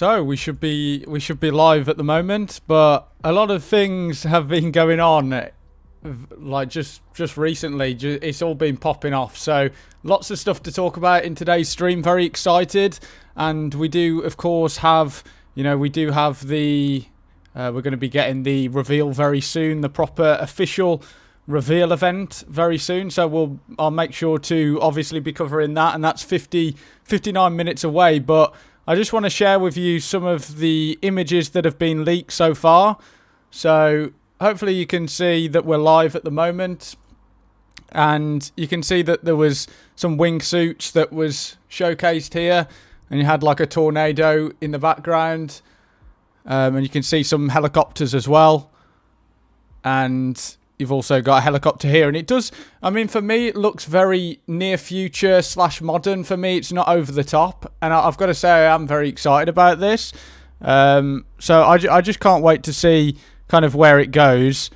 So we should be live at the moment, but a lot of things have been going on, like just recently. It's all been popping off. So lots of stuff to talk about in today's stream. Very excited, and we do of course have we do have the we're going to be getting the reveal very soon, the proper official reveal event very soon. So I'll make sure to obviously be covering that, and that's 59 minutes away, but I just want to share with you some of the images that have been leaked so far. So hopefully you can see that we're live at the moment, and you can see that there was some wingsuits that was showcased here, and you had like a tornado in the background, and you can see some helicopters as well, and you've also got a helicopter here, and it does, I mean, for me, it looks very near future / modern. For me, it's not over the top, and I've got to say I am very excited about this. So I just can't wait to see kind of where it goes.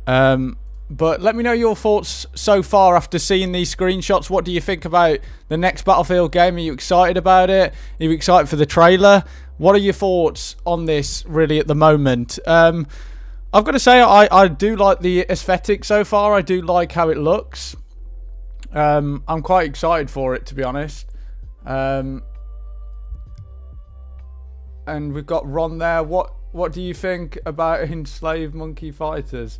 But let me know your thoughts so far after seeing these screenshots. What do you think about the next Battlefield game? Are you excited about it? Are you excited for the trailer? What are your thoughts on this really at the moment? I've got to say, I do like the aesthetic so far. I do like how it looks. I'm quite excited for it, to be honest. And we've got Ron there. What do you think about Enslaved Monkey Fighters?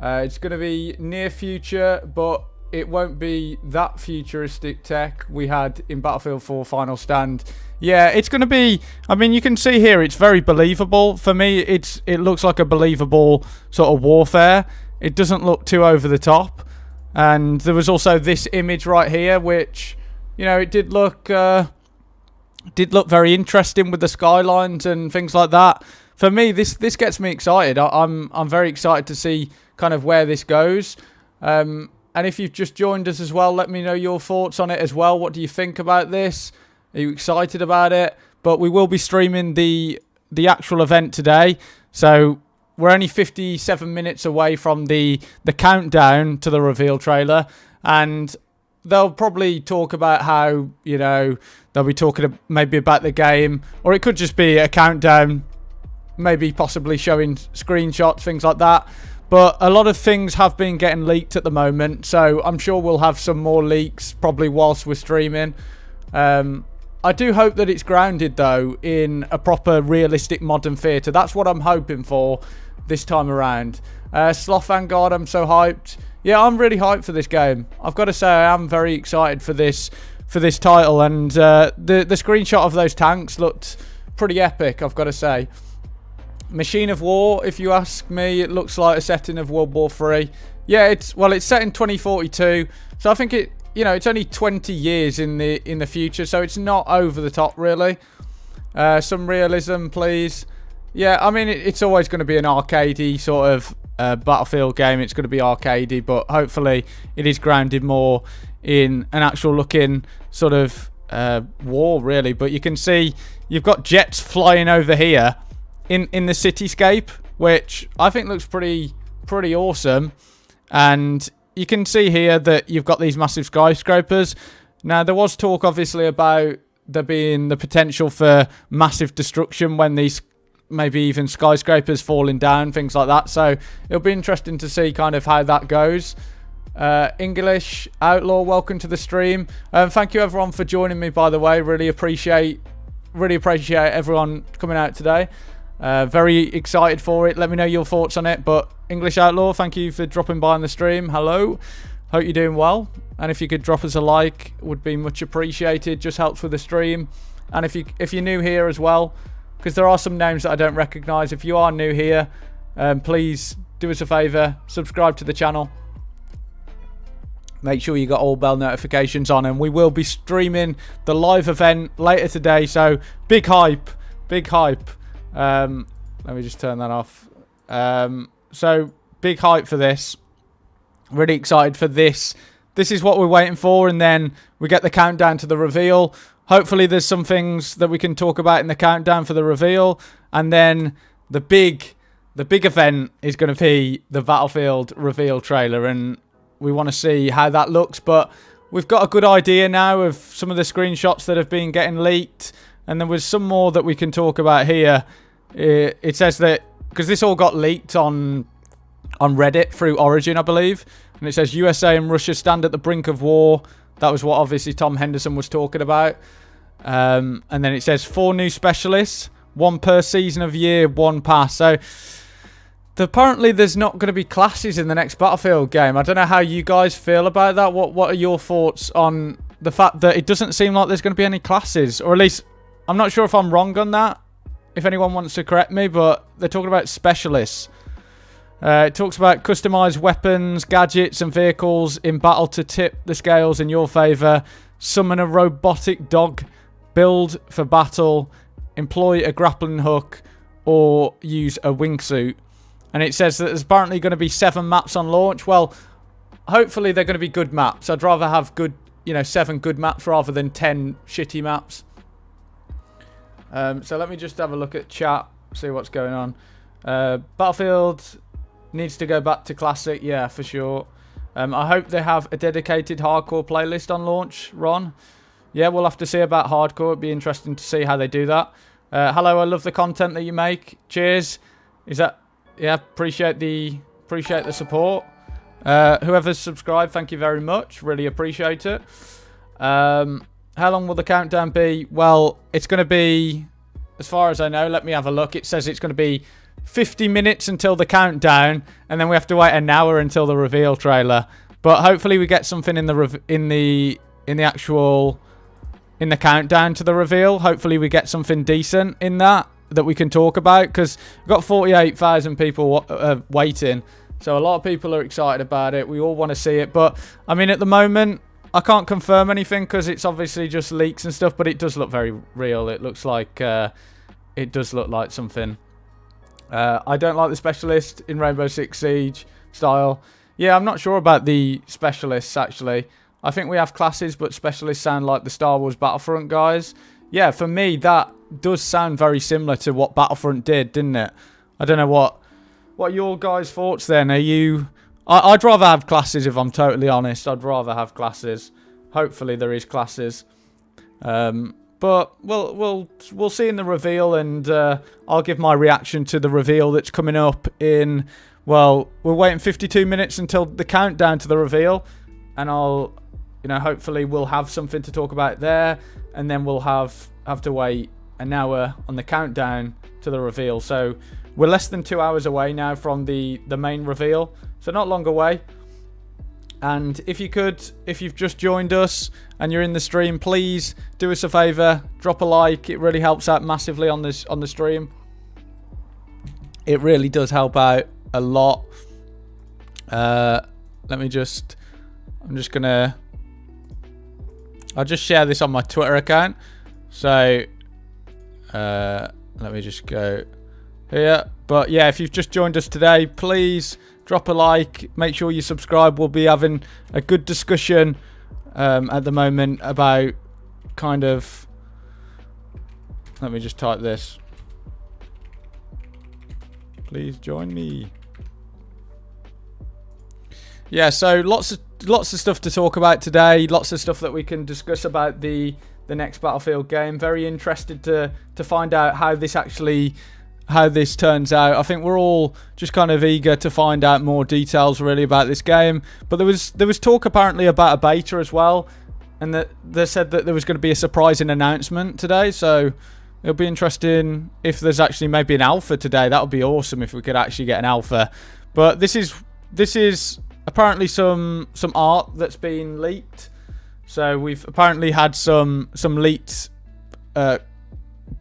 It's going to be near future, but it won't be that futuristic tech we had in Battlefield 4 Final Stand. Yeah, it's going to be, I mean, you can see here, it's very believable. For me, it looks like a believable sort of warfare. It doesn't look too over the top. And there was also this image right here, which, it did look very interesting with the skylines and things like that. For me, this gets me excited. I'm very excited to see kind of where this goes. And if you've just joined us as well, let me know your thoughts on it as well. What do you think about this? Are you excited about it? But we will be streaming the actual event today. So we're only 57 minutes away from the countdown to the reveal trailer. And they'll probably talk about how, they'll be talking maybe about the game. Or it could just be a countdown, maybe possibly showing screenshots, things like that. But a lot of things have been getting leaked at the moment, so I'm sure we'll have some more leaks probably whilst we're streaming. I do hope that it's grounded, though, in a proper realistic modern theatre. That's what I'm hoping for this time around. Sloth Vanguard, I'm so hyped. Yeah, I'm really hyped for this game. I've got to say, I am very excited for this title, and the screenshot of those tanks looked pretty epic, I've got to say. Machine of War, if you ask me, it looks like a setting of World War 3. Yeah, it's set in 2042, so I think it's only 20 years in the future, so it's not over the top really. Some realism, please. Yeah, I mean it's always going to be an arcadey sort of Battlefield game. It's going to be arcadey, but hopefully it is grounded more in an actual looking sort of war really. But you can see you've got jets flying over here in the cityscape, which I think looks pretty awesome. And you can see here that you've got these massive skyscrapers. Now, there was talk, obviously, about there being the potential for massive destruction when these maybe even skyscrapers falling down, things like that. So it'll be interesting to see kind of how that goes. English Outlaw, welcome to the stream. Thank you, everyone, for joining me, by the way. Really appreciate everyone coming out today. Very excited for it. Let me know your thoughts on it. But English Outlaw, thank you for dropping by on the stream. Hello. Hope you're doing well. And if you could drop us a like, would be much appreciated. Just helps with the stream. And if you're new here as well, because there are some names that I don't recognise. If you are new here, please do us a favour. Subscribe to the channel. Make sure you got all bell notifications on. And we will be streaming the live event later today. So big hype. Big hype. Let me just turn that off. So big hype for this. Really excited for this. This is what we're waiting for, and then we get the countdown to the reveal. Hopefully there's some things that we can talk about in the countdown for the reveal, and then the big event is going to be the Battlefield reveal trailer, and we want to see how that looks. But we've got a good idea now of some of the screenshots that have been getting leaked. And there was some more that we can talk about here. It says that, because this all got leaked on Reddit through Origin, I believe. And it says USA and Russia stand at the brink of war. That was what obviously Tom Henderson was talking about. And then it says 4 new specialists, 1 per season of year, 1 pass. So apparently there's not going to be classes in the next Battlefield game. I don't know how you guys feel about that. What are your thoughts on the fact that it doesn't seem like there's going to be any classes? Or at least, I'm not sure if I'm wrong on that, if anyone wants to correct me, but they're talking about specialists. It talks about customized weapons, gadgets and vehicles in battle to tip the scales in your favour. Summon a robotic dog, build for battle, employ a grappling hook, or use a wingsuit. And it says that there's apparently going to be 7 maps on launch. Well, hopefully they're going to be good maps. I'd rather have 7 good maps rather than 10 shitty maps. So let me just have a look at chat, see what's going on. Battlefield needs to go back to Classic, yeah, for sure. I hope they have a dedicated hardcore playlist on launch, Ron. Yeah, we'll have to see about hardcore. It'd be interesting to see how they do that. Hello, I love the content that you make. Cheers. Yeah, appreciate the support. Whoever's subscribed, thank you very much. Really appreciate it. How long will the countdown be? Well, it's going to be, as far as I know, let me have a look. It says it's going to be 50 minutes until the countdown, and then we have to wait an hour until the reveal trailer. But hopefully we get something in the countdown to the reveal. Hopefully we get something decent in that we can talk about, because we've got 48,000 people waiting. So a lot of people are excited about it. We all want to see it. But, I mean, at the moment, I can't confirm anything because it's obviously just leaks and stuff, but it does look very real. It looks like, it does look like something. I don't like the specialist in Rainbow Six Siege style. Yeah, I'm not sure about the specialists, actually. I think we have classes, but specialists sound like the Star Wars Battlefront guys. Yeah, for me, that does sound very similar to what Battlefront did, didn't it? I don't know what are your guys' thoughts then? Are you... I'd rather have classes, if I'm totally honest. I'd rather have classes. Hopefully there is classes. But we'll see in the reveal, and I'll give my reaction to the reveal that's coming up in... Well, we're waiting 52 minutes until the countdown to the reveal, and I'll... hopefully we'll have something to talk about there, and then we'll have to wait an hour on the countdown to the reveal. So we're less than 2 hours away now from the main reveal, so not long away. And if you've just joined us and you're in the stream, please do us a favor, drop a like. It really helps out massively on the stream. It really does help out a lot. I'll just share this on my Twitter account. So let me just go here. But yeah, if you've just joined us today, please drop a like. Make sure you subscribe. We'll be having a good discussion at the moment about kind of... Let me just type this. Please join me. Yeah, so lots of stuff to talk about today. Lots of stuff that we can discuss about the next Battlefield game. Very interested to find out how this turns out. I think we're all just kind of eager to find out more details really about this game. But there was talk apparently about a beta as well, and that they said that there was going to be a surprising announcement today. So it'll be interesting if there's actually maybe an alpha today. That would be awesome if we could actually get an alpha. But this is apparently some art that's been leaked. So we've apparently had some leaked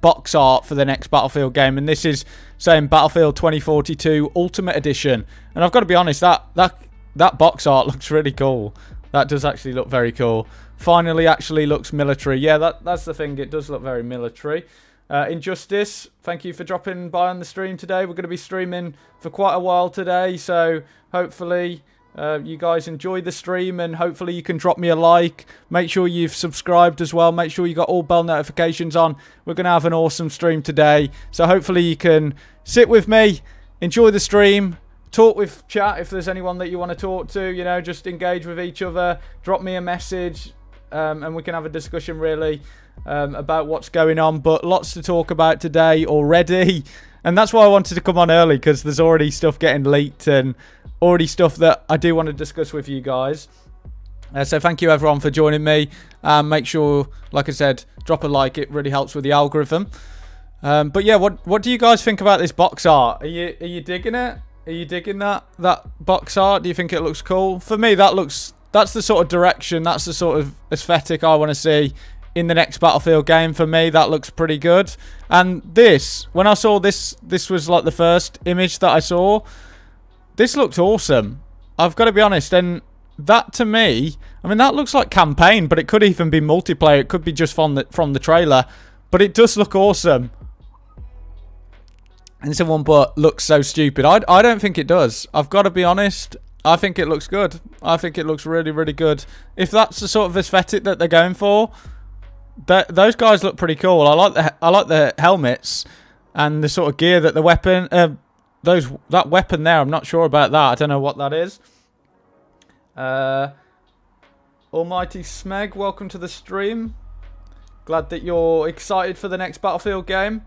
box art for the next Battlefield game, and this is saying Battlefield 2042 Ultimate Edition. And I've got to be honest, that box art looks really cool. That does actually look very cool. Finally actually looks military. Yeah, that's the thing. It does look very military. Injustice, thank you for dropping by on the stream today. We're going to be streaming for quite a while today, so hopefully you guys enjoy the stream, and hopefully you can drop me a like. Make sure you've subscribed as well. Make sure you got all bell notifications on. We're going to have an awesome stream today, so hopefully you can sit with me, enjoy the stream, talk with chat if there's anyone that you want to talk to, just engage with each other. Drop me a message, and we can have a discussion really about what's going on. But lots to talk about today already. And that's why I wanted to come on early, because there's already stuff getting leaked and already stuff that I do want to discuss with you guys. So thank you everyone for joining me. Make sure, like I said, drop a like. It really helps with the algorithm. But yeah, what do you guys think about this box art? Are you digging it? Are you digging that box art? Do you think it looks cool? For me, that's the sort of direction, that's the sort of aesthetic I want to see in the next Battlefield game. For me, that looks pretty good. And this, when I saw this was like the first image that I saw. This looked awesome. I've got to be honest. And that to me, I mean, that looks like campaign, but it could even be multiplayer. It could be just from the trailer. But it does look awesome. And someone but looks so stupid. I don't think it does. I've got to be honest. I think it looks good. I think it looks really, really good. If that's the sort of aesthetic that they're going for, those guys look pretty cool. I like the helmets and the sort of gear that the weapon, that weapon there. I'm not sure about that. I don't know what that is. Almighty Smeg, welcome to the stream. Glad that you're excited for the next Battlefield game.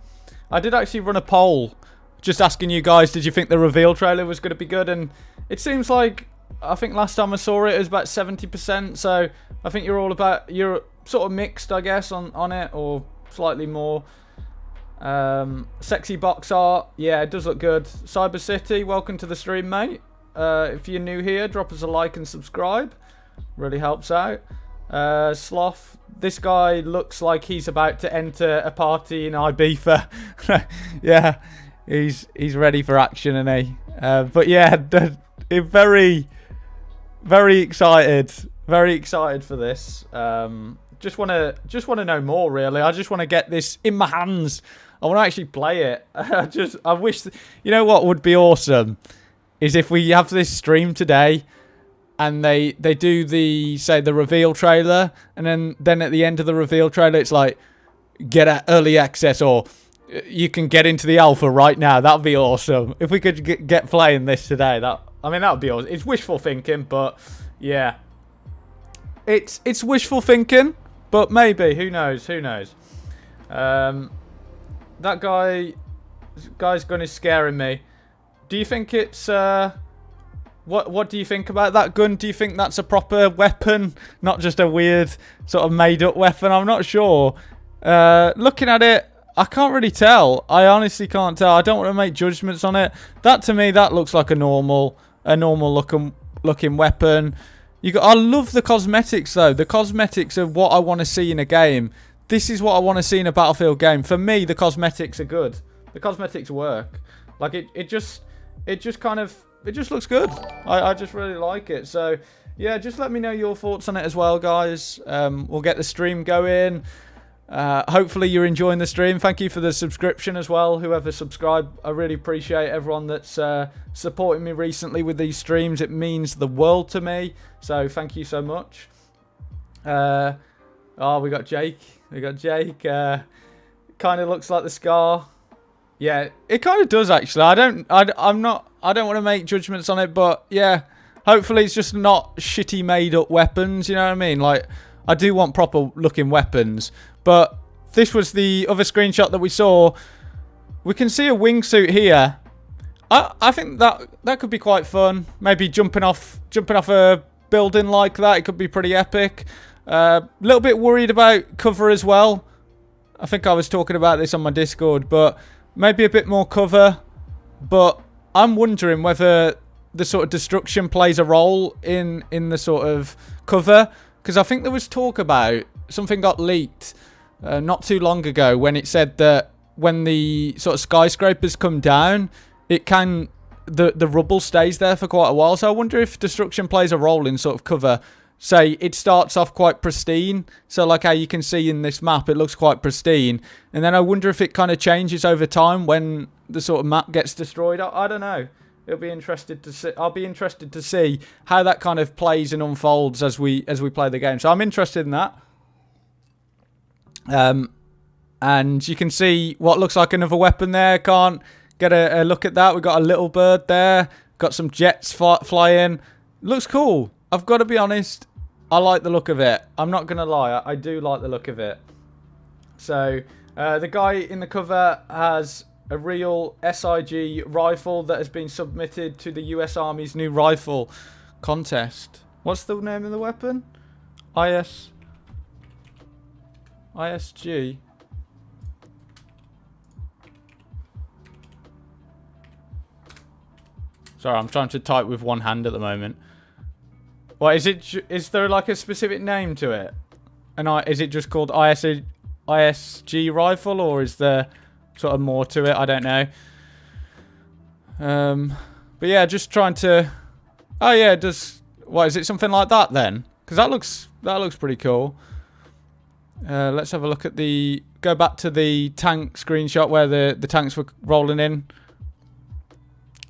I did actually run a poll just asking you guys, did you think the reveal trailer was going to be good? And it seems like, I think last time I saw it was about 70%. So I think you're sort of mixed, I guess, on it, or slightly more. Sexy box art. Yeah, it does look good. Cyber City, welcome to the stream, mate. If you're new here, drop us a like and subscribe. Really helps out. Sloth, this guy looks like he's about to enter a party in Ibiza. Yeah, he's ready for action, isn't he? But yeah, very, very excited for this. Just want to know more, really. I just want to get this in my hands. I want to actually play it. I wish, you know what would be awesome is if we have this stream today and they do the reveal trailer, and then at the end of the reveal trailer it's like, get at early access, or you can get into the alpha right now. That would be awesome. If we could get playing this today, that would be awesome. It's wishful thinking, but yeah. It's wishful thinking, but maybe, who knows? That guy's gun is scaring me. Do you think it's what do you think about that gun? Do you think that's a proper weapon, not just a weird sort of made up weapon? I'm not sure. Looking at it, I can't really tell. I honestly can't tell. I don't want to make judgments on it. That to me, that looks like a normal looking weapon. I love the cosmetics though. The cosmetics are what I want to see in a game. This is what I want to see in a Battlefield game. For me, the cosmetics are good. The cosmetics work. Like it just looks good. I just really like it. So yeah, just let me know your thoughts on it as well, guys. We'll get the stream going. Hopefully you're enjoying the stream. Thank you for the subscription as well, whoever subscribed. I really appreciate everyone that's supporting me recently with these streams. It means the world to me, so thank you so much. Oh, we got Jake. Kind of looks like the Scar. Yeah, it kind of does actually. I don't want to make judgments on it, but yeah, hopefully it's just not shitty made up weapons, you know what I mean? Like, I do want proper looking weapons, but this was the other screenshot that we saw. We can see a wingsuit here. I think that could be quite fun. Maybe jumping off a building like that. It could be pretty epic. A little bit worried about cover as well. I think I was talking about this on my Discord, but maybe a bit more cover. But I'm wondering whether the sort of destruction plays a role in the sort of cover, because I think there was talk about something got leaked not too long ago when it said that when the sort of skyscrapers come down, the rubble stays there for quite a while. So I wonder if destruction plays a role in sort of cover. Say it starts off quite pristine, so like how you can see in this map, it looks quite pristine, and then I wonder if it kind of changes over time when the sort of map gets destroyed. I don't know. It'll be interested to see. I'll be interested to see how that kind of plays and unfolds as we play the game. So I'm interested in that. And you can see what looks like another weapon there. Can't get a look at that. We've got a little bird there. Got some jets flying. Looks cool. I've got to be honest. I like the look of it. I'm not going to lie. I do like the look of it. So, the guy in the cover has a real SIG rifle that has been submitted to the US Army's new rifle contest. What's the name of the weapon? ISG. Sorry, I'm trying to type with one hand at the moment. What is it? Is there like a specific name to it? And is it just called ISG rifle, or is there sort of more to it? I don't know. But yeah, just trying to. Oh yeah, what is it? Something like that then? Because that looks pretty cool. Let's have a look at go back to the tank screenshot where the tanks were rolling in.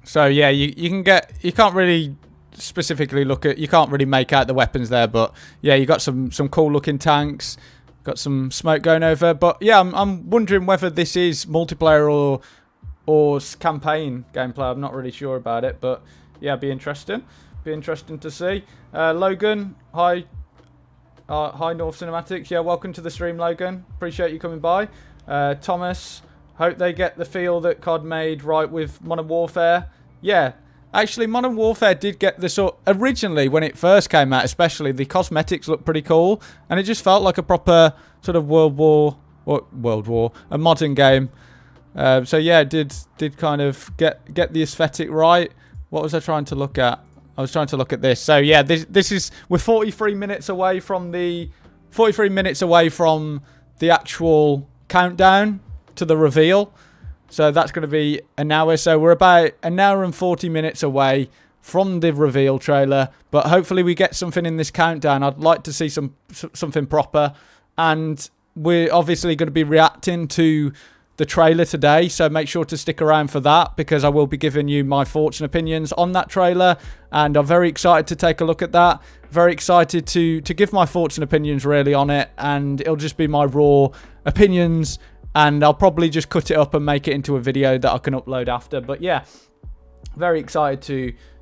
So yeah, you can't really specifically you can't really make out the weapons there, but yeah, you got some cool looking tanks, got some smoke going over. But yeah, I'm wondering whether this is multiplayer or campaign gameplay. I'm not really sure about it, but yeah, be interesting to see. Logan, hi. Hi North Cinematics, yeah, welcome to the stream, Logan. Appreciate you coming by. Thomas, hope they get the feel that COD made right with Modern Warfare. Yeah, actually Modern Warfare did get the originally when it first came out, especially the cosmetics looked pretty cool, and it just felt like a proper sort of a modern game. So yeah, it did kind of get the aesthetic right. What was I trying to look at? I was trying to look at this. So yeah, we're 43 minutes away from the actual countdown to the reveal. So that's going to be an hour. So we're about an hour and 40 minutes away from the reveal trailer. But hopefully we get something in this countdown. I'd like to see something proper. And we're obviously going to be reacting to the trailer today, so make sure to stick around for that, because I will be giving you my thoughts and opinions on that trailer, and I'm very excited to take a look at that. Very excited to give my thoughts and opinions really on it, and it'll just be my raw opinions, and I'll probably just cut it up and make it into a video that I can upload after. But yeah, very excited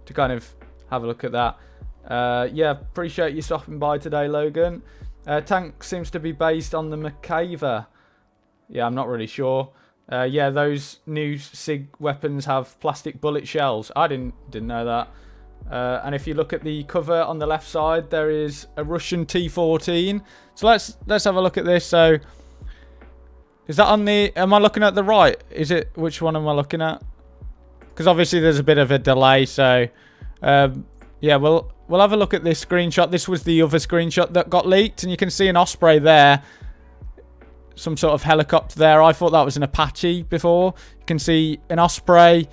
to kind of have a look at that. Yeah, appreciate you stopping by today, Logan. Tank seems to be based on the McCaver. Yeah, I'm not really sure. Yeah, those new SIG weapons have plastic bullet shells. I didn't know that. And if you look at the cover on the left side, there is a Russian T-14. So let's have a look at this. So is that on the? Am I looking at the right? Is it? Which one am I looking at? Because obviously there's a bit of a delay. So yeah, we'll have a look at this screenshot. This was the other screenshot that got leaked, and you can see an Osprey there. Some sort of helicopter there. I thought that was an Apache before. You can see an Osprey.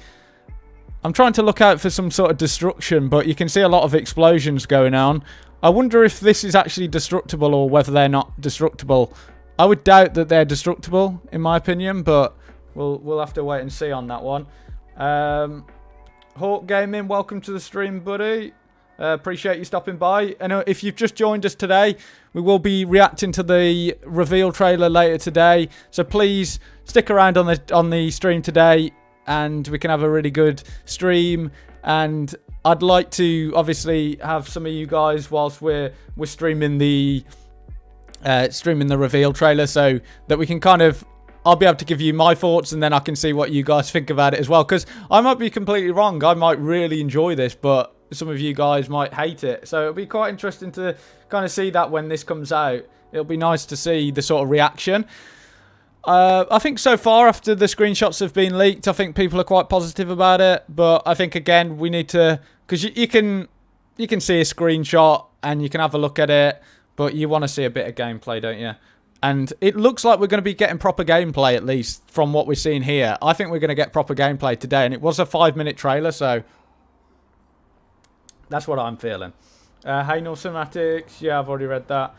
I'm trying to look out for some sort of destruction, but you can see a lot of explosions going on. I wonder if this is actually destructible or whether they're not destructible. I would doubt that they're destructible, in my opinion, but we'll have to wait and see on that one. Hawk Gaming, welcome to the stream, buddy. Appreciate you stopping by. And if you've just joined us today, we will be reacting to the reveal trailer later today. So please stick around on the stream today, and we can have a really good stream. And I'd like to obviously have some of you guys whilst we're streaming the reveal trailer, so that we can kind of. I'll be able to give you my thoughts, and then I can see what you guys think about it as well. Because I might be completely wrong. I might really enjoy this, but some of you guys might hate it. So it'll be quite interesting to kind of see that when this comes out. It'll be nice to see the sort of reaction. I think so far, after the screenshots have been leaked, I think people are quite positive about it. But I think, again, we need to... Because you can see a screenshot and you can have a look at it, but you want to see a bit of gameplay, don't you? And it looks like we're going to be getting proper gameplay, at least, from what we're seeing here. I think we're going to get proper gameplay today. And it was a 5-minute trailer, so... That's what I'm feeling. Hey, North Cinematics. Yeah, I've already read that.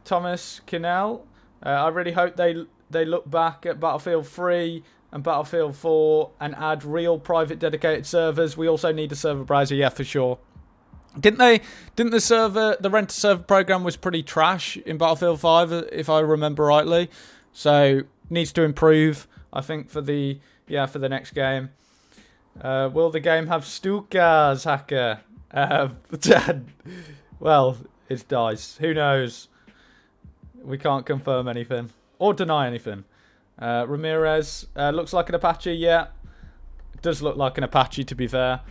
Thomas Kinnell. I really hope they look back at Battlefield 3 and Battlefield 4 and add real private dedicated servers. We also need a server browser. Yeah, for sure. Didn't the rent-a-server program was pretty trash in Battlefield 5, if I remember rightly. So, needs to improve, I think, for the next game. Will the game have Stukas, hacker? Well, it's DICE. Who knows? We can't confirm anything or deny anything. Ramirez looks like an Apache. Yeah, it does look like an Apache, to be fair.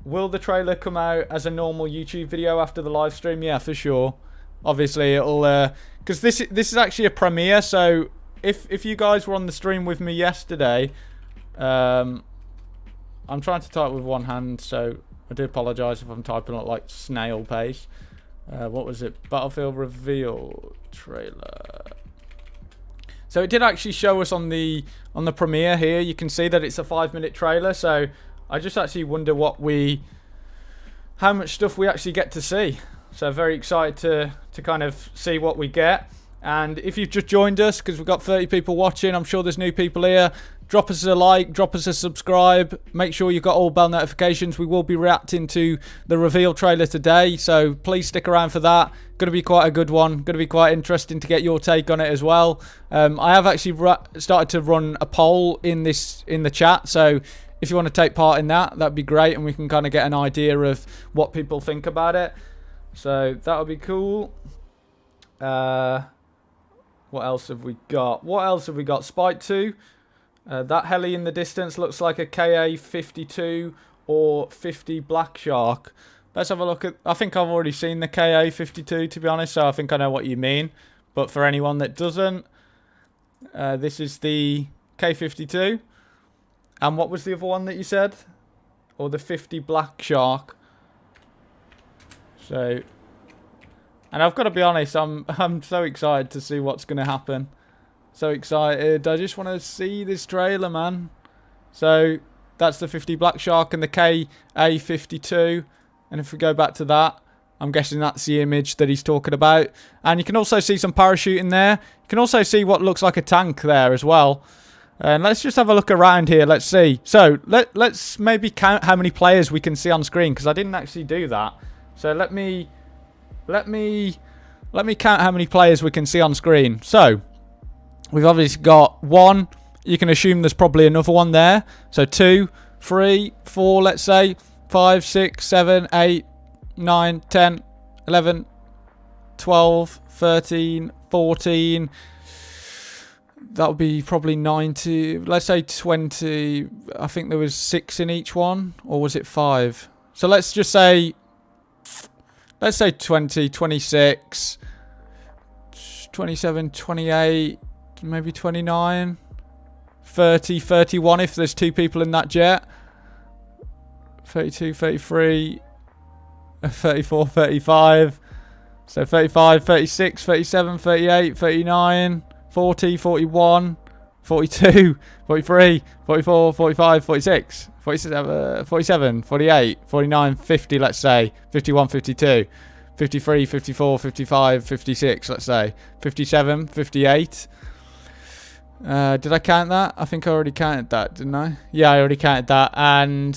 Will the trailer come out as a normal YouTube video after the live stream? Yeah, for sure. Obviously, it'll because this is actually a premiere. So if you guys were on the stream with me yesterday, I'm trying to type with one hand, so I do apologise if I'm typing at like snail pace. What was it? Battlefield reveal trailer. So it did actually show us on the premiere here. You can see that it's a 5-minute trailer. So I just actually wonder how much stuff we actually get to see. So very excited to kind of see what we get. And if you've just joined us, because we've got 30 people watching, I'm sure there's new people here. Drop us a like, drop us a subscribe. Make sure you've got all bell notifications. We will be reacting to the reveal trailer today, so please stick around for that. Going to be quite a good one. Going to be quite interesting to get your take on it as well. I have actually started to run a poll in the chat, so if you want to take part in that, that'd be great, and we can kind of get an idea of what people think about it. So that'll be cool. What else have we got? Spike 2. That heli in the distance looks like a KA-52 or 50 Black Shark. Let's have a look at... I think I've already seen the KA-52, to be honest, so I think I know what you mean. But for anyone that doesn't, this is the K-52. And what was the other one that you said? Or the 50 Black Shark. So... And I've got to be honest, I'm so excited to see what's going to happen. So excited. I just want to see this trailer, man. So that's the 50 Black Shark and the KA-52. And if we go back to that, I'm guessing that's the image that he's talking about. And you can also see some parachuting there. You can also see what looks like a tank there as well. And let's just have a look around here. Let's see. So let's maybe count how many players we can see on screen, because I didn't actually do that. So let me count how many players we can see on screen. So we've obviously got 1. You can assume there's probably another one there. So 2, 3, 4, let's say 5, 6, 7, 8, 9, 10, 11, 12, 13, 14. That would be probably 90. Let's say 20. I think there was 6 in each one, or was it 5? So let's just say, 20, 26, 27, 28, maybe 29, 30, 31 if there's 2 people in that jet, 32, 33, 34, 35, so 35, 36, 37, 38, 39, 40, 41, 42, 43, 44, 45, 46, 47, 47, 48, 49, 50, let's say, 51, 52, 53, 54, 55, 56, let's say, 57, 58. Did I count that? I think I already counted that, didn't I? Yeah, I already counted that. And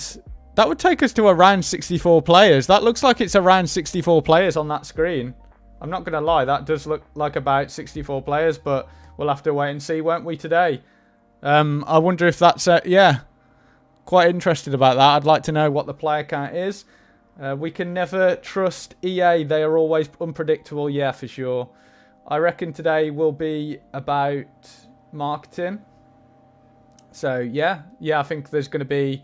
that would take us to around 64 players. That looks like it's around 64 players on that screen. I'm not going to lie, that does look like about 64 players, but we'll have to wait and see, won't we, today? I wonder if that's... yeah, quite interested about that. I'd like to know what the player count is. We can never trust EA. They are always unpredictable. Yeah, for sure. I reckon today will be about marketing. So, yeah, I think there's going to be...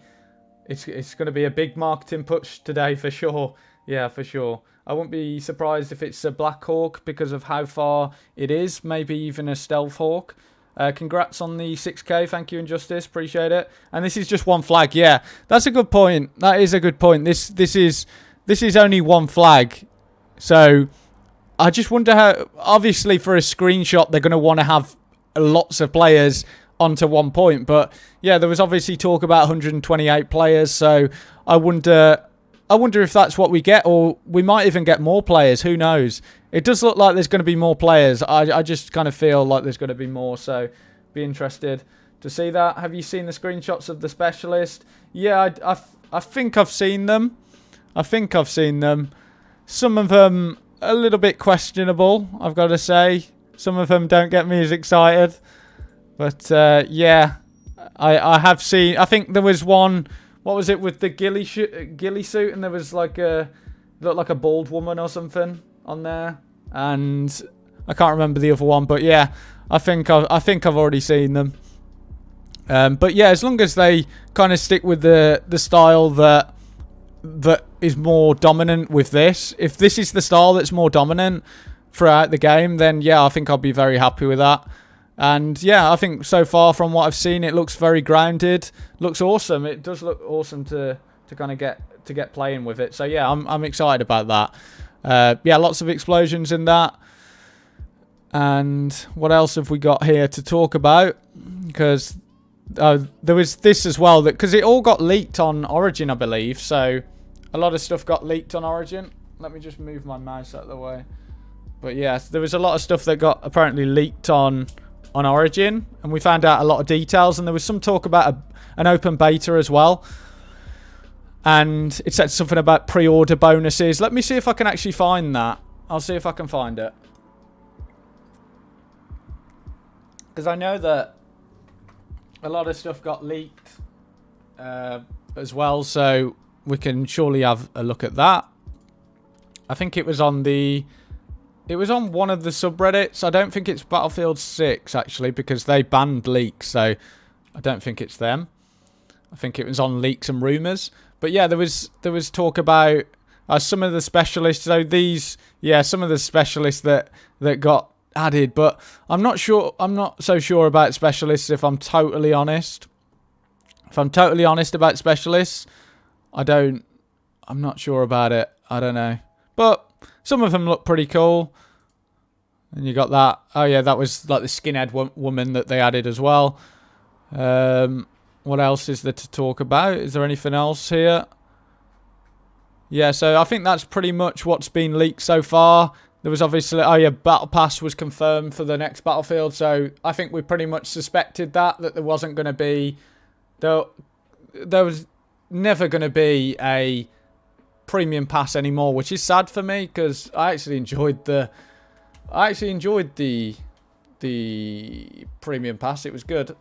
It's going to be a big marketing push today, for sure. Yeah, for sure. I wouldn't be surprised if it's a Black Hawk because of how far it is. Maybe even a Stealth Hawk. Congrats on the 6K. Thank you, Injustice. Appreciate it. And this is just one flag. Yeah, that's a good point. That is a good point. This is only one flag. So I just wonder how... Obviously, for a screenshot, they're going to want to have lots of players onto one point. But yeah, there was obviously talk about 128 players. So I wonder if that's what we get, or we might even get more players. Who knows? It does look like there's going to be more players. I just kind of feel like there's going to be more, so be interested to see that. Have you seen the screenshots of the specialist? Yeah, I think I've seen them. Some of them a little bit questionable, I've got to say. Some of them don't get me as excited. But yeah, I have seen... I think there was one... What was it with the ghillie suit? And there was like a... Looked like a bald woman or something. on there, and I can't remember the other one, but yeah, I think I've already seen them. But yeah, as long as they kind of stick with the style that is more dominant with this, if this is the style that's more dominant throughout the game, then yeah, I think I'll be very happy with that. And yeah, I think so far from what I've seen, it looks very grounded, looks awesome. It does look awesome to kind of get playing with it. So yeah, I'm excited about that. Yeah, lots of explosions in that. And what else have we got here to talk about? Because there was this as well, that because it all got leaked on Origin, I believe. So a lot of stuff got leaked on Origin. Let me just move my mouse out of the way. But yeah, there was a lot of stuff that got apparently leaked on Origin, and we found out a lot of details, and there was some talk about an open beta as well, and it said something about pre-order bonuses. Let me see if I can actually find that. I'll see if I can find it, because I know that a lot of stuff got leaked as well, so we can surely have a look at that. I think it was on one of the subreddits. I don't think it's Battlefield 6, actually, because they banned leaks, so I don't think it's them. I think it was on Leaks and Rumours. But yeah, there was talk about some of the specialists. So some of the specialists that got added, but I'm not so sure about specialists, if I'm totally honest. If I'm totally honest about specialists, I'm not sure about it. I don't know. But some of them look pretty cool. And you got that. Oh yeah, that was like the skinhead woman that they added as well. What else is there to talk about? Is there anything else here? Yeah, so I think that's pretty much what's been leaked so far. There was obviously, Battle Pass was confirmed for the next Battlefield. So I think we pretty much suspected that there wasn't going to be, there was never going to be a premium pass anymore, which is sad for me, because I actually enjoyed the premium pass. It was good.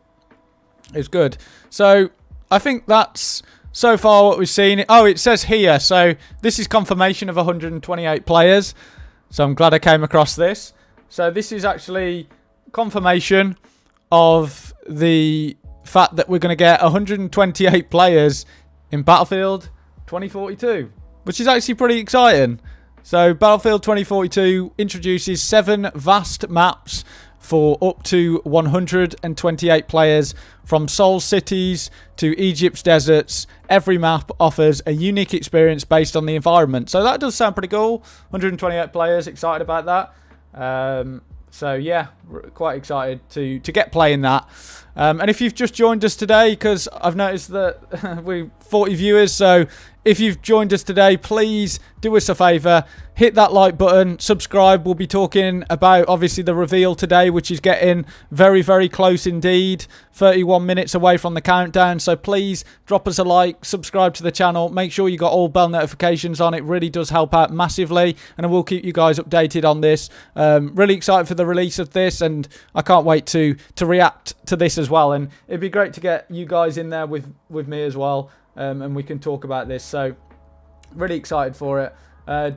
It was good. So I think that's so far what we've seen. Oh, it says here. So this is confirmation of 128 players. So I'm glad I came across this. So this is actually confirmation of the fact that we're going to get 128 players in Battlefield 2042, which is actually pretty exciting. So Battlefield 2042 introduces 7 vast maps for up to 128 players, from Seoul cities to Egypt's deserts. Every map offers a unique experience based on the environment. So that does sound pretty cool. 128 players, excited about that. So yeah, quite excited to get playing that. And if you've just joined us today, because I've noticed that we're 40 viewers, so if you've joined us today, please do us a favour, hit that like button, subscribe. We'll be talking about, obviously, the reveal today, which is getting very, very close indeed. 31 minutes away from the countdown. So please drop us a like, subscribe to the channel. Make sure you got all bell notifications on. It really does help out massively. And I will keep you guys updated on this. Really excited for the release of this, and I can't wait to react to this as well. And it'd be great to get you guys in there with me as well. And we can talk about this. So really excited for it.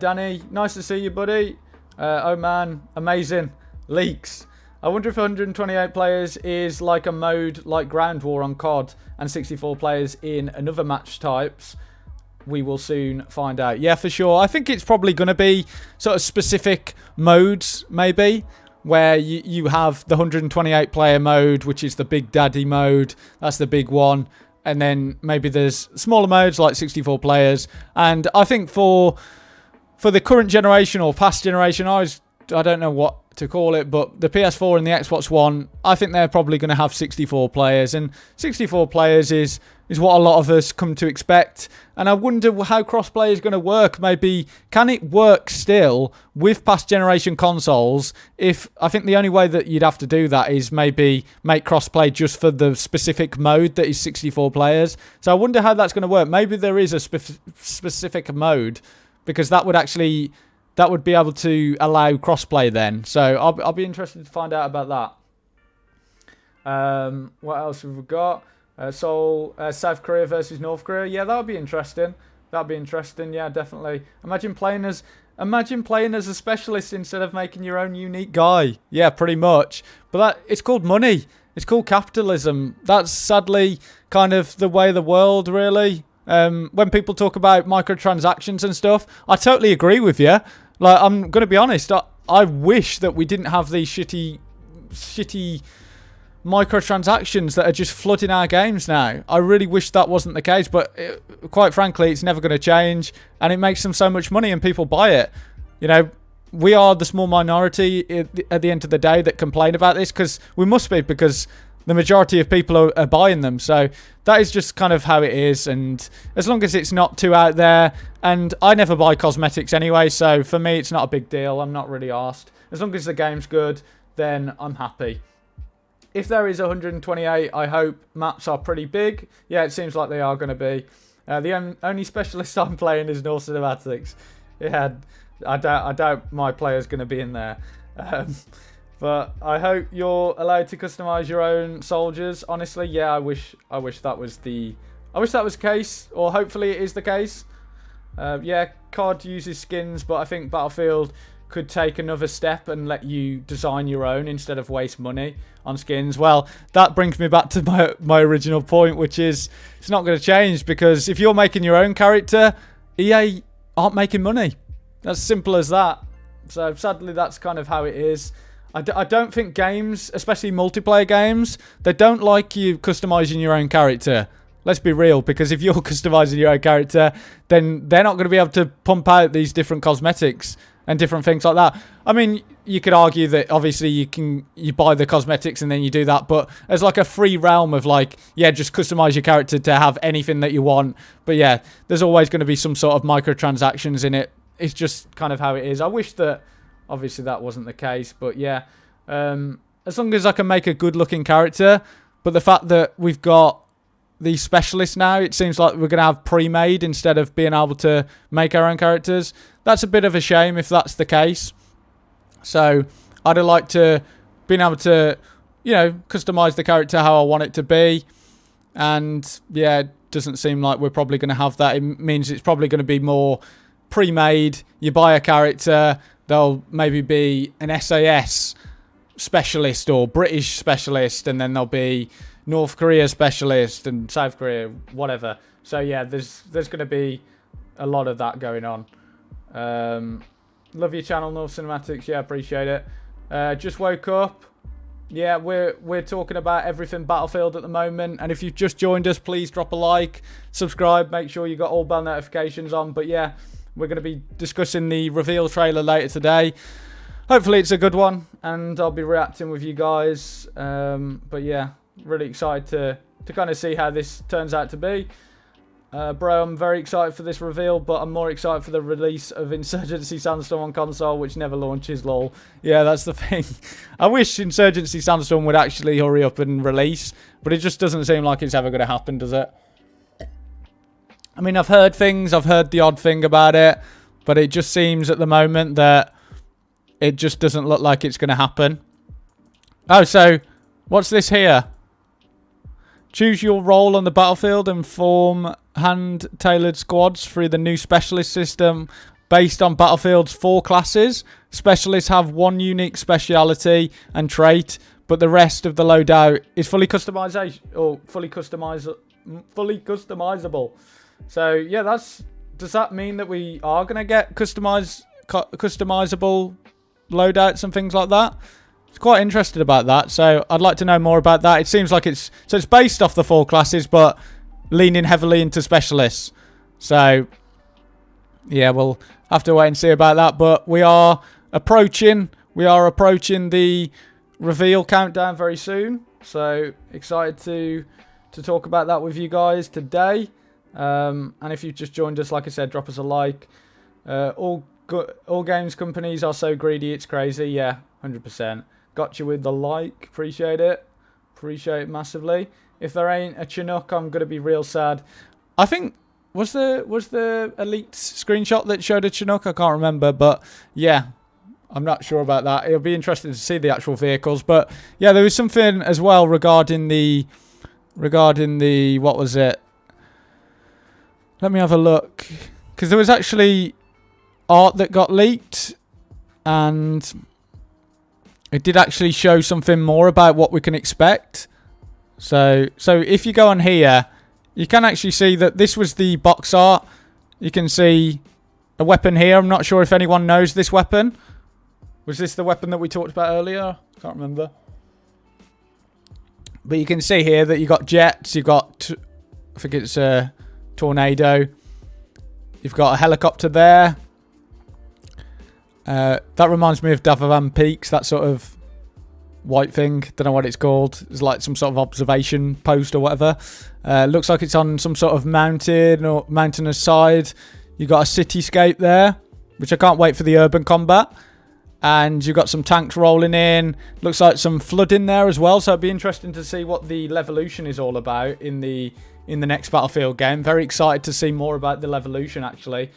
Danny, nice to see you, buddy. Oh man, amazing. Leaks. I wonder if 128 players is like a mode like Ground War on COD, and 64 players in another match types. We will soon find out. Yeah, for sure. I think it's probably going to be sort of specific modes, maybe, where you have the 128 player mode, which is the Big Daddy mode. That's the big one. And then maybe there's smaller modes like 64 players. And I think for the current generation or past generation, I don't know what to call it, but the PS4 and the Xbox One, I think they're probably going to have 64 players. And 64 players is what a lot of us come to expect. And I wonder how crossplay is going to work. Maybe, can it work still with past generation consoles? I think the only way that you'd have to do that is maybe make crossplay just for the specific mode that is 64 players. So I wonder how that's going to work. Maybe there is a specific mode, because that would be able to allow crossplay then. So I'll be interested to find out about that. What else have we got? South Korea versus North Korea. Yeah, that would be interesting. Yeah, definitely. Imagine playing as Imagine playing as a specialist instead of making your own unique guy. Yeah, pretty much. But it's called money. It's called capitalism. That's sadly kind of the way of the world, really. When people talk about microtransactions and stuff, I totally agree with you. Like, I'm going to be honest. I wish that we didn't have these shitty microtransactions that are just flooding our games now. I really wish that wasn't the case, but quite frankly, it's never going to change, and it makes them so much money and people buy it. You know, we are the small minority at the end of the day that complain about this, because we must be, because the majority of people are buying them. So that is just kind of how it is, and as long as it's not too out there, and I never buy cosmetics anyway, so for me it's not a big deal. I'm not really arsed. As long as the game's good, then I'm happy. If there is 128, I hope maps are pretty big. Yeah, it seems like they are going to be. The only specialist I'm playing is North Cinematics. Yeah, I doubt my player's going to be in there. But I hope you're allowed to customize your own soldiers. Honestly, yeah, I wish that was the case, or hopefully it is the case. Yeah, COD uses skins, but I think Battlefield could take another step and let you design your own instead of waste money on skins. Well, that brings me back to my original point, which is it's not going to change, because if you're making your own character, EA aren't making money. That's simple as that. So sadly, that's kind of how it is. I don't think games, especially multiplayer games, they don't like you customizing your own character. Let's be real, because if you're customizing your own character, then they're not going to be able to pump out these different cosmetics and different things like that. I mean, you could argue that obviously you buy the cosmetics and then you do that, but there's like a free realm of like, yeah, just customize your character to have anything that you want. But yeah, there's always going to be some sort of microtransactions in it. It's just kind of how it is. I wish that obviously that wasn't the case, but yeah, as long as I can make a good looking character. But the fact that we've got these specialists now, it seems like we're going to have pre-made instead of being able to make our own characters. That's a bit of a shame if that's the case. So I'd have liked to being able to, you know, customize the character how I want it to be. And yeah, it doesn't seem like we're probably going to have that. It means it's probably going to be more pre-made. You buy a character, there'll maybe be an SAS specialist or British specialist, and then there'll be North Korea specialist and South Korea, whatever. So yeah, there's going to be a lot of that going on. Love your channel, North Cinematics. Yeah, appreciate it. Just woke up. Yeah, we're talking about everything Battlefield at the moment. And if you've just joined us, please drop a like, subscribe, make sure you got all bell notifications on. But yeah, we're going to be discussing the reveal trailer later today. Hopefully it's a good one, and I'll be reacting with you guys. But yeah, really excited to kind of see how this turns out to be. Bro, I'm very excited for this reveal, but I'm more excited for the release of Insurgency Sandstorm on console, which never launches, lol. Yeah, that's the thing. I wish Insurgency Sandstorm would actually hurry up and release, but it just doesn't seem like it's ever going to happen, does it? I mean, I've heard things, I've heard the odd thing about it, but it just seems at the moment that it just doesn't look like it's going to happen. Oh, so what's this here? Choose your role on the battlefield and form hand-tailored squads through the new specialist system based on Battlefield's 4 classes. Specialists have one unique speciality and trait, but the rest of the loadout is fully customization or fully customizable. So yeah, does that mean that we are going to get customizable loadouts and things like that? It's quite interested about that, so I'd like to know more about that. It seems like it's based off the 4 classes, but leaning heavily into specialists. So yeah, we'll have to wait and see about that. But we are approaching the reveal countdown very soon. So excited to talk about that with you guys today. And if you've just joined us, like I said, drop us a like. All games companies are so greedy, it's crazy. Yeah, 100%. Got you with the like. Appreciate it. Appreciate it massively. If there ain't a Chinook, I'm gonna be real sad. I think was the Elite screenshot that showed a Chinook? I can't remember, but yeah, I'm not sure about that. It'll be interesting to see the actual vehicles. But yeah, there was something as well regarding the what was it? Let me have a look, because there was actually art that got leaked, and it did actually show something more about what we can expect. So if you go on here, you can actually see that this was the box art. You can see a weapon here. I'm not sure if anyone knows this weapon. Was this the weapon that we talked about earlier? Can't remember. But you can see here that you got jets. You've got, I think it's a tornado. You've got a helicopter there. That reminds me of Davavan Peaks, that sort of white thing. Don't know what it's called. It's like some sort of observation post or whatever. Looks like it's on some sort of mountain or mountainous side. You've got a cityscape there, which I can't wait for the urban combat. And you've got some tanks rolling in. Looks like some flooding there as well. So it'd be interesting to see what the Levolution is all about in the next Battlefield game. Very excited to see more about the Levolution, actually.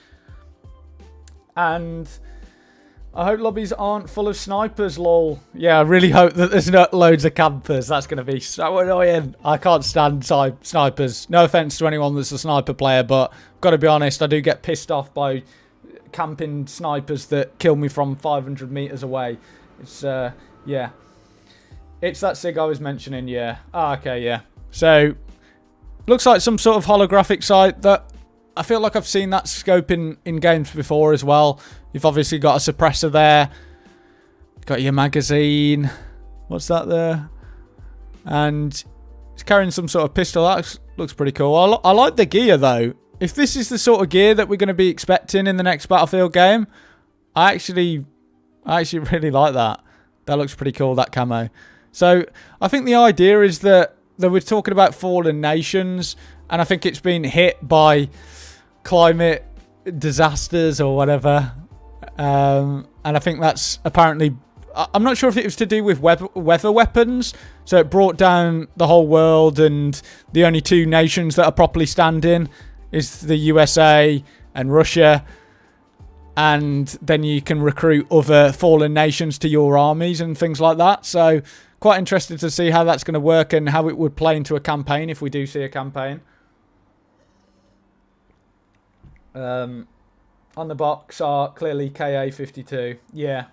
And I hope lobbies aren't full of snipers, lol. Yeah, I really hope that there's not loads of campers. That's going to be so annoying. I can't stand snipers. No offense to anyone that's a sniper player, but I've got to be honest, I do get pissed off by camping snipers that kill me from 500 meters away. It's yeah, it's that SIG I was mentioning. Yeah. Okay, yeah. So looks like some sort of holographic sight that I feel like I've seen that scope in games before as well. You've obviously got a suppressor there. Got your magazine. What's that there? And it's carrying some sort of pistol. That looks pretty cool. I like the gear though. If this is the sort of gear that we're going to be expecting in the next Battlefield game, I actually really like that. That looks pretty cool, that camo. So I think the idea is that we're talking about fallen nations, and I think it's been hit by climate disasters or whatever. And I think that's apparently, I'm not sure if it was to do with weather weapons. So it brought down the whole world, and the only two nations that are properly standing is the USA and Russia. And then you can recruit other fallen nations to your armies and things like that. So quite interested to see how that's going to work and how it would play into a campaign if we do see a campaign. On the box are clearly KA-52. Yeah.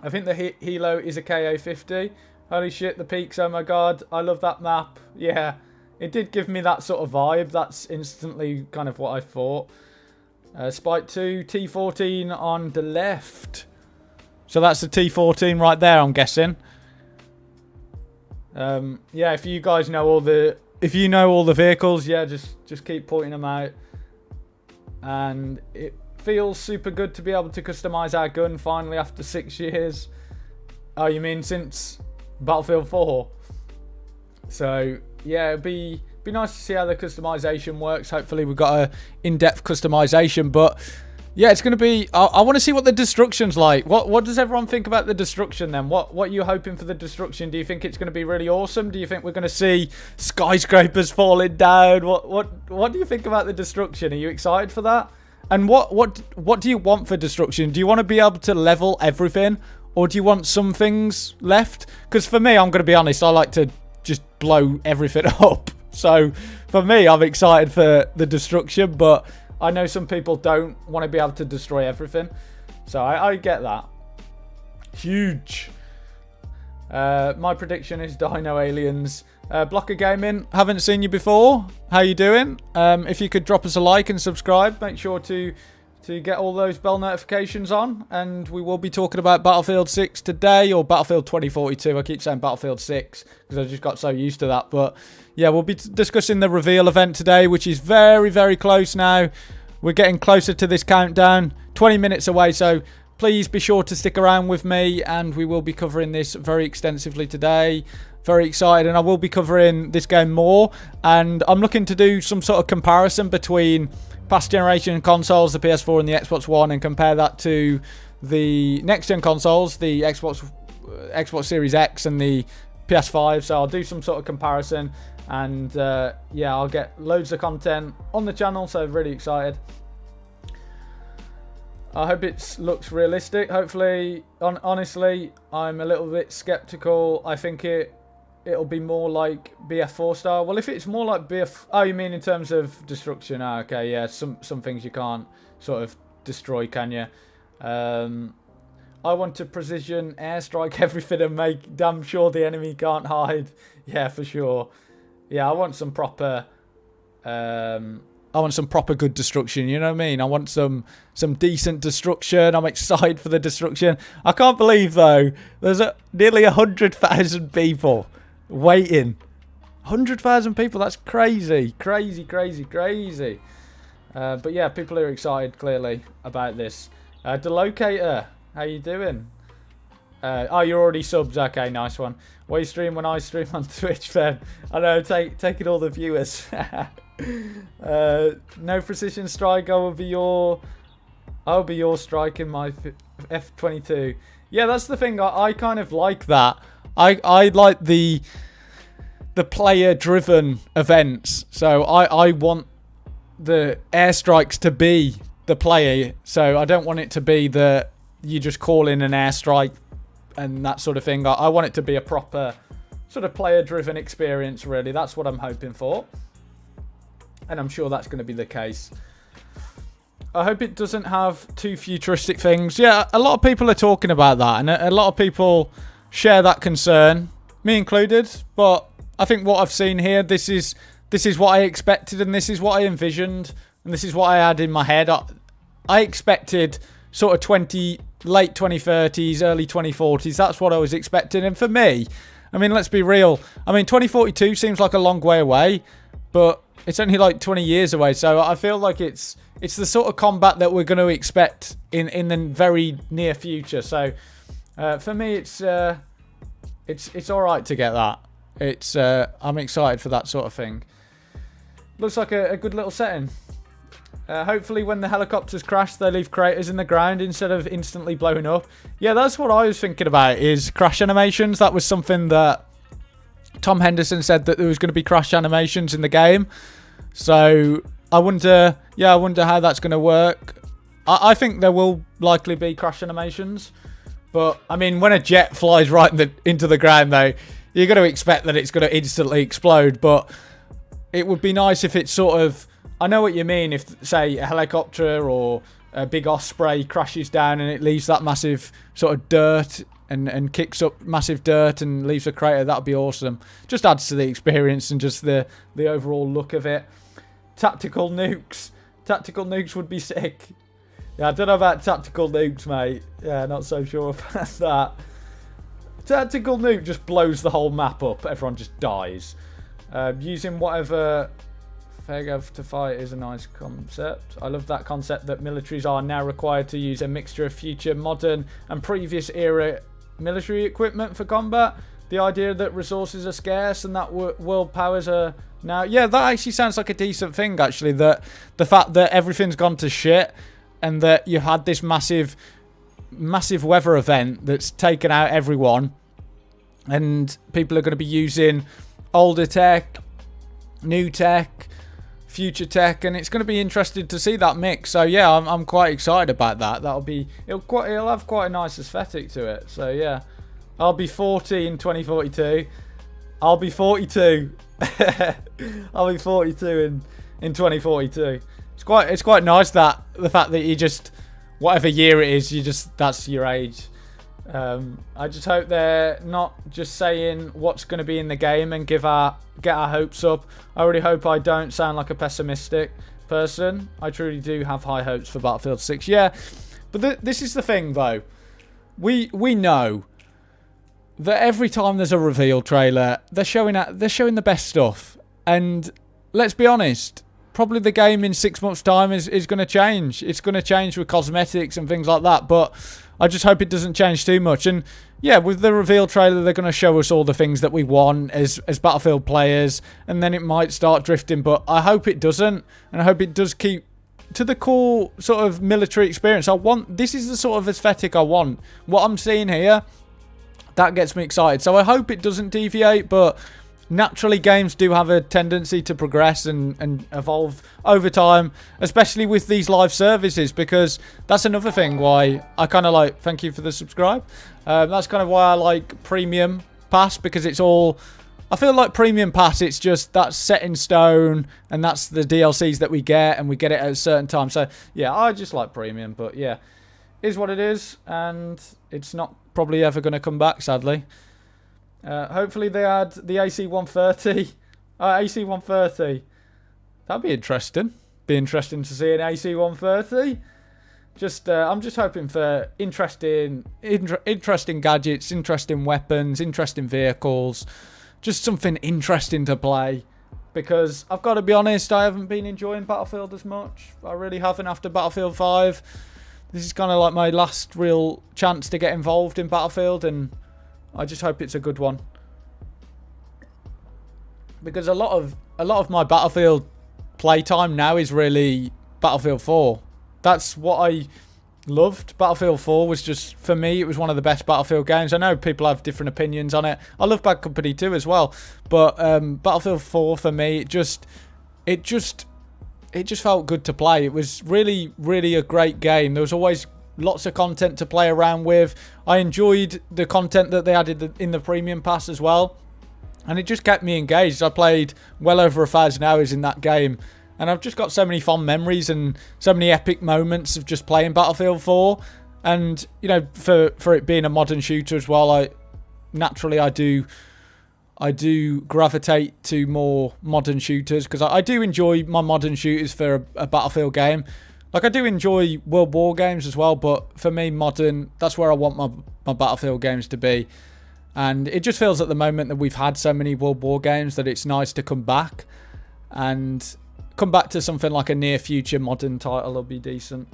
I think the Hilo is a KA-50. Holy shit, the peaks, oh my god. I love that map. Yeah. It did give me that sort of vibe. That's instantly kind of what I thought. Spike 2, T14 on the left. So that's the T14 right there, I'm guessing. Yeah, if you guys know all the... If you know all the vehicles, yeah, just keep pointing them out. And it feels super good to be able to customize our gun finally after 6 years. Oh, you mean since Battlefield 4? So yeah, it'd be nice to see how the customization works. Hopefully we've got a in-depth customization, but yeah, it's going to be... I want to see what the destruction's like. What does everyone think about the destruction then? What are you hoping for the destruction? Do you think it's going to be really awesome? Do you think we're going to see skyscrapers falling down? What do you think about the destruction? Are you excited for that? And what do you want for destruction? Do you want to be able to level everything, or do you want some things left? Because for me, I'm going to be honest, I like to just blow everything up. So for me, I'm excited for the destruction, but I know some people don't want to be able to destroy everything. So I get that. Huge. My prediction is Dino Aliens. Blocker Gaming, haven't seen you before. How you doing? If you could drop us a like and subscribe, make sure to get all those bell notifications on. And we will be talking about Battlefield 6 today, or Battlefield 2042. I keep saying Battlefield 6 because I just got so used to that. But yeah, we'll be discussing the reveal event today, which is very, very close now. We're getting closer to this countdown, 20 minutes away. So please be sure to stick around with me, and we will be covering this very extensively today. Very excited, and I will be covering this game more. And I'm looking to do some sort of comparison between past generation consoles, the PS4 and the Xbox One, and compare that to the next gen consoles, the Xbox Series X and the PS5. So I'll do some sort of comparison, and yeah, I'll get loads of content on the channel, so really excited. I hope it looks realistic. Hopefully, honestly, I'm a little bit skeptical. I think it'll be more like BF4 style. Well, if it's more like BF... Oh, you mean in terms of destruction? Oh, okay, yeah. Some things you can't sort of destroy, can you? I want to precision airstrike everything and make damn sure the enemy can't hide. Yeah, for sure. Yeah, I want some proper good destruction, you know what I mean? I want some decent destruction. I'm excited for the destruction. I can't believe, though, there's nearly 100,000 people waiting. 100,000 people, that's crazy. Crazy. But yeah, people are excited, clearly, about this. Delocator, how you doing? Oh, you're already subs. Okay, nice one. Why you stream when I stream on Twitch, then? I know, taking all the viewers. No precision strike. I'll be your strike in my F22. Yeah, that's the thing. I kind of like that. I like the player-driven events. So I want the airstrikes to be the player. So I don't want it to be that you just call in an airstrike and that sort of thing. I want it to be a proper sort of player-driven experience, really. That's what I'm hoping for. And I'm sure that's going to be the case. I hope it doesn't have too futuristic things. Yeah, a lot of people are talking about that. And a lot of people share that concern. Me included. But I think what I've seen here, this is what I expected. And this is what I envisioned. And this is what I had in my head. I expected sort of late 2030s, early 2040s. That's what I was expecting. And for me, I mean, let's be real. I mean, 2042 seems like a long way away. But it's only like 20 years away, so I feel like it's the sort of combat that we're going to expect in the very near future. So for me, it's all right to get that. I'm excited for that sort of thing. Looks like a good little setting. Hopefully, when the helicopters crash, they leave craters in the ground instead of instantly blowing up. Yeah, that's what I was thinking about. Is crash animations. That was something that Tom Henderson said, that there was going to be crash animations in the game. So I wonder how that's going to work. I think there will likely be crash animations. But, I mean, when a jet flies right into the ground, though, you're going to expect that it's going to instantly explode. But it would be nice if it's sort of... I know what you mean. If, say, a helicopter or a big Osprey crashes down and it leaves that massive sort of dirt... And kicks up massive dirt and leaves a crater, that'd be awesome. Just adds to the experience and just the overall look of it. Tactical nukes. Tactical nukes would be sick. Yeah, I don't know about tactical nukes, mate. Yeah, not so sure about that. Tactical nuke just blows the whole map up. Everyone just dies. Using whatever Fegav to fight is a nice concept. I love that concept that militaries are now required to use a mixture of future, modern and previous era military equipment for combat. The idea that resources are scarce and that world powers are now... Yeah, that actually sounds like a decent thing, actually. That the fact that everything's gone to shit and that you had this massive weather event that's taken out everyone, and people are going to be using older tech, new tech, future tech, and it's going to be interesting to see that mix. So yeah, I'm quite excited about that. It'll have quite a nice aesthetic to it. So yeah, I'll be 40 in 2042. I'll be 42. I'll be 42 in 2042. It's quite nice that the fact that you just, whatever year it is, that's your age. I just hope they're not just saying what's going to be in the game and get our hopes up. I really hope I don't sound like a pessimistic person. I truly do have high hopes for Battlefield 6. Yeah, but this is the thing, though. We know that every time there's a reveal trailer, they're showing the best stuff. And let's be honest, probably the game in 6 months' time is going to change. It's going to change with cosmetics and things like that. But I just hope it doesn't change too much. And yeah, with the reveal trailer, they're going to show us all the things that we want as Battlefield players, and then it might start drifting. But I hope it doesn't, and I hope it does keep to the core sort of military experience. This is the sort of aesthetic I want. What I'm seeing here, that gets me excited. So I hope it doesn't deviate, but naturally games do have a tendency to progress and evolve over time, especially with these live services, because that's another thing why I kind of like... Thank you for the subscribe. That's kind of why I like Premium Pass, because it's all I feel like Premium Pass, it's just that's set in stone, and that's the DLCs that we get, and we get it at a certain time. So, yeah, I just like Premium, but yeah, is what it is, and it's not probably ever going to come back, sadly. Hopefully they add the AC-130. AC-130. That'd be interesting. Be interesting to see an AC-130. I'm just hoping for interesting gadgets, interesting weapons, interesting vehicles. Just something interesting to play. Because I've got to be honest, I haven't been enjoying Battlefield as much. I really haven't after Battlefield 5. This is kind of like my last real chance to get involved in Battlefield, and I just hope it's a good one. Because a lot of my Battlefield playtime now is really Battlefield 4. That's what I loved. Battlefield 4 was just, for me, it was one of the best Battlefield games. I know people have different opinions on it. I love Bad Company 2 as well. But Battlefield 4 for me, it just felt good to play. It was really, really a great game. There was always lots of content to play around with. I enjoyed the content that they added in the Premium Pass as well. And it just kept me engaged. I played well over 1,000 hours in that game. And I've just got so many fond memories and so many epic moments of just playing Battlefield 4. And, you know, for it being a modern shooter as well, I do gravitate to more modern shooters. Because I do enjoy my modern shooters for a Battlefield game. Like, I do enjoy World War games as well. But for me, modern, that's where I want my Battlefield games to be. And it just feels at the moment that we've had so many World War games that it's nice to come back. And come back to something like a near future modern title will be decent.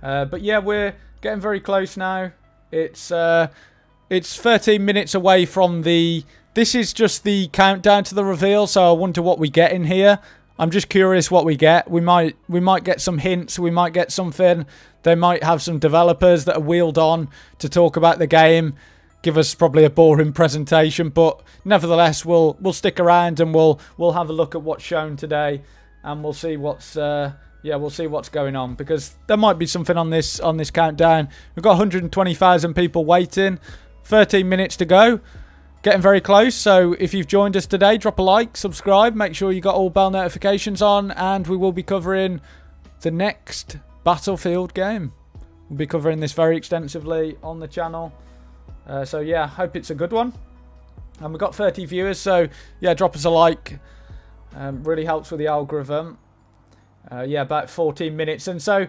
But yeah, we're getting very close now. It's 13 minutes away from the... This is just the countdown to the reveal, so I wonder what we get in here. I'm just curious what we get. We might get some hints. We might get something. They might have some developers that are wheeled on to talk about the game. Give us probably a boring presentation, but nevertheless, we'll stick around and we'll have a look at what's shown today, and we'll see what's going on, because there might be something on this countdown. We've got 120,000 people waiting, 13 minutes to go, getting very close. So if you've joined us today, drop a like, subscribe, make sure you got all bell notifications on, and we will be covering the next Battlefield game. We'll be covering this very extensively on the channel. So yeah, hope it's a good one. And we've got 30 viewers, so yeah, drop us a like. Really helps with the algorithm. Yeah, about 14 minutes. And so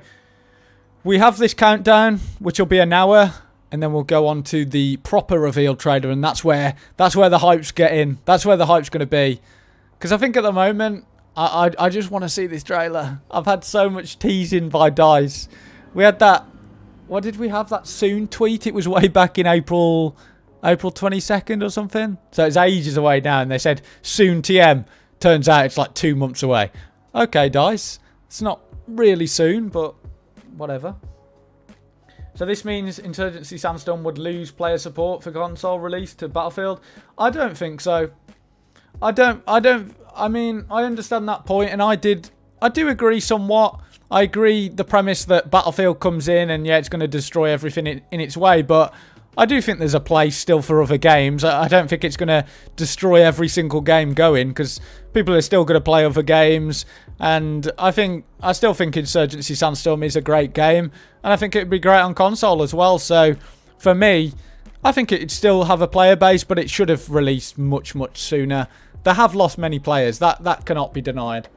we have this countdown, which will be an hour, and then we'll go on to the proper reveal trailer, and that's where the hype's getting. That's where the hype's going to be. Because I think at the moment, I just want to see this trailer. I've had so much teasing by DICE. We had that... What did we have? That soon tweet? It was way back in April 22nd or something. So it's ages away now. And they said soon TM. Turns out it's like 2 months away. Okay, DICE. It's not really soon, but whatever. So this means Insurgency Sandstorm would lose player support for console release to Battlefield. I don't think so. I mean, I understand that point, and I do agree somewhat. I agree the premise that Battlefield comes in and yeah, it's going to destroy everything in its way, but I do think there's a place still for other games. I don't think it's going to destroy every single game going, because people are still going to play other games, and I still think Insurgency Sandstorm is a great game, and I think it would be great on console as well. So for me, I think it'd still have a player base, but it should have released much sooner. They have lost many players, that cannot be denied.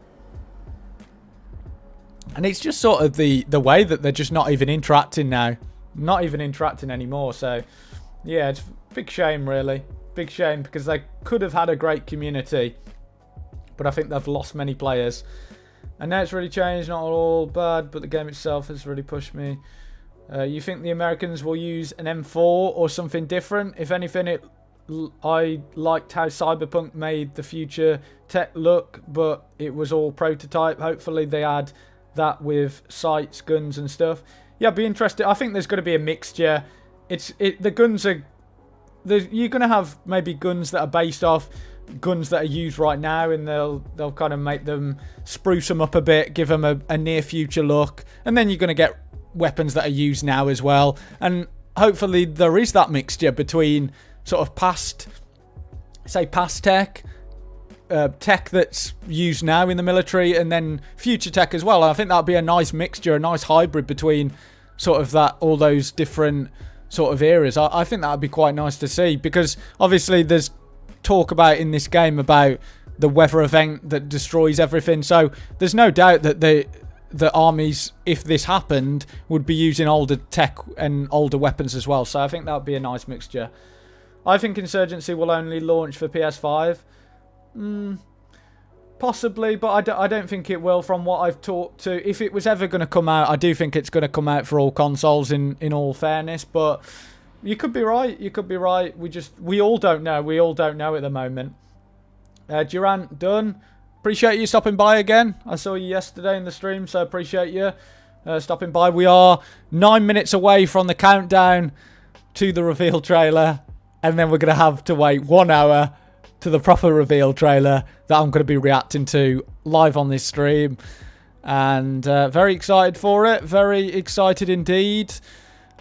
And it's just sort of the way that they're just not even interacting now. Not even interacting anymore. So, yeah, it's a big shame, really. Big shame, because they could have had a great community. But I think they've lost many players. And now it's really changed. Not all bad, but the game itself has really pushed me. You think the Americans will use an M4 or something different? If anything, I liked how Cyberpunk made the future tech look, but it was all prototype. Hopefully they add that with sights, guns and stuff. Yeah, be interested. I think there's going to be a mixture. The guns are... You're going to have maybe guns that are based off guns that are used right now, and they'll kind of make them, spruce them up a bit, give them a near future look, and then you're going to get weapons that are used now as well. And hopefully there is that mixture between sort of past say, past tech, tech that's used now in the military, and then future tech as well. I think that'd be a nice mixture, a nice hybrid between sort of all those different sort of eras. I think that'd be quite nice to see, because obviously there's talk about in this game about the weather event that destroys everything. So there's no doubt that the armies, if this happened, would be using older tech and older weapons as well. So I think that would be a nice mixture. I think Insurgency will only launch for PS5. Possibly, but I don't think it will, from what I've talked to. If it was ever going to come out, I do think it's going to come out for all consoles, in all fairness. But you could be right. You could be right. We all don't know. We all don't know at the moment. Durant, done. Appreciate you stopping by again. I saw you yesterday in the stream, so appreciate you stopping by. We are 9 minutes away from the countdown to the reveal trailer, and then we're going to have to wait 1 hour to the proper reveal trailer that I'm going to be reacting to live on this stream. And very excited for it. Very excited indeed.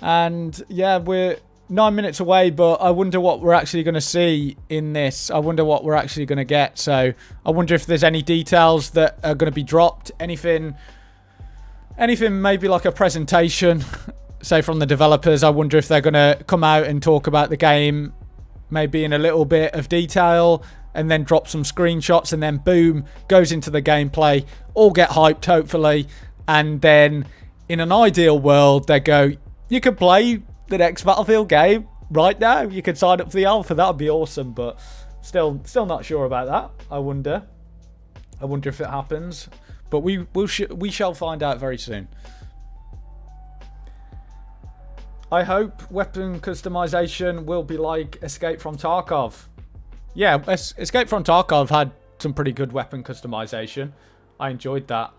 And yeah, we're 9 minutes away, but I wonder what we're actually going to see in this. I wonder what we're actually going to get. So I wonder if there's any details that are going to be dropped. Anything maybe like a presentation, say, from the developers. I wonder if they're going to come out and talk about the game maybe in a little bit of detail, and then drop some screenshots, and then boom, goes into the gameplay. All get hyped, hopefully. And then in an ideal world, they go, you can play the next Battlefield game right now. You can sign up for the alpha. That would be awesome, but still not sure about that. I wonder if it happens, but we shall find out very soon. I hope weapon customization will be like Escape from Tarkov. Yeah, Escape from Tarkov had some pretty good weapon customization. I enjoyed that.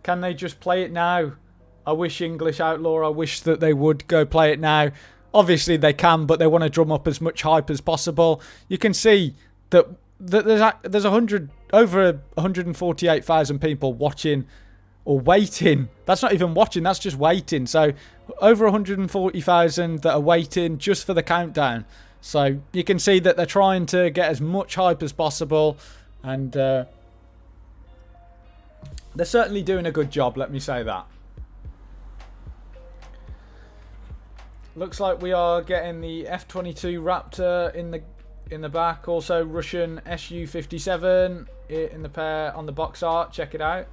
Can they just play it now? I wish English Outlaw, I wish that they would go play it now. Obviously they can, but they want to drum up as much hype as possible. You can see that there's over 148,000 people watching or waiting. That's not even watching, that's just waiting. So over 140,000 that are waiting just for the countdown. So you can see that they're trying to get as much hype as possible, and they're certainly doing a good job, let me say that. Looks like we are getting the F-22 Raptor in the back. Also Russian Su-57 in the pair on the box art. Check it out.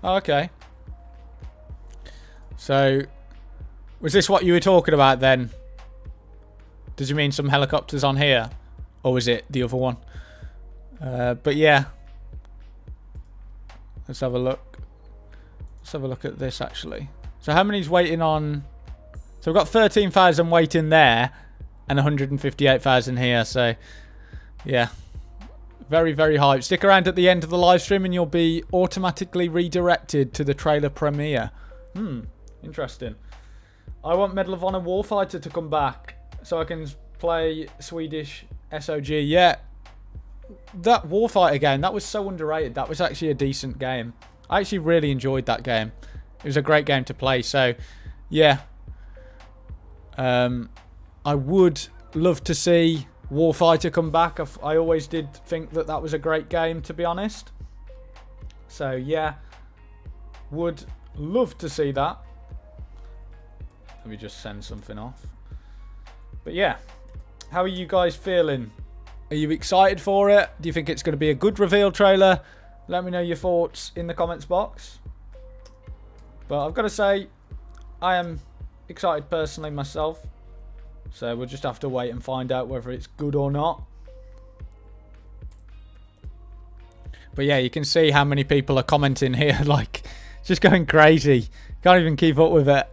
Okay. So, was this what you were talking about then? Did you mean some helicopters on here? Or was it the other one? But yeah. Let's have a look. Let's have a look at this actually. So how many's waiting on... So we've got 13,000 waiting there and 158,000 here. So, yeah. Very, very hyped. Stick around at the end of the live stream and you'll be automatically redirected to the trailer premiere. Interesting. I want Medal of Honor Warfighter to come back so I can play Swedish SOG. Yeah. That Warfighter game, that was so underrated. That was actually a decent game. I actually really enjoyed that game. It was a great game to play. So, yeah. I would love to see Warfighter come back. I always did think that was a great game, to be honest. So yeah, would love to see that. Let me just send something off. But yeah, how are you guys feeling? Are you excited for it? Do you think it's going to be a good reveal trailer? Let me know your thoughts in the comments box. But I've got to say, I am excited personally myself. So we'll just have to wait and find out whether it's good or not. But yeah, you can see how many people are commenting here. Like, just going crazy. Can't even keep up with it.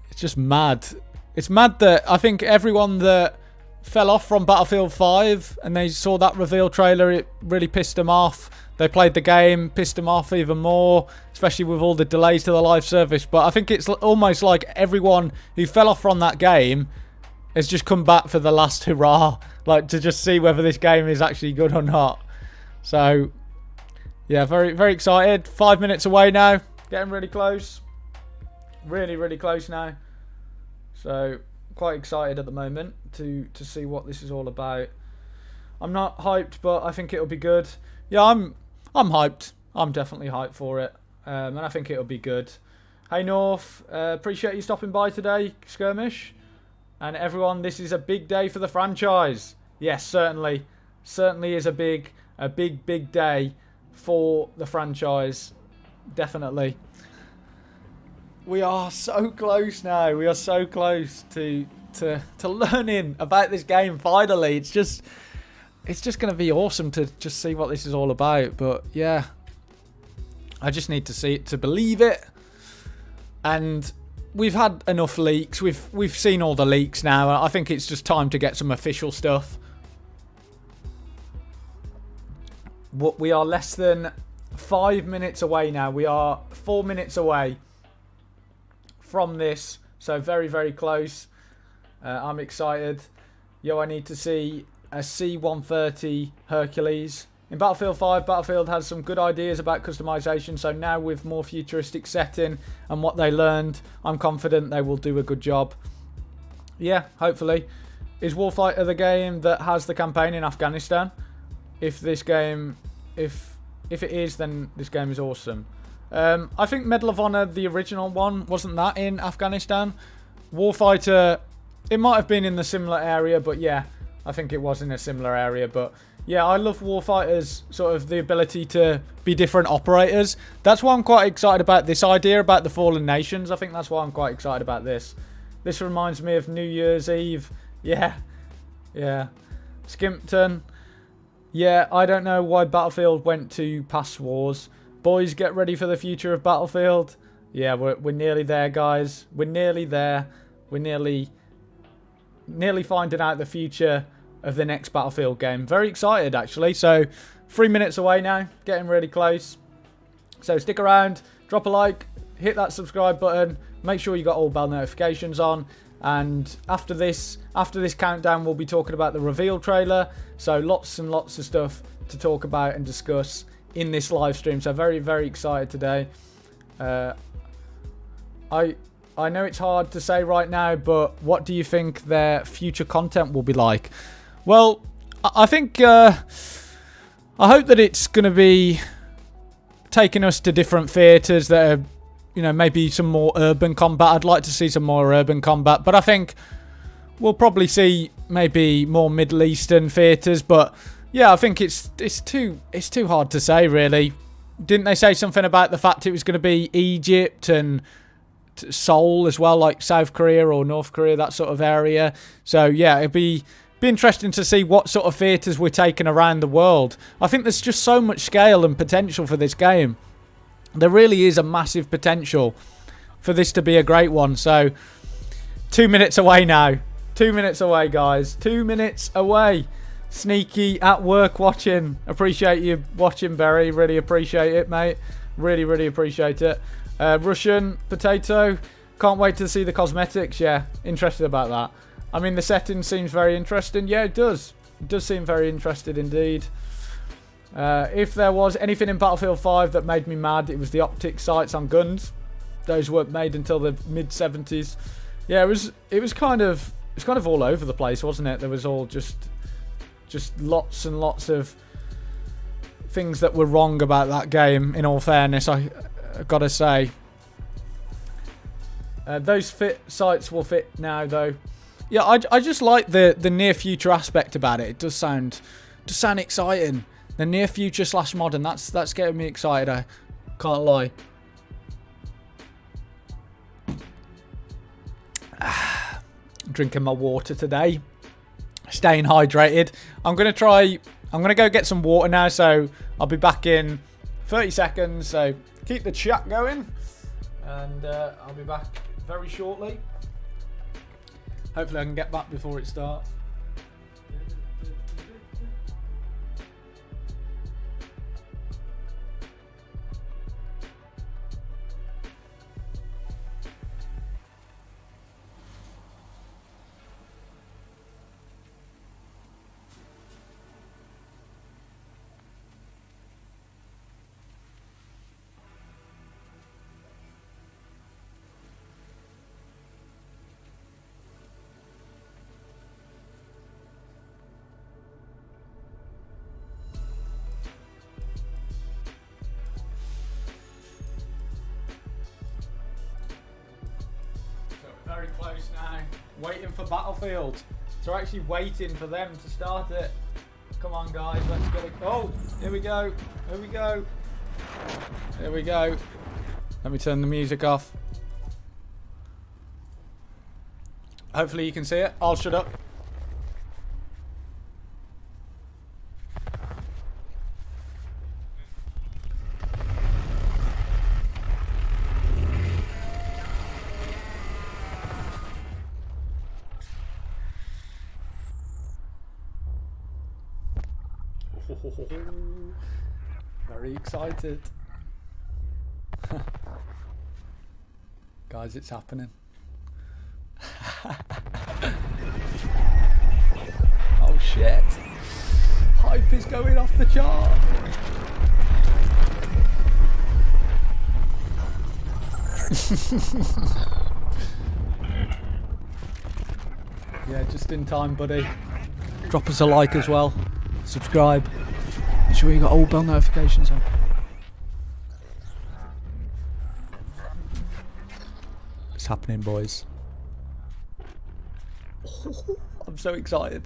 It's just mad. It's mad that I think everyone that fell off from Battlefield 5 and they saw that reveal trailer, it really pissed them off. They played the game, pissed them off even more, especially with all the delays to the live service. But I think it's almost like everyone who fell off from that game has just come back for the last hurrah, like to just see whether this game is actually good or not. So, yeah, very, very excited. 5 minutes away now, getting really close. Really, really close now. So, quite excited at the moment to see what this is all about. I'm not hyped, but I think it'll be good. Yeah, I'm hyped. I'm definitely hyped for it, and I think it'll be good. Hey North, appreciate you stopping by today, Skirmish, and everyone. This is a big day for the franchise. Yes, certainly is a big day for the franchise. Definitely. We are so close now. We are so close to learning about this game finally. It's just going to be awesome to just see what this is all about. But yeah, I just need to see it to believe it. And we've had enough leaks. We've seen all the leaks now. I think it's just time to get some official stuff. We are less than 5 minutes away now. We are 4 minutes away from this, so very, very close. I'm excited. Yo, I need to see a C-130 Hercules. In Battlefield 5, Battlefield has some good ideas about customization, so now with more futuristic setting and what they learned, I'm confident they will do a good job. Yeah, hopefully. Is Warfighter the game that has the campaign in Afghanistan? If this game, if it is, then this game is awesome. I think Medal of Honor, the original one, wasn't that in Afghanistan? Warfighter, it might have been in the similar area, but yeah, I think it was in a similar area. But yeah, I love Warfighter's sort of the ability to be different operators. That's why I'm quite excited about this idea about the Fallen Nations. I think that's why I'm quite excited about this. This reminds me of New Year's Eve. Yeah. Skimpton. Yeah, I don't know why Battlefield went to past wars. Boys, get ready for the future of Battlefield. Yeah, we're nearly there, guys. We're nearly there. We're nearly finding out the future of the next Battlefield game. Very excited, actually. So, 3 minutes away now. Getting really close. So, stick around. Drop a like. Hit that subscribe button. Make sure you got all bell notifications on. And after this countdown, we'll be talking about the reveal trailer. So, lots and lots of stuff to talk about and discuss in this live stream. So very, very excited today. I know it's hard to say right now, but what do you think their future content will be like? Well, I think I hope that it's going to be taking us to different theatres that are, you know, maybe some more urban combat. I'd like to see some more urban combat, but I think we'll probably see maybe more Middle Eastern theatres, but yeah, I think it's too hard to say, really. Didn't they say something about the fact it was going to be Egypt and Seoul as well, like South Korea or North Korea, that sort of area? So yeah, it'd be interesting to see what sort of theatres we're taking around the world. I think there's just so much scale and potential for this game. There really is a massive potential for this to be a great one. So 2 minutes away now. 2 minutes away, guys. 2 minutes away. Sneaky at work watching. Appreciate you watching, Barry. Really appreciate it, mate. Really, really appreciate it. Russian Potato. Can't wait to see the cosmetics. Yeah, interested about that. I mean, the setting seems very interesting. Yeah, it does. It does seem very interesting indeed. If there was anything in Battlefield 5 that made me mad, it was the optic sights on guns. Those weren't made until the mid-70s. Yeah, it was kind of all over the place, wasn't it? There was all just lots and lots of things that were wrong about that game, in all fairness, I've got to say. Those sights will fit now, though. Yeah, I just like the near future aspect about it. It does sound exciting. The near future / modern, that's getting me excited, I can't lie. Drinking my water today. Staying hydrated. I'm going to go get some water now, so I'll be back in 30 seconds. So keep the chat going, and I'll be back very shortly. Hopefully I can get back before it starts. very close now. Waiting for Battlefield. So we're actually waiting for them to start it. Come on, guys, let's get it. Oh, here we go. Here we go. Here we go. Let me turn the music off. Hopefully you can see it. I'll shut up. Very excited. Guys, it's happening. Oh shit. Hype is going off the chart. Yeah, just in time, buddy. Drop us a like as well. Subscribe. Make sure you got all bell notifications on. It's happening, boys. Oh, I'm so excited.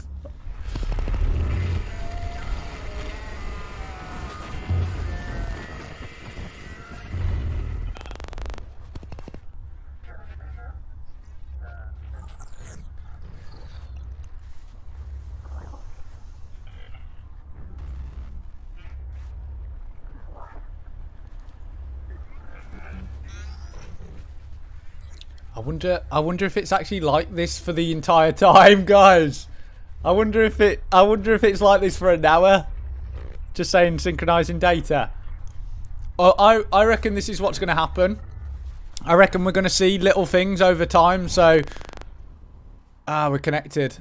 I wonder if it's actually like this for the entire time, guys. I wonder if it's like this for an hour. Just saying, synchronizing data. Oh, I reckon this is what's going to happen. I reckon we're going to see little things over time. So, we're connected.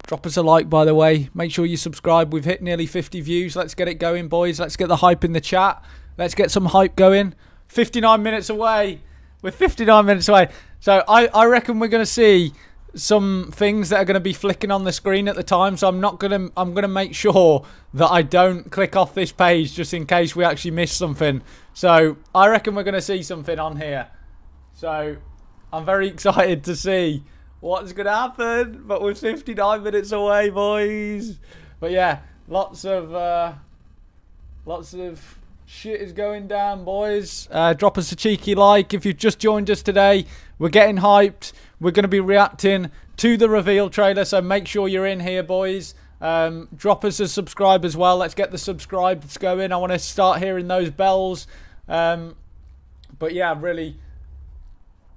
Drop us a like, by the way. Make sure you subscribe. We've hit nearly 50 views. Let's get it going, boys. Let's get the hype in the chat. Let's get some hype going. 59 minutes away. We're 59 minutes away. So I reckon we're going to see some things that are going to be flicking on the screen at the time. So I'm going to make sure that I don't click off this page just in case we actually miss something. So I reckon we're going to see something on here. So I'm very excited to see what's going to happen. But we're 59 minutes away, boys. But yeah, lots of shit is going down, boys. Drop us a cheeky like if you've just joined us today. We're getting hyped. We're going to be reacting to the reveal trailer, so make sure you're in here, boys. Drop us a subscribe as well. Let's get the subscribes going. I want to start hearing those bells. But yeah, I'm really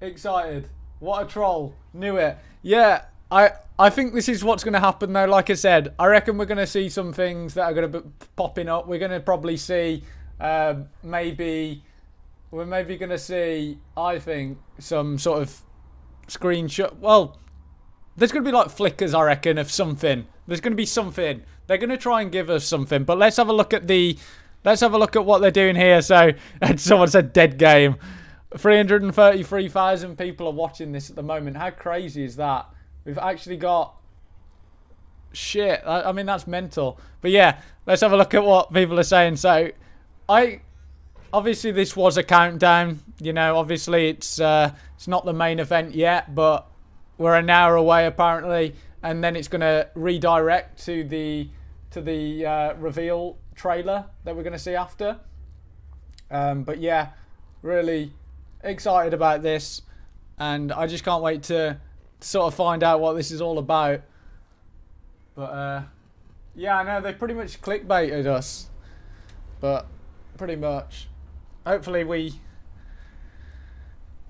excited. What a troll. Knew it. Yeah, I think this is what's going to happen, though. Like I said, I reckon we're going to see some things that are going to be popping up. We're going to probably see... we're maybe going to see, I think, some sort of screenshot. Well, there's going to be like flickers, I reckon, of something. There's going to be something. They're going to try and give us something. But let's have a look at what they're doing here. So, someone said dead game. 333,000 people are watching this at the moment. How crazy is that? We've actually got... Shit. I mean, that's mental. But yeah, let's have a look at what people are saying. So... obviously this was a countdown, you know, obviously it's not the main event yet, but we're an hour away apparently, and then it's going to redirect to the reveal trailer that we're going to see after. But yeah, really excited about this, and I just can't wait to sort of find out what this is all about. But yeah, I know they pretty much clickbaited us, but pretty much. Hopefully we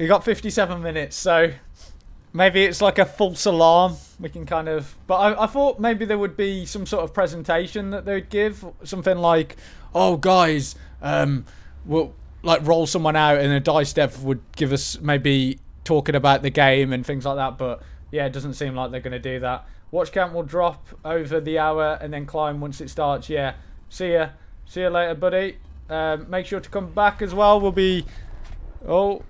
got 57 minutes, so maybe it's like a false alarm. We can kind of... But I thought maybe there would be some sort of presentation that they'd give. Something like, oh, guys, we'll like roll someone out and a dice dev would give us maybe talking about the game and things like that. But yeah, it doesn't seem like they're going to do that. Watch count will drop over the hour and then climb once it starts. Yeah, see ya. See you later, buddy. Make sure to come back as well. We'll be... Oh.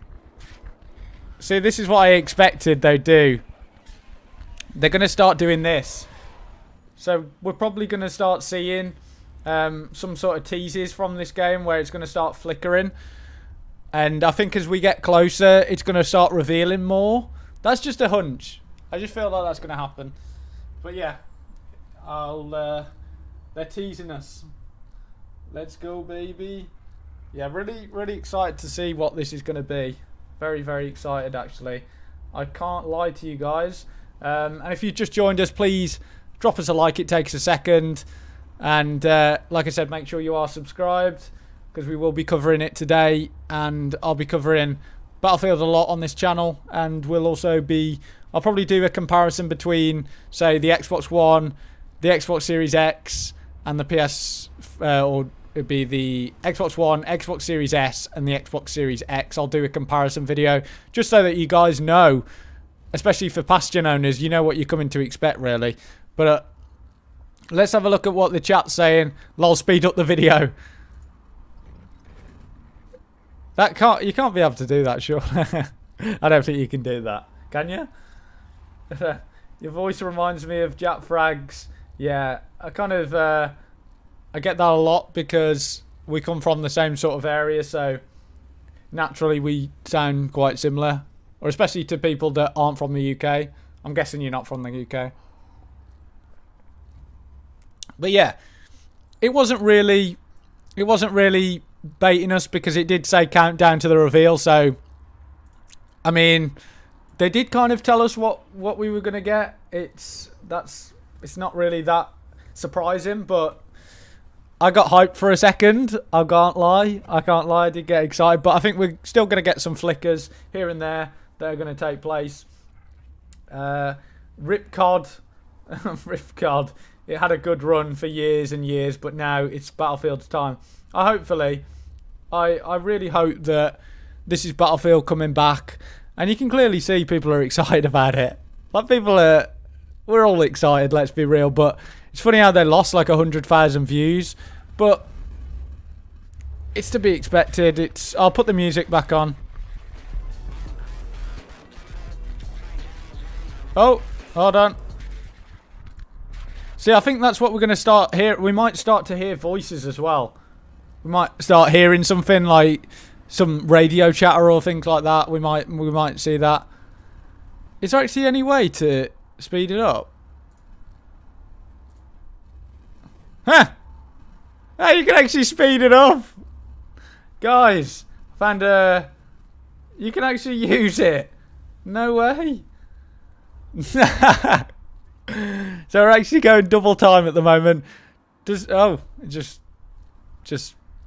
See, this is what I expected they'd do. They're going to start doing this. So we're probably going to start seeing some sort of teases from this game where it's going to start flickering. And I think as we get closer, it's going to start revealing more. That's just a hunch. I just feel like that's going to happen. But yeah, they're teasing us. Let's go, baby. Yeah, really excited to see what this is going to be. Very excited, actually. I can't lie to you guys. And if you just joined us, please drop us a like. It takes a second. And like I said, make sure you are subscribed, because we will be covering it today. And I'll be covering Battlefield a lot on this channel. And I'll probably do a comparison between, say, the Xbox One, the Xbox Series X, and the or it'd be the Xbox One, Xbox Series S, and the Xbox Series X. I'll do a comparison video just so that you guys know, especially for past gen owners, you know what you're coming to expect, really. But let's have a look at what the chat's saying. Lol, speed up the video. You can't be able to do that, sure. I don't think you can do that. Can you? Your voice reminds me of Jack Frags. Yeah, I get that a lot because we come from the same sort of area, so naturally we sound quite similar, or especially to people that aren't from the UK. I'm guessing you're not from the UK. But yeah, it wasn't really baiting us, because it did say countdown to the reveal. So I mean, they did kind of tell us what we were going to get. It's not really that surprising, but I got hyped for a second. I can't lie. I did get excited, but I think we're still going to get some flickers here and there that are going to take place. Ripcod. Ripcod. It had a good run for years and years, but now it's Battlefield's time. I really hope that this is Battlefield coming back, and you can clearly see people are excited about it. Like, we're all excited, let's be real, but it's funny how they lost like 100,000 views, but it's to be expected. I'll put the music back on. Oh, hold on. See, I think that's what we're going to start here. We might start to hear voices as well. We might start hearing something like some radio chatter or things like that. We might see that. Is there actually any way to speed it up? Huh! Hey, you can actually speed it up, guys. Found you can actually use it. No way. So we're actually going double time at the moment. Just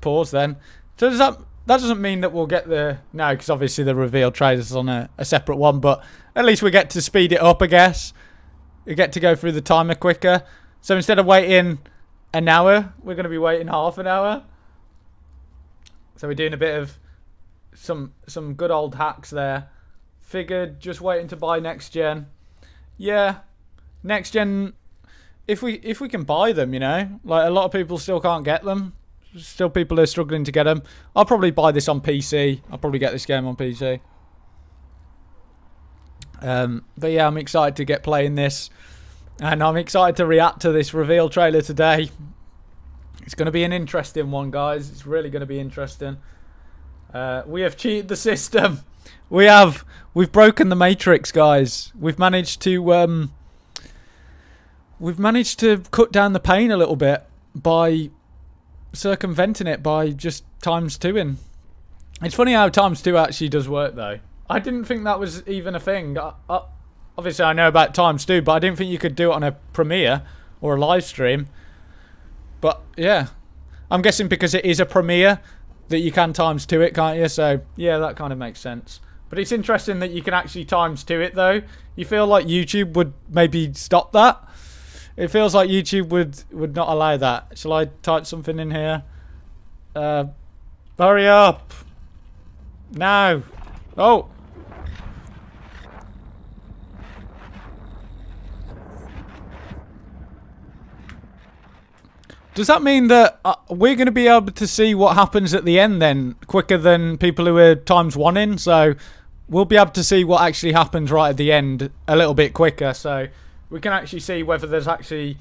pause then. So that doesn't mean that we'll get the because obviously the reveal trailer's on a separate one, but at least we get to speed it up, I guess. We get to go through the timer quicker. So instead of waiting an hour, we're going to be waiting half an hour. So we're doing a bit of some good old hacks there. Figured just waiting to buy next gen. Yeah, next gen. If we can buy them, you know, like a lot of people still can't get them. Still, people are struggling to get them. I'll probably buy this on PC. I'll probably get this game on PC. But yeah, I'm excited to get playing this, and I'm excited to react to this reveal trailer today. It's going to be an interesting one, guys. It's really going to be interesting. We have cheated the system. We've broken the matrix, guys. We've managed to cut down the pain a little bit by circumventing it by just ×2ing. It's funny how ×2 actually does work, though. I didn't think that was even a thing. Obviously, I know about ×2, but I didn't think you could do it on a premiere or a live stream. But yeah, I'm guessing because it is a premiere that you can ×2 it, can't you? So yeah, that kind of makes sense. But it's interesting that you can actually ×2 it, though. You feel like YouTube would maybe stop that. It feels like YouTube would not allow that. Shall I type something in here? Hurry up! Now! Oh! Does that mean that we're going to be able to see what happens at the end then, quicker than people who are ×1ing? So we'll be able to see what actually happens right at the end a little bit quicker. So we can actually see whether there's actually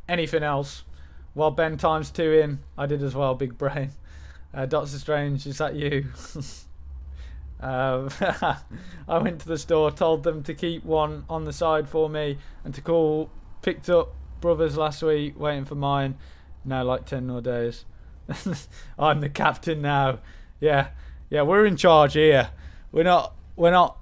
anything else. While Ben ×2 in, I did as well, big brain. Doctor Strange, is that you? I went to the store, told them to keep one on the side for me and to call. Picked up brothers last week, waiting for mine. Now like 10 more days. I'm the captain now. Yeah, we're in charge here. We're not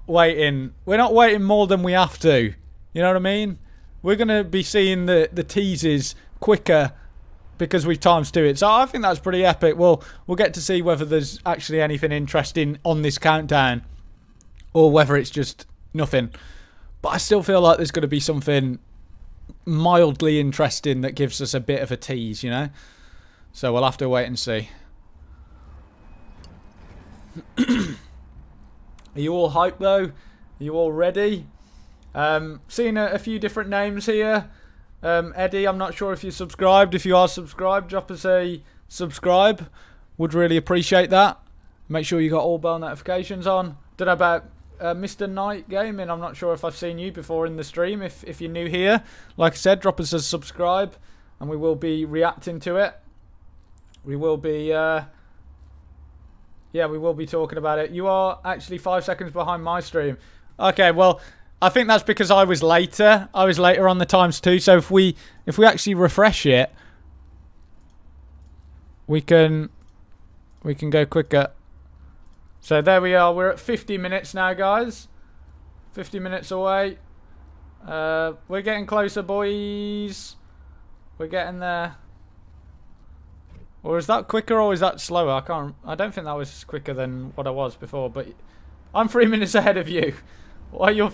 waiting. We're not waiting more than we have to. You know what I mean? We're gonna be seeing the teases quicker because we've times to it. So I think that's pretty epic. We'll get to see whether there's actually anything interesting on this countdown or whether it's just nothing. But I still feel like there's going to be something mildly interesting that gives us a bit of a tease, you know? So we'll have to wait and see. Are you all hyped though? Are you all ready? Seeing a few different names here. Eddie, I'm not sure if you're subscribed. If you are subscribed, drop us a subscribe. Would really appreciate that. Make sure you got all bell notifications on. Don't know about Mr. Knight Gaming. I'm not sure if I've seen you before in the stream. If you're new here, like I said, drop us a subscribe and we will be reacting to it. We will be we will be talking about it. You are actually 5 seconds behind my stream. Okay, well, I think that's because I was later. I was later on the times too. So if we actually refresh it, we can go quicker. So there we are. We're at 50 minutes now, guys. 50 minutes away. We're getting closer, boys. We're getting there. Or is that quicker or is that slower? I don't think that was quicker than what I was before, but I'm 3 minutes ahead of you. Why you're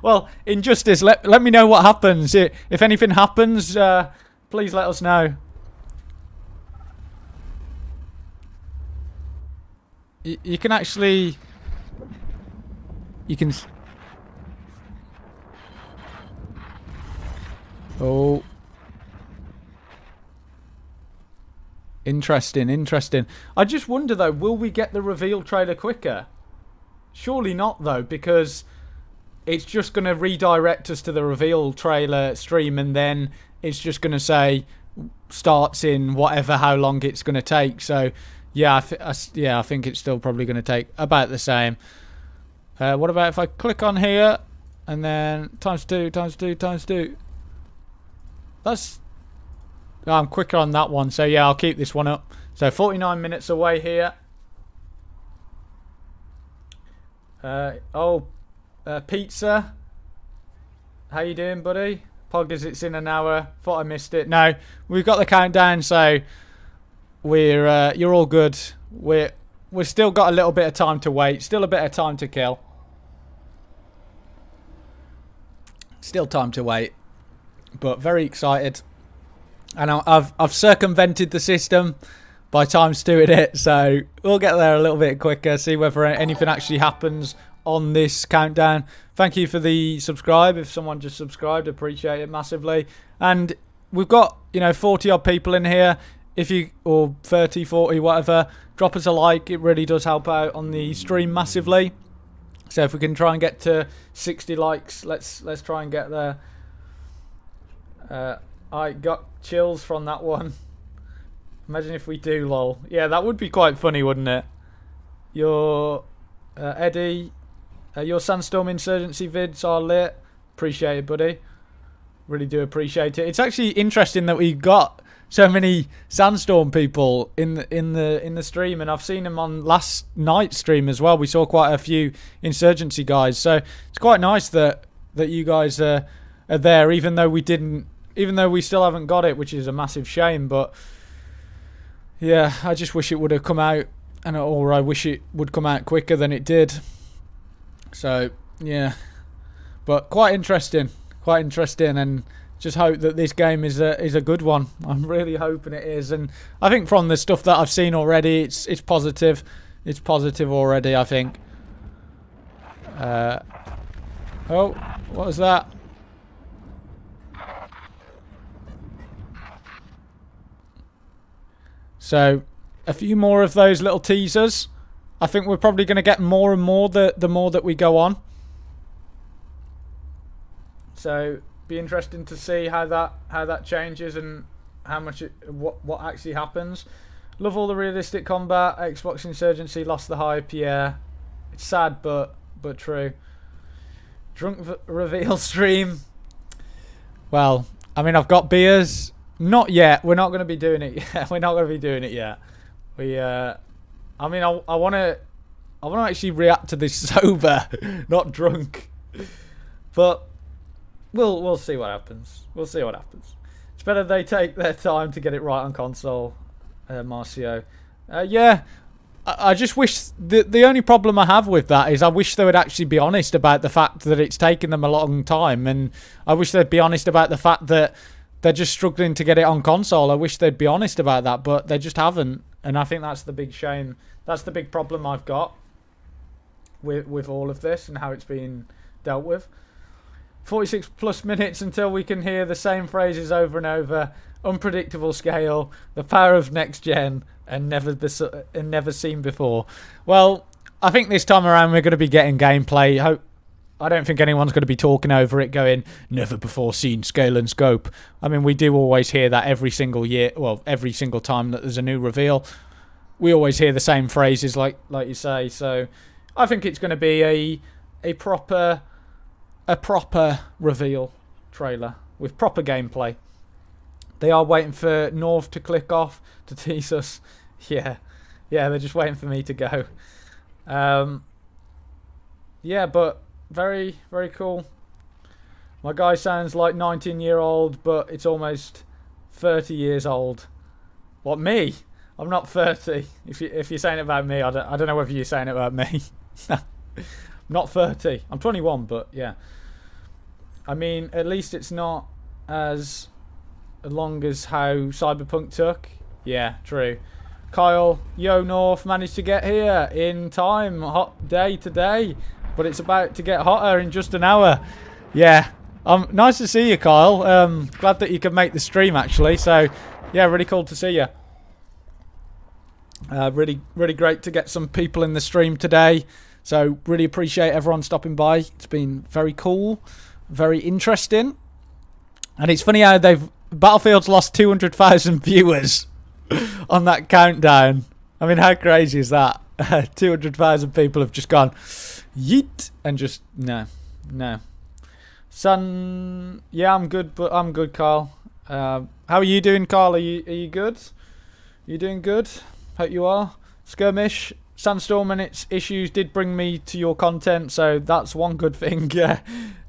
well, Injustice, let me know what happens. If anything happens, please let us know. You can actually... You can... Oh. Interesting. I just wonder though, will we get the reveal trailer quicker? Surely not though, because it's just going to redirect us to the reveal trailer stream and then it's just going to say starts in whatever how long it's going to take. So yeah, I think it's still probably going to take about the same. What about if I click on here and then times two. That's... I'm quicker on that one, so yeah, I'll keep this one up. So 49 minutes away here. Pizza. How you doing, buddy? Poggers, it's in an hour. Thought I missed it. No, we've got the countdown, so we're you're all good. We've still got a little bit of time to wait. Still a bit of time to kill. Still time to wait, but very excited. And I've circumvented the system by times doing it, so we'll get there a little bit quicker, see whether anything actually happens on this countdown. Thank you for the subscribe. If someone just subscribed, appreciate it massively. And we've got, 40 odd people in here. If you, or 30, 40, whatever, drop us a like. It really does help out on the stream massively. So if we can try and get to 60 likes, let's try and get there. I got chills from that one. Imagine if we do, lol. Yeah, that would be quite funny, wouldn't it? Your Eddie, your Sandstorm Insurgency vids are lit. Appreciate it, buddy. Really do appreciate it. It's actually interesting that we got so many Sandstorm people in the stream, and I've seen them on last night's stream as well. We saw quite a few Insurgency guys, so it's quite nice that you guys are there, even though we still haven't got it, which is a massive shame. But yeah, I just wish it would have come out, or I wish it would come out quicker than it did. So yeah, but quite interesting, and just hope that this game is a good one. I'm really hoping it is, and I think from the stuff that I've seen already, it's positive. It's positive already, I think. Oh, what was that? So, a few more of those little teasers. I think we're probably going to get more and more the more that we go on. So, be interesting to see how that changes and how much what actually happens. Love all the realistic combat. Xbox Insurgency lost the hype. Yeah, it's sad, but true. Drunk reveal stream. Well, I mean, I've got beers. Not yet. We're not going to be doing it yet. We're not going to be doing it yet. I mean, I want to actually react to this sober, not drunk. But we'll see what happens. We'll see what happens. It's better they take their time to get it right on console, Marcio. Yeah, I just wish the only problem I have with that is I wish they would actually be honest about the fact that it's taken them a long time, and I wish they'd be honest about the fact that they're just struggling to get it on console. I wish they'd be honest about that, but they just haven't, and I think that's the big shame. That's the big problem I've got with all of this and how it's being dealt with. 46 plus minutes until we can hear the same phrases over and over. Unpredictable scale, the power of next gen, and never seen before. Well, I think this time around we're going to be getting gameplay. I don't think anyone's going to be talking over it going, never before seen scale and scope. I mean, we do always hear that every single year, well, every single time that there's a new reveal. We always hear the same phrases like you say. So I think it's going to be a proper reveal trailer with proper gameplay. They are waiting for North to click off to tease us. Yeah, they're just waiting for me to go. Yeah, but very, very cool. My guy sounds like 19-year-old, but it's almost 30 years old. What, me? I'm not 30. If you're saying it about me, I don't know whether you're saying it about me. I'm not 30. I'm 21, but yeah. I mean, at least it's not as long as how Cyberpunk took. Yeah, true. Kyle, yo North, managed to get here in time. Hot day today, but it's about to get hotter in just an hour. Yeah, nice to see you, Kyle. Glad that you could make the stream actually. So, yeah, really cool to see you. Really great to get some people in the stream today. So, really appreciate everyone stopping by. It's been very cool, very interesting, and it's funny how Battlefield's lost 200,000 viewers on that countdown. I mean, how crazy is that? 200,000 people have just gone yeet and just no. Son, yeah, I'm good, but I'm good, Carl. How are you doing, Carl? Are you good? You doing good? Hope you are. Skirmish, Sandstorm and its issues did bring me to your content, so that's one good thing. Yeah,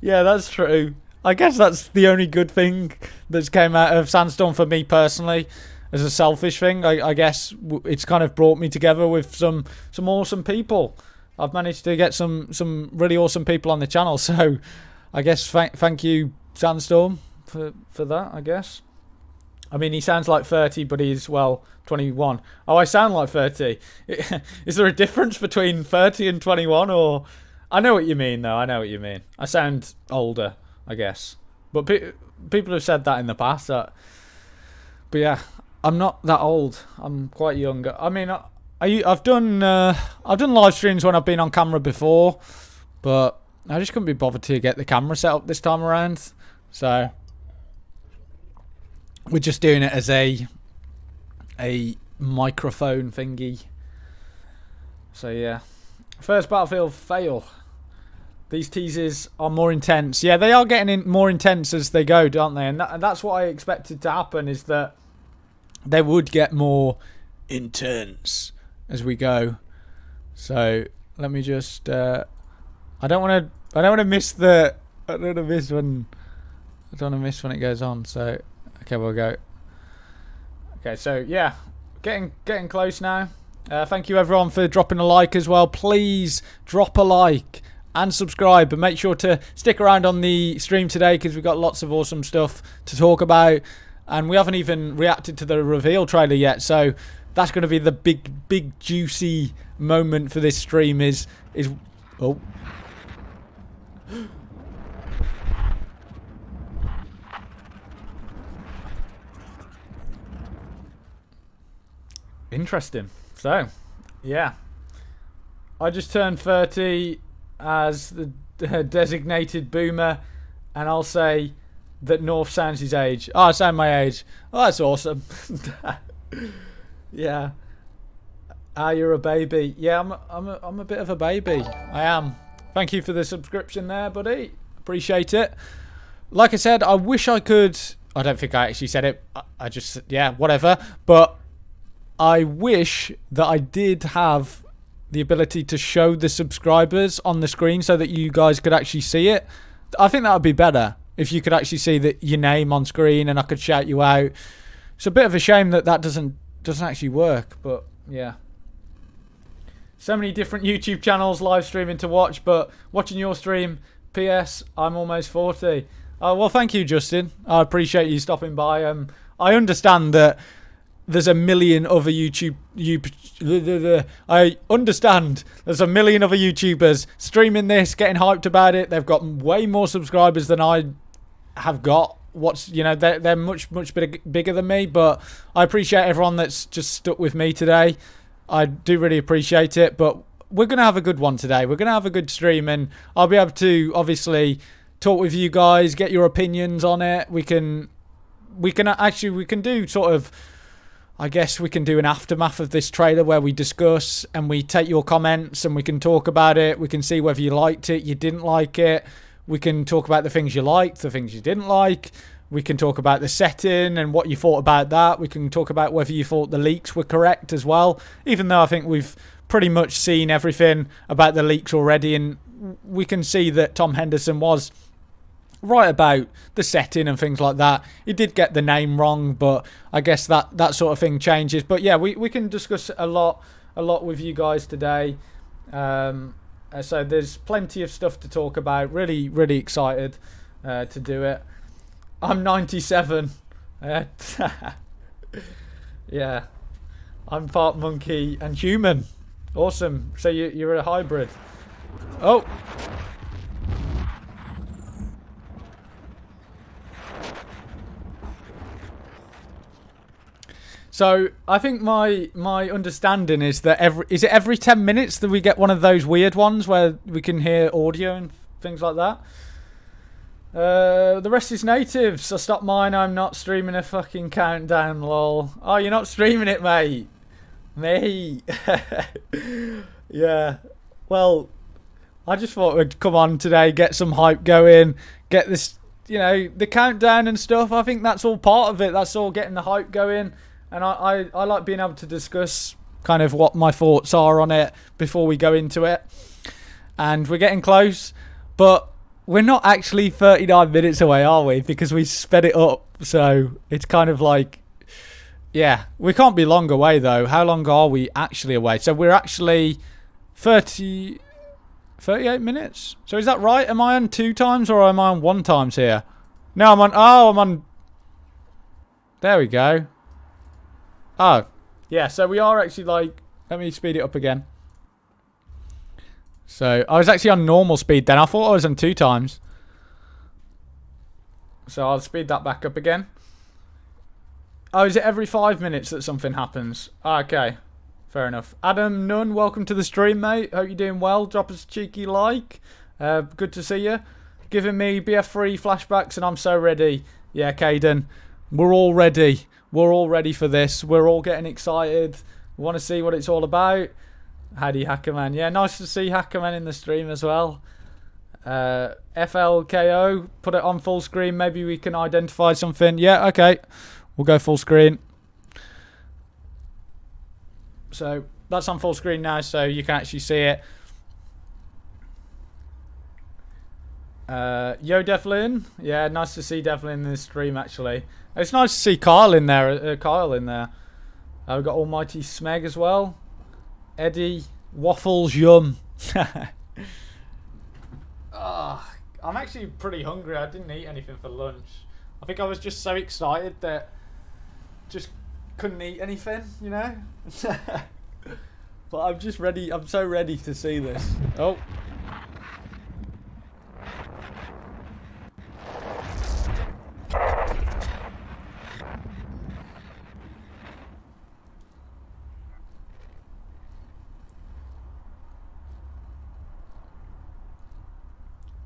that's true. I guess that's the only good thing that's came out of Sandstorm for me personally, as a selfish thing. I guess it's kind of brought me together with some awesome people. I've managed to get some really awesome people on the channel, so I guess thank you, Sandstorm, for that, I guess. I mean, he sounds like 30, but he's, well, 21. Oh, I sound like 30. Is there a difference between 30 and 21, or... I know what you mean, though. I know what you mean. I sound older, I guess. But people have said that in the past. But yeah, I'm not that old. I'm quite young. I mean, I've done live streams when I've been on camera before, but I just couldn't be bothered to get the camera set up this time around. So we're just doing it as a microphone thingy. So yeah, first Battlefield fail. These teasers are more intense. Yeah, they are getting more intense as they go, don't they? And that's what I expected to happen, is that they would get more intense as we go. So let me just. I don't want to miss the. I don't want to miss when. I don't want to miss when it goes on. So okay, we'll go. Okay, so yeah, getting close now. Thank you everyone for dropping a like as well. Please drop a like and subscribe, and make sure to stick around on the stream today because we've got lots of awesome stuff to talk about, and we haven't even reacted to the reveal trailer yet, so that's going to be the big juicy moment for this stream. Is oh interesting. So yeah, I just turned 30 as the designated boomer, and I'll say that North sounds his age. Oh, I sound my age. Oh, that's awesome. Yeah. Ah, you're a baby. Yeah, I'm a bit of a baby. I am. Thank you for the subscription there, buddy. Appreciate it. Like I said, I wish I could. I don't think I actually said it. I just, yeah, whatever. But I wish that I did have the ability to show the subscribers on the screen so that you guys could actually see it. I think that would be better if you could actually see your name on screen and I could shout you out. It's a bit of a shame that doesn't actually work, but yeah. So many different YouTube channels live streaming to watch, but watching your stream, PS, I'm almost 40. Well, thank you, Justin. I appreciate you stopping by. I understand that there's a million other I understand there's a million other YouTubers streaming this, getting hyped about it. They've got way more subscribers than I have got. They're much bigger than me, but I appreciate everyone that's just stuck with me today. I do really appreciate it, but we're going to have a good one today. We're going to have a good stream, and I'll be able to obviously talk with you guys, get your opinions on it. We can do sort of, I guess we can do an aftermath of this trailer where we discuss and we take your comments and we can talk about it. We can see whether you liked it, you didn't like it. We can talk about the things you liked, the things you didn't like. We can talk about the setting and what you thought about that. We can talk about whether you thought the leaks were correct as well, even though I think we've pretty much seen everything about the leaks already, and we can see that Tom Henderson was right about the setting and things like that. He did get the name wrong, but I guess that sort of thing changes. But yeah, we can discuss a lot with you guys today. So there's plenty of stuff to talk about. Really, really excited to do it. I'm 97. Yeah. I'm part monkey and human. Awesome. So you're a hybrid. Oh. So I think my understanding is that every 10 minutes that we get one of those weird ones where we can hear audio and things like that. The rest is natives. I stopped mine. I'm not streaming a fucking countdown, lol. Oh, you're not streaming it, mate. Mate. Yeah. Well, I just thought we'd come on today, get some hype going, get this, the countdown and stuff. I think that's all part of it. That's all getting the hype going. And I like being able to discuss kind of what my thoughts are on it before we go into it. And we're getting close, but we're not actually 39 minutes away, are we? Because we sped it up. So it's kind of like, yeah, we can't be long away though. How long are we actually away? So we're actually 38 minutes. So is that right? Am I on 2 times or am I on 1 times here? No, I'm on. There we go. Oh, yeah, so we are actually like, let me speed it up again. So I was actually on normal speed then. I thought I was on 2 times. So I'll speed that back up again. Oh, is it every 5 minutes that something happens? Okay, fair enough. Adam Nunn, welcome to the stream, mate. Hope you're doing well. Drop us a cheeky like. Good to see you. Giving me BF3 flashbacks and I'm so ready. Yeah, Caden, we're all ready. We're all ready for this. We're all getting excited. We want to see what it's all about. Howdy, Hackerman. Yeah, nice to see Hackerman in the stream as well. FLKO, put it on full screen. Maybe we can identify something. Yeah, okay. We'll go full screen. So that's on full screen now, so you can actually see it. Yo, Devlin. Yeah, nice to see Devlin in the stream, actually. It's nice to see Kyle in there. We've got Almighty Smeg as well. Eddie. Waffles Yum. I'm actually pretty hungry. I didn't eat anything for lunch. I think I was just so excited that just couldn't eat anything, But I'm just ready. I'm so ready to see this. Oh.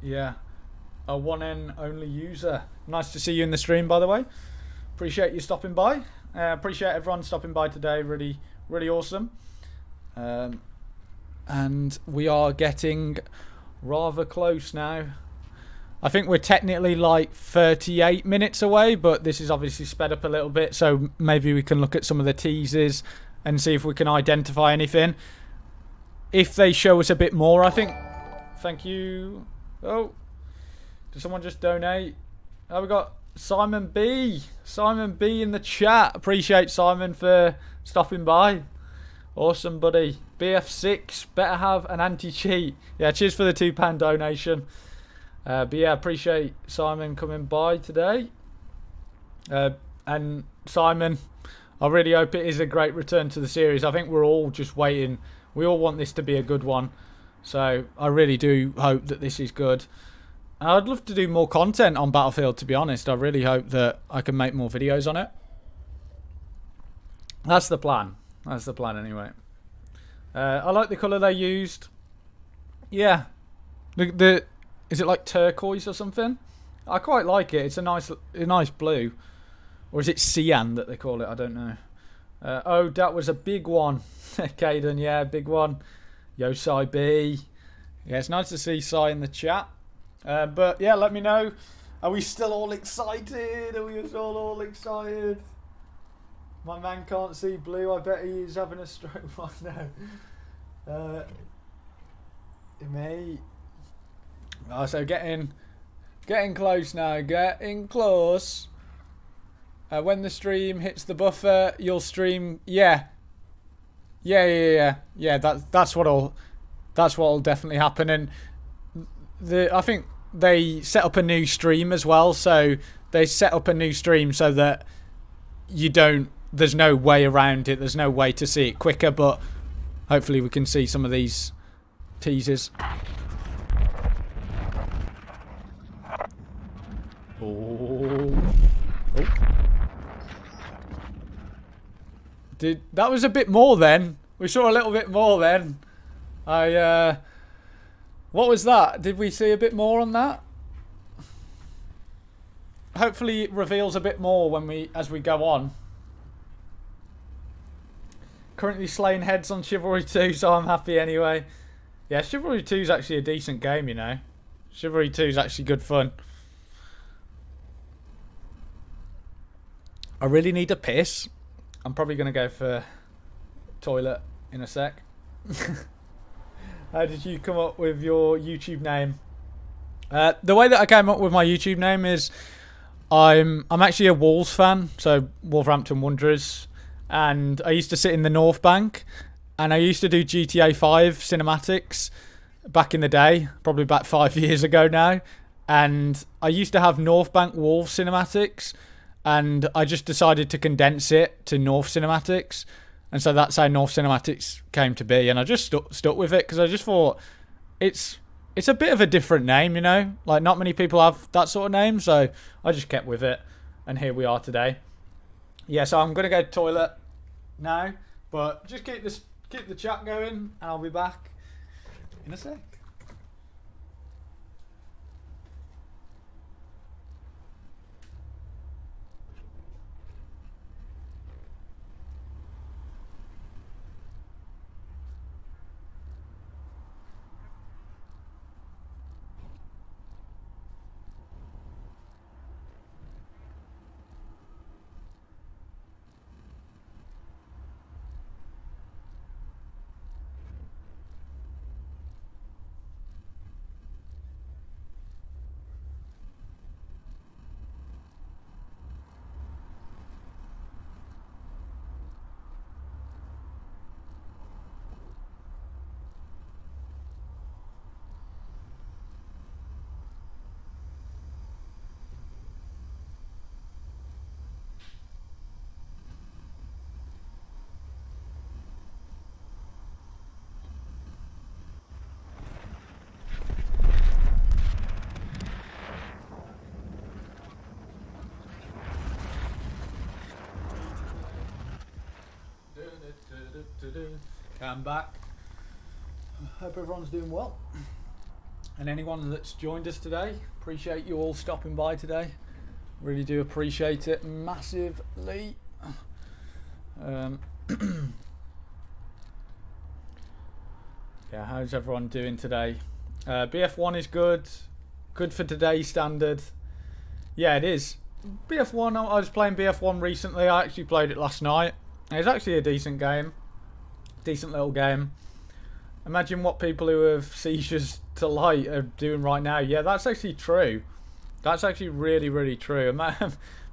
Yeah, a 1N only user. Nice to see you in the stream, by the way. Appreciate you stopping by. Appreciate everyone stopping by today. Really, really awesome. And we are getting rather close now. I think we're technically like 38 minutes away, but this is obviously sped up a little bit, so maybe we can look at some of the teasers and see if we can identify anything. If they show us a bit more, I think. Thank you. Oh, did someone just donate? Oh, we got Simon B. Simon B in the chat. Appreciate Simon for stopping by. Awesome, buddy. BF6, better have an anti-cheat. Yeah, cheers for the £2 donation. But yeah, appreciate Simon coming by today. And Simon, I really hope it is a great return to the series. I think we're all just waiting. We all want this to be a good one. So I really do hope that this is good. And I'd love to do more content on Battlefield, to be honest. I really hope that I can make more videos on it. That's the plan. That's the plan anyway. I like the colour they used. Yeah. Is it like turquoise or something? I quite like it. It's a nice blue. Or is it cyan that they call it? I don't know. Oh, that was a big one. Caden, yeah, big one. Yo, Sai B. Yeah, it's nice to see Sai in the chat. But yeah, let me know. Are we still all excited? Are we all excited? My man can't see blue. I bet he is having a stroke right now. Me. Oh, so getting close now. Getting close. When the stream hits the buffer, you'll stream. Yeah. That's what'll definitely happen. And I think they set up a new stream as well. So they set up a new stream so that there's no way around it. There's no way to see it quicker. But hopefully we can see some of these teasers. Oh. That was a bit more then. We saw a little bit more then. What was that? Did we see a bit more on that? Hopefully it reveals a bit more as we go on. Currently slaying heads on Chivalry 2, so I'm happy anyway. Yeah, Chivalry 2 is actually a decent game, you know. Chivalry 2 is actually good fun. I really need a piss. I'm probably going to go for toilet in a sec. How did you come up with your YouTube name? The way that I came up with my YouTube name is I'm actually a Wolves fan, so Wolverhampton Wanderers, and I used to sit in the North Bank, and I used to do GTA 5 cinematics back in the day, probably about 5 years ago now, and I used to have North Bank Wolves cinematics, and I just decided to condense it to North Cinematics. And so that's how North Cinematics came to be. And I just stuck with it because I just thought it's a bit of a different name, you know? Like, not many people have that sort of name. So I just kept with it. And here we are today. Yeah, so I'm going to go to toilet now. But just keep the chat going. And I'll be back in a sec. I'm back. Hope everyone's doing well. And anyone that's joined us today, appreciate you all stopping by today. Really do appreciate it massively. Um, yeah, how's everyone doing today? BF1 is good. Good for today's standard. Yeah, it is. BF1, I was playing BF1 recently. I actually played it last night. It's actually a decent game. Decent little game. Imagine what people who have seizures to light are doing right now. Yeah, that's actually true. That's actually really, really true.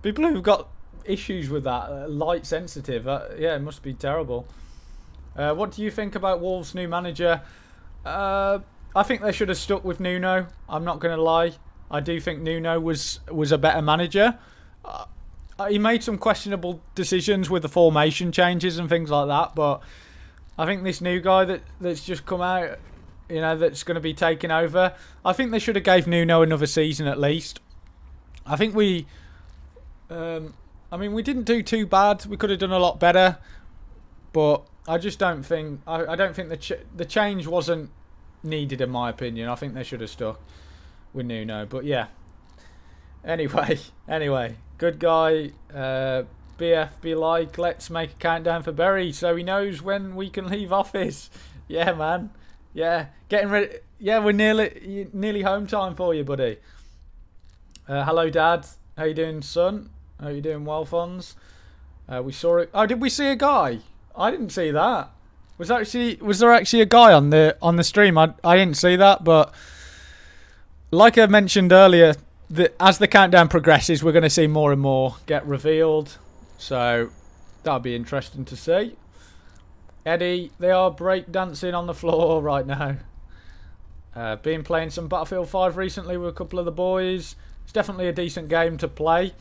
People who've got issues with that, light sensitive, yeah, it must be terrible. What do you think about Wolves' new manager? I think they should have stuck with Nuno. I'm not going to lie. I do think Nuno was a better manager. He made some questionable decisions with the formation changes and things like that, but I think this new guy that's just come out, you know, that's going to be taking over, I think they should have gave Nuno another season at least. I think we didn't do too bad. We could have done a lot better, but I just don't think I don't think the change wasn't needed in my opinion. I think they should have stuck with Nuno. But yeah. Anyway, good guy. BF be like, let's make a countdown for Berry so he knows when we can leave office. Yeah, man. Yeah, getting ready. Yeah, we're nearly home time for you, buddy. Hello, Dad. How you doing, son? How you doing, well, Fonz? We saw it. Oh, did we see a guy? I didn't see that. Was there actually a guy on the stream? I didn't see that, but like I mentioned earlier, as the countdown progresses, we're going to see more and more get revealed. So that'll be interesting to see. Eddie, they are breakdancing on the floor right now. Been playing some Battlefield 5 recently with a couple of the boys. It's definitely a decent game to play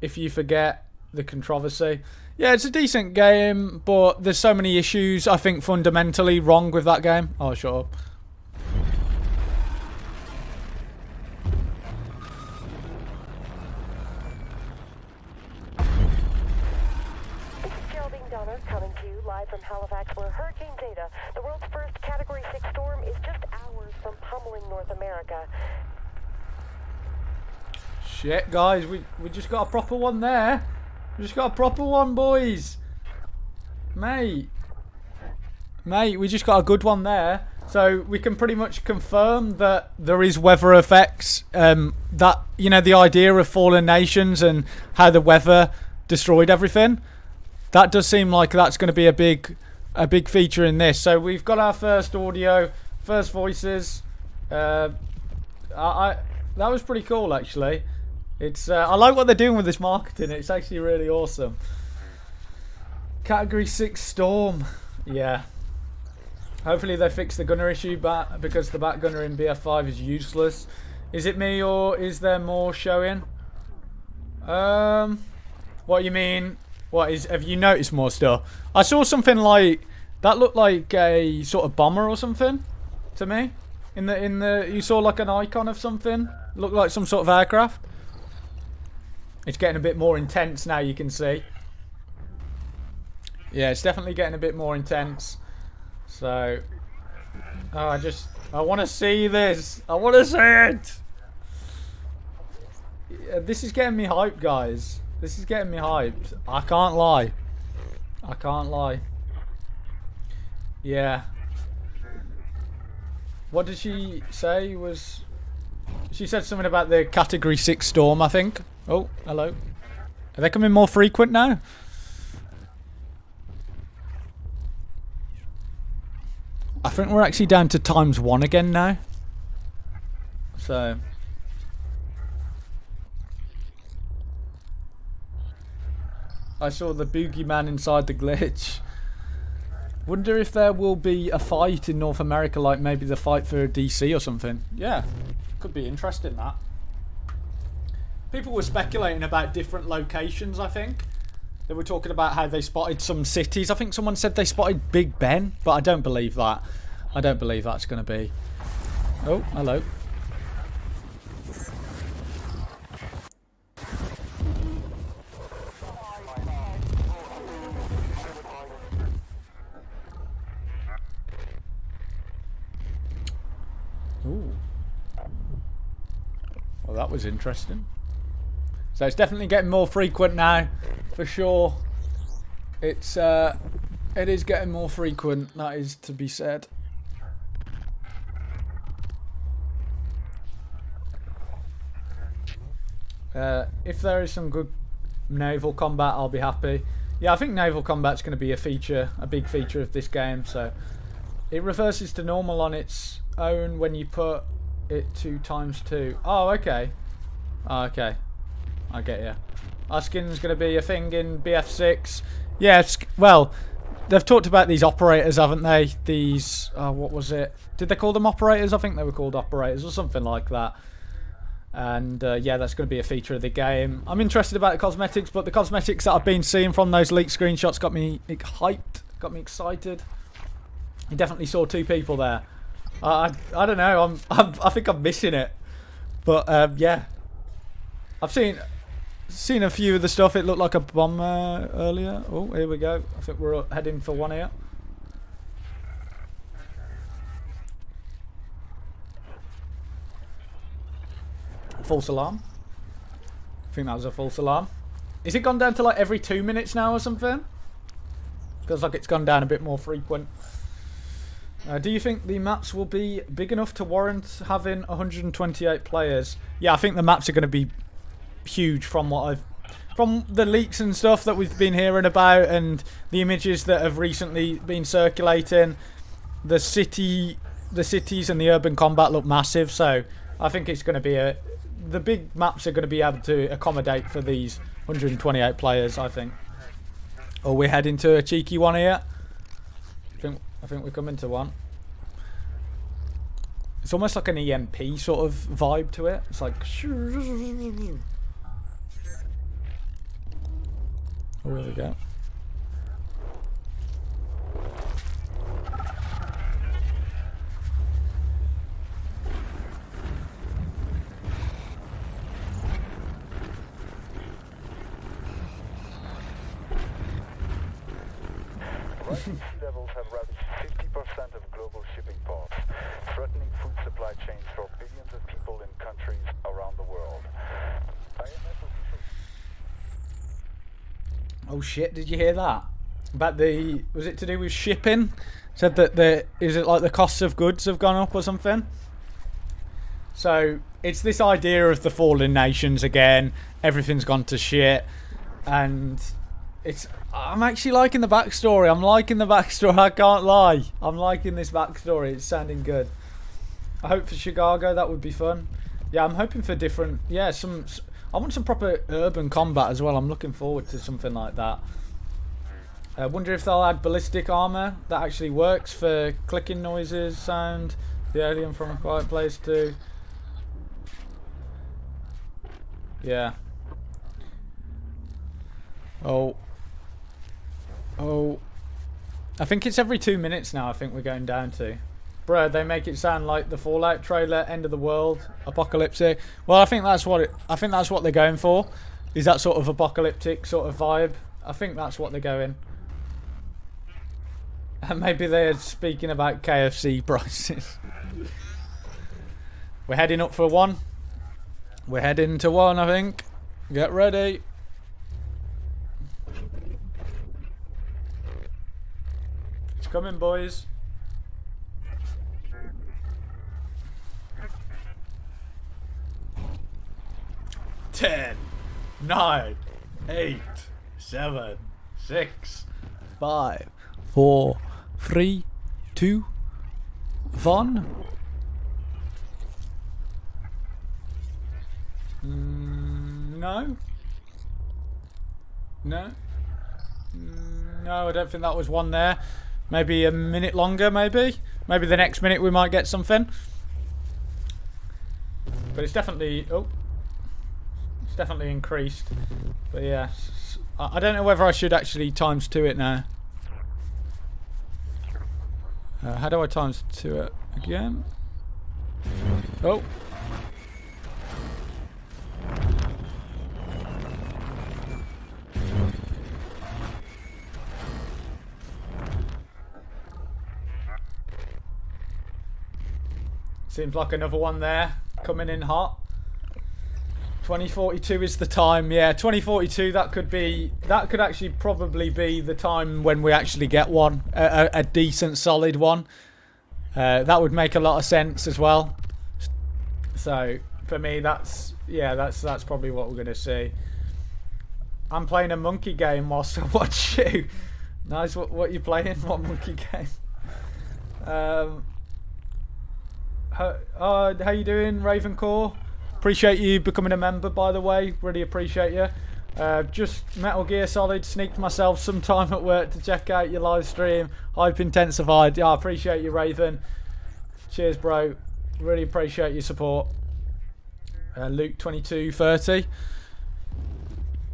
if you forget the controversy. Yeah, it's a decent game, but there's so many issues, I think, fundamentally wrong with that game. Oh, shut up. Coming to you live from Halifax, where Hurricane Zeta, the world's first Category 6 storm, is just hours from pummeling North America. Shit, guys, we just got a proper one there. We just got a proper one, boys. Mate, we just got a good one there. So we can pretty much confirm that there is weather effects. That, you know, the idea of fallen nations and how the weather destroyed everything. That does seem like that's going to be a big feature in this. So we've got our first audio, first voices. That was pretty cool, actually. It's I like what they're doing with this marketing. It's actually really awesome. Category 6 storm. Yeah. Hopefully they fix the gunner issue back, because the back gunner in BF5 is useless. Is it me or is there more showing? What you mean? Have you noticed more stuff? I saw something like that looked like a sort of bomber or something to me. In the you saw like an icon of something. Looked like some sort of aircraft. It's getting a bit more intense now, you can see. Yeah, it's definitely getting a bit more intense. So I want to see this. I want to see it. Yeah, this is getting me hyped, guys. This is getting me hyped. I can't lie. Yeah. What did she say? She said something about the Category 6 storm, I think. Oh, hello. Are they coming more frequent now? I think we're actually down to ×1 again now. So... I saw the boogeyman inside the glitch. Wonder if there will be a fight in North America, like maybe the fight for DC or something. Yeah, could be interesting, that. People were speculating about different locations, I think. They were talking about how they spotted some cities. I think someone said they spotted Big Ben, but I don't believe that. I don't believe that's going to be. Oh, hello. Ooh. Well, that was interesting. So it's definitely getting more frequent now, for sure. it is getting more frequent. That is to be said. If there is some good naval combat, I'll be happy. Yeah, I think naval combat's going to be a big feature of this game. So it reverses to normal on its own when you put it to ×2. Oh, okay. Oh, okay. I get you. Our skin's going to be a thing in BF6. Yeah, well, they've talked about these operators, haven't they? These, what was it? Did they call them operators? I think they were called operators or something like that. And yeah, that's going to be a feature of the game. I'm interested about the cosmetics, but the cosmetics that I've been seeing from those leaked screenshots got me hyped, got me excited. You definitely saw 2 people there. I don't know. I think I'm missing it, but yeah, I've seen a few of the stuff. It looked like a bomber earlier. Oh, here we go. I think we're heading for one here. False alarm. I think that was a false alarm. Is it gone down to like every 2 minutes now or something? Feels like it's gone down a bit more frequent. Do you think the maps will be big enough to warrant having 128 players? Yeah, I think the maps are going to be huge from the leaks and stuff that we've been hearing about, and the images that have recently been circulating. The cities and the urban combat look massive, so I think it's going to be the big maps are going to be able to accommodate for these 128 players, I think. Oh, we're heading to a cheeky one here. I think we're coming to one. It's almost like an EMP sort of vibe to it. It's like... Oh, there we go. Rising sea levels have ravaged 50% of global shipping ports, threatening food supply chains for billions of people in countries around the world. Oh shit, did you hear that? About was it to do with shipping? Said that is it like the costs of goods have gone up or something? So it's this idea of the fallen nations again, everything's gone to shit, and I'm actually liking the backstory. I can't lie. I'm liking this backstory. It's sounding good. I hope for Chicago that would be fun. Yeah, I'm hoping for different. Yeah, I want some proper urban combat as well. I'm looking forward to something like that. I wonder if they'll add ballistic armor that actually works for clicking noises, sound. The Alien from a Quiet Place too. Yeah. Oh. I think it's every 2 minutes now. I think we're going down to. Bro, they make it sound like the Fallout trailer, end of the world, apocalyptic. Well, I think that's what they're going for. Is that sort of apocalyptic sort of vibe? I think that's what they're going. And maybe they're speaking about KFC prices. We're heading up for one. We're heading to one, I think. Get ready. It's coming, boys. 10, 9, 8, 7, 6, 5, 4, 3, 2, 1. No. No. No, I don't think that was one there. Maybe a minute longer, maybe. Maybe the next minute we might get something. But it's definitely... Oh. It's definitely increased. But yeah. I don't know whether I should actually ×2 it now. How do I ×2 it again? Oh. Seems like another one there, coming in hot. 2042 is the time. Yeah, 2042. That could actually probably be the time when we actually get one, a decent solid one. That would make a lot of sense as well. So for me, that's probably what we're gonna see. I'm playing a monkey game whilst I watch you. Nice. What you playing? What monkey game? How you doing, Ravencore? Appreciate you becoming a member, by the way. Really appreciate you. Just Metal Gear Solid, sneaked myself some time at work to check out your live stream. Hype intensified. Yeah, I appreciate you, Raven. Cheers, bro. Really appreciate your support. Luke 2230.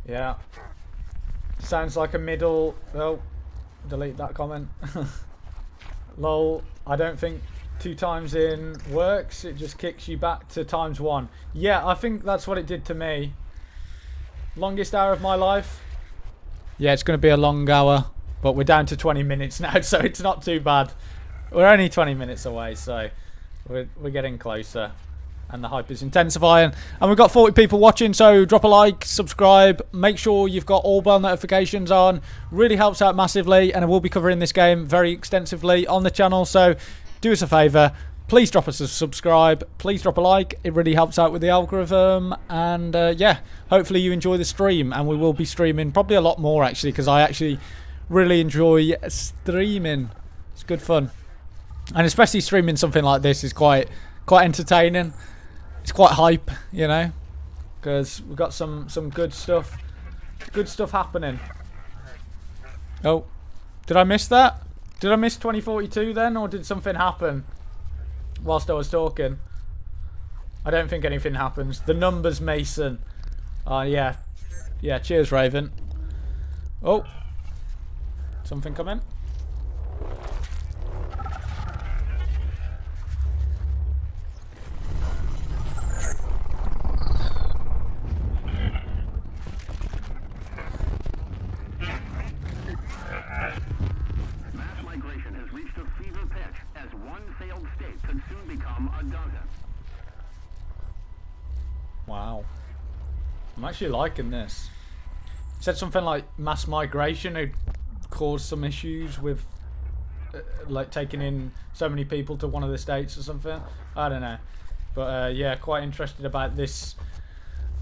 Yeah. Sounds like a middle. Oh, delete that comment. Lol. I don't think 2 times in works. It just kicks you back to ×1. Yeah, I think that's what it did to me. Longest hour of my life. Yeah, it's going to be a long hour, but we're down to 20 minutes now, so it's not too bad. We're only 20 minutes away, so we're getting closer, and the hype is intensifying. And we've got 40 people watching, so drop a like, subscribe, make sure you've got all bell notifications on. Really helps out massively, and I will be covering this game very extensively on the channel, so do us a favour, please drop us a subscribe, please drop a like, it really helps out with the algorithm, and yeah, hopefully you enjoy the stream, and we will be streaming probably a lot more actually, because I actually really enjoy streaming. It's good fun, and especially streaming something like this is quite entertaining. It's quite hype, you know, because we've got some good stuff happening. Oh, did I miss that? Did I miss 2042 then, or did something happen whilst I was talking? I don't think anything happens. The numbers, Mason. Yeah. Yeah, cheers, Raven. Oh. Something come in? Wow. I'm actually liking this. It said something like mass migration had caused some issues with like taking in so many people to one of the states or something. I don't know. But yeah, quite interested about this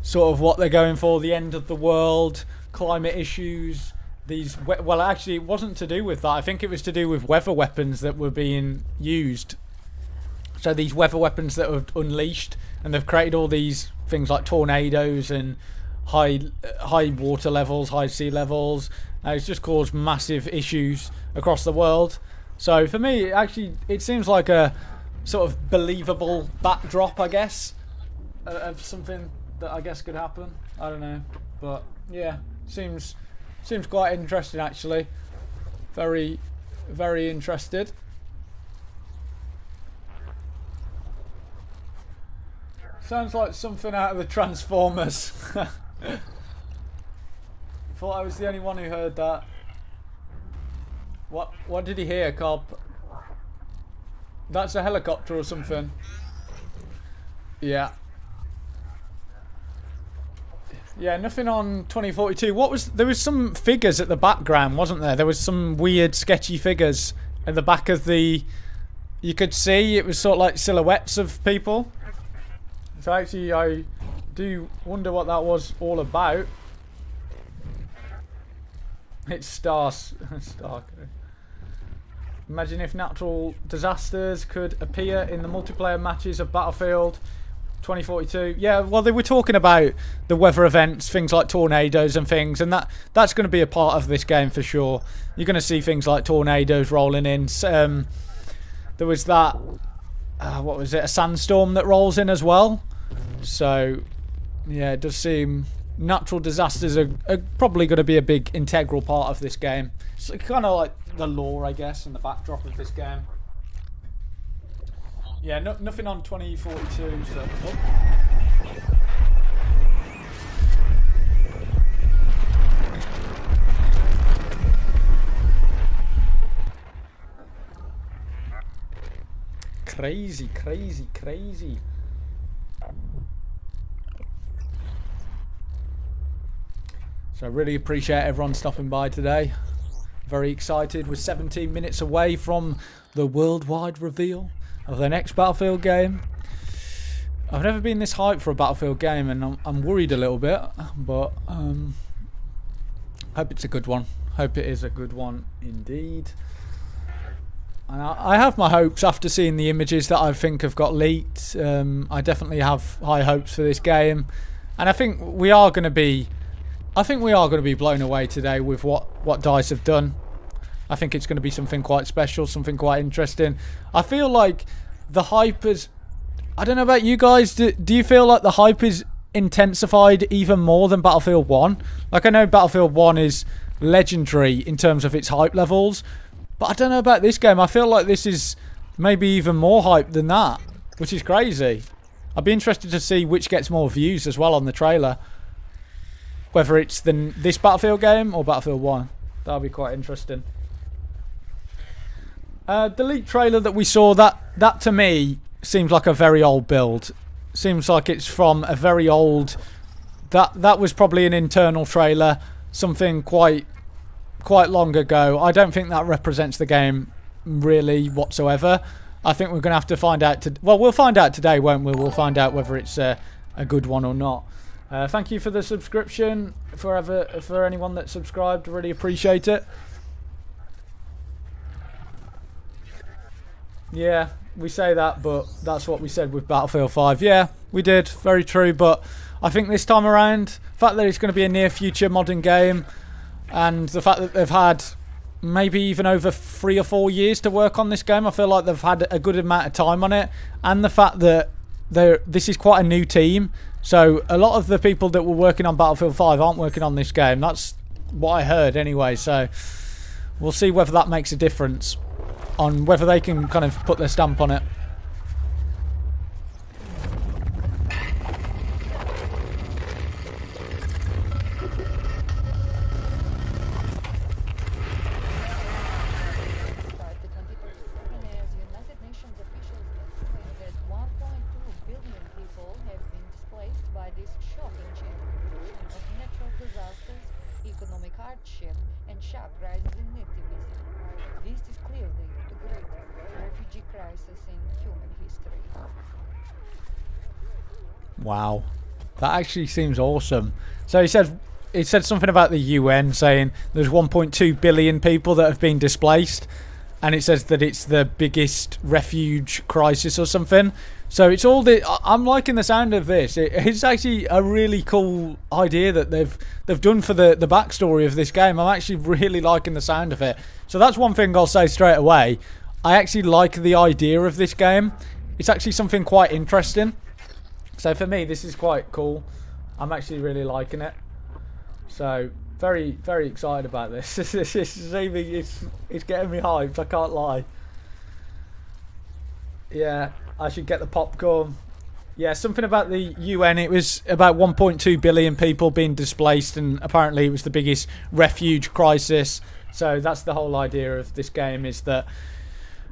sort of what they're going for, the end of the world, climate issues, these well actually it wasn't to do with that. I think it was to do with weather weapons that were being used. So these weather weapons that were unleashed, and they've created all these things like tornadoes and high water levels, high sea levels. It's just caused massive issues across the world. So for me, actually, it seems like a sort of believable backdrop, I guess, of something that I guess could happen. I don't know, but yeah, seems quite interesting actually. Very interested. Sounds like something out of the Transformers. Thought I was the only one who heard that. What did he hear, Cobb? That's a helicopter or something. Yeah. Yeah, nothing on 2042. There was some figures at the background, wasn't there? There was some weird sketchy figures at the back of the... You could see it was sort of like silhouettes of people. So actually, I do wonder what that was all about. It's stars. Imagine if natural disasters could appear in the multiplayer matches of Battlefield 2042. Yeah, well, they were talking about the weather events, things like tornadoes and things, and that's going to be a part of this game for sure. You're going to see things like tornadoes rolling in. There was that, what was it, a sandstorm that rolls in as well. So, yeah, it does seem natural disasters are probably going to be a big integral part of this game. It's kind of like the lore, I guess, and the backdrop of this game. Yeah, nothing on 2042, so... Oh. Crazy. So I really appreciate everyone stopping by today. Very excited. We're 17 minutes away from the worldwide reveal of the next Battlefield game. I've never been this hyped for a Battlefield game, and I'm worried a little bit, but hope it's a good one. Hope it is a good one indeed. And I have my hopes after seeing the images that I think have got leaked. I definitely have high hopes for this game, and I think we are going to be blown away today with what DICE have done. I think it's going to be something quite special, something quite interesting. I feel like the hype is... I don't know about you guys. Do you feel like the hype is intensified even more than Battlefield 1? Like, I know Battlefield 1 is legendary in terms of its hype levels, but I don't know about this game. I feel like this is maybe even more hype than that, which is crazy. I'd be interested to see which gets more views as well on the trailer. Whether it's this Battlefield game or Battlefield 1. That'll be quite interesting. The leaked trailer that we saw, that to me seems like a very old build. Seems like it's from a very old... That was probably an internal trailer. Something quite long ago. I don't think that represents the game really whatsoever. I think we're going to have to find out... Well, we'll find out today, won't we? We'll find out whether it's a good one or not. Thank you for the subscription. For anyone that subscribed. Really appreciate it. Yeah, we say that, but that's what we said with Battlefield 5. Yeah, we did. Very true. But I think this time around, the fact that it's going to be a near future modern game, and the fact that they've had maybe even over 3 or 4 years to work on this game, I feel like they've had a good amount of time on it. And the fact that this is quite a new team. So a lot of the people that were working on Battlefield 5 aren't working on this game. That's what I heard anyway. So we'll see whether that makes a difference on whether they can kind of put their stamp on it. Wow, that actually seems awesome. So he said something about the UN saying there's 1.2 billion people that have been displaced, and it says that it's the biggest refugee crisis or something. So it's all I'm liking the sound of this. It's actually a really cool idea that they've done for the backstory of this game. I'm actually really liking the sound of it. So that's one thing I'll say straight away. I actually like the idea of this game. It's actually something quite interesting. So for me, this is quite cool. I'm actually really liking it. So very, very excited about this. It's getting me hyped. I can't lie. Yeah, I should get the popcorn. Yeah, something about the UN. It was about 1.2 billion people being displaced, and apparently it was the biggest refugee crisis. So that's the whole idea of this game, is that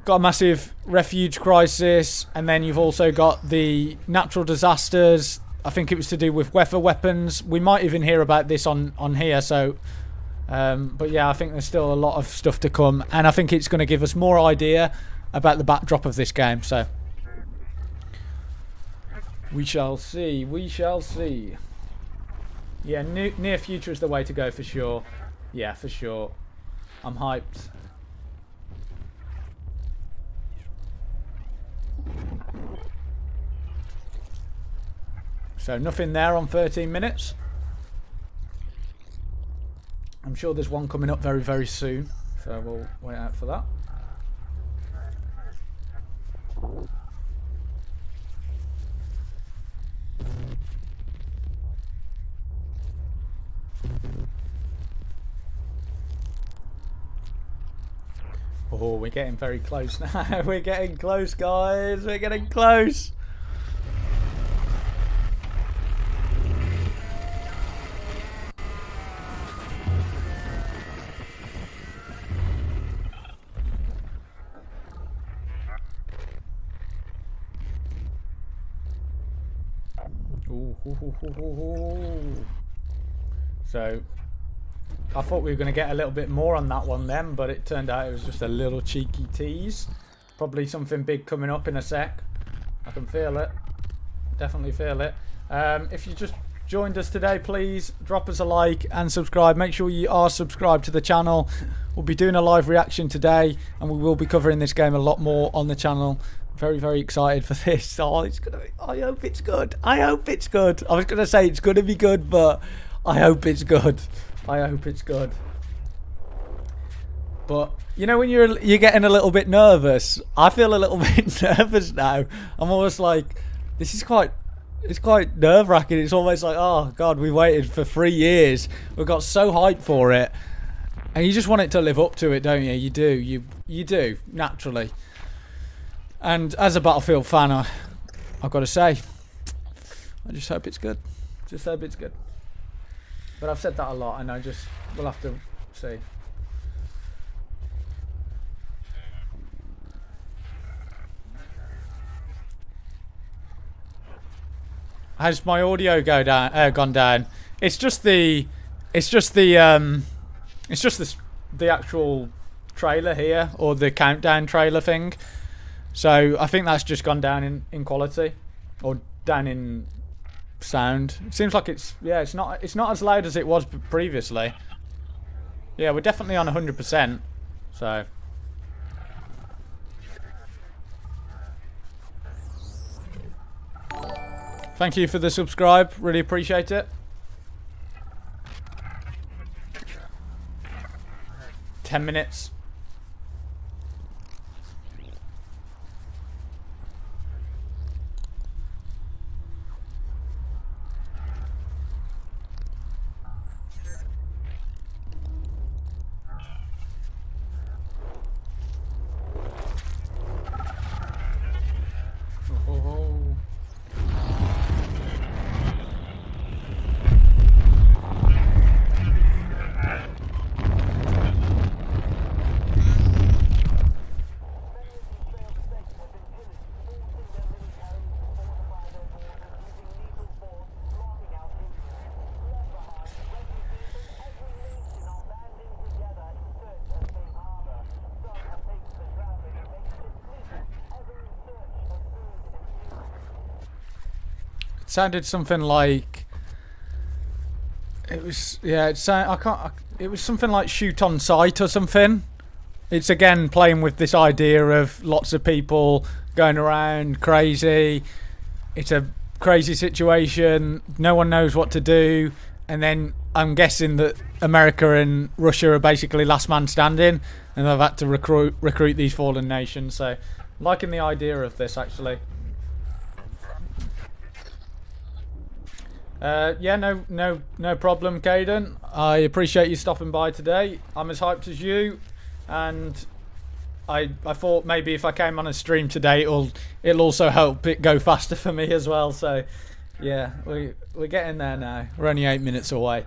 got a massive refugee crisis, and then you've also got the natural disasters. I think it was to do with weather weapons. We might even hear about this on here. So but yeah, I think there's still a lot of stuff to come, and I think it's going to give us more idea about the backdrop of this game. So we shall see. We shall see. Yeah, near future is the way to go for sure. Yeah, for sure. I'm hyped. So nothing there on 13 minutes. I'm sure there's one coming up very, very soon. So we'll wait out for that. Oh, we're getting very close now. We're getting close, guys. We're getting close. So I thought we were going to get a little bit more on that one then, but it turned out it was just a little cheeky tease. Probably something big coming up in a sec. I can feel it. Definitely feel it. If you just joined us today, please drop us a like and subscribe. Make sure you are subscribed to the channel. We'll be doing a live reaction today, and we will be covering this game a lot more on the channel. Very, very excited for this. Oh, it's gonna be, I hope it's good. I hope it's good. I was gonna say it's gonna be good, but I hope it's good. I hope it's good. But you know when you're getting a little bit nervous, I feel a little bit nervous now. I'm almost like, this is quite, it's quite nerve-wracking. It's almost like, oh god, we waited for 3 years. We got so hyped for it, and you just want it to live up to it, don't you? You do. You do naturally. And as a Battlefield fan, I've got to say, I just hope it's good. Just hope it's good. But I've said that a lot, and we'll have to see. Has my audio gone down? It's just the actual trailer here, or the countdown trailer thing. So I think that's just gone down in quality, or down in sound. It seems like it's not as loud as it was previously. Yeah, we're definitely on 100%. So thank you for the subscribe. Really appreciate it. 10 minutes. It sounded something like it was. Yeah, it was something like shoot on sight or something. It's again playing with this idea of lots of people going around crazy. It's a crazy situation. No one knows what to do, and then I'm guessing that America and Russia are basically last man standing, and they've had to recruit these fallen nations. So, liking the idea of this actually. Yeah, no problem, Caden. I appreciate you stopping by today. I'm as hyped as you, and I thought maybe if I came on a stream today, it'll also help it go faster for me as well. So, yeah, we're getting there now. We're only 8 minutes away.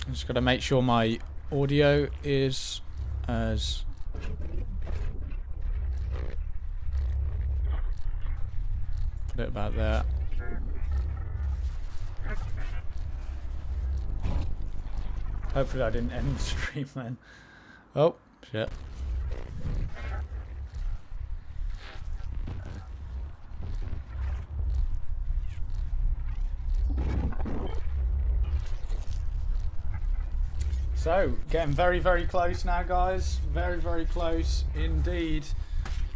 I'm just got to make sure my audio is as put it about there. Hopefully I didn't end the stream then. Oh shit. So, getting very, very close now, guys. Very, very close indeed.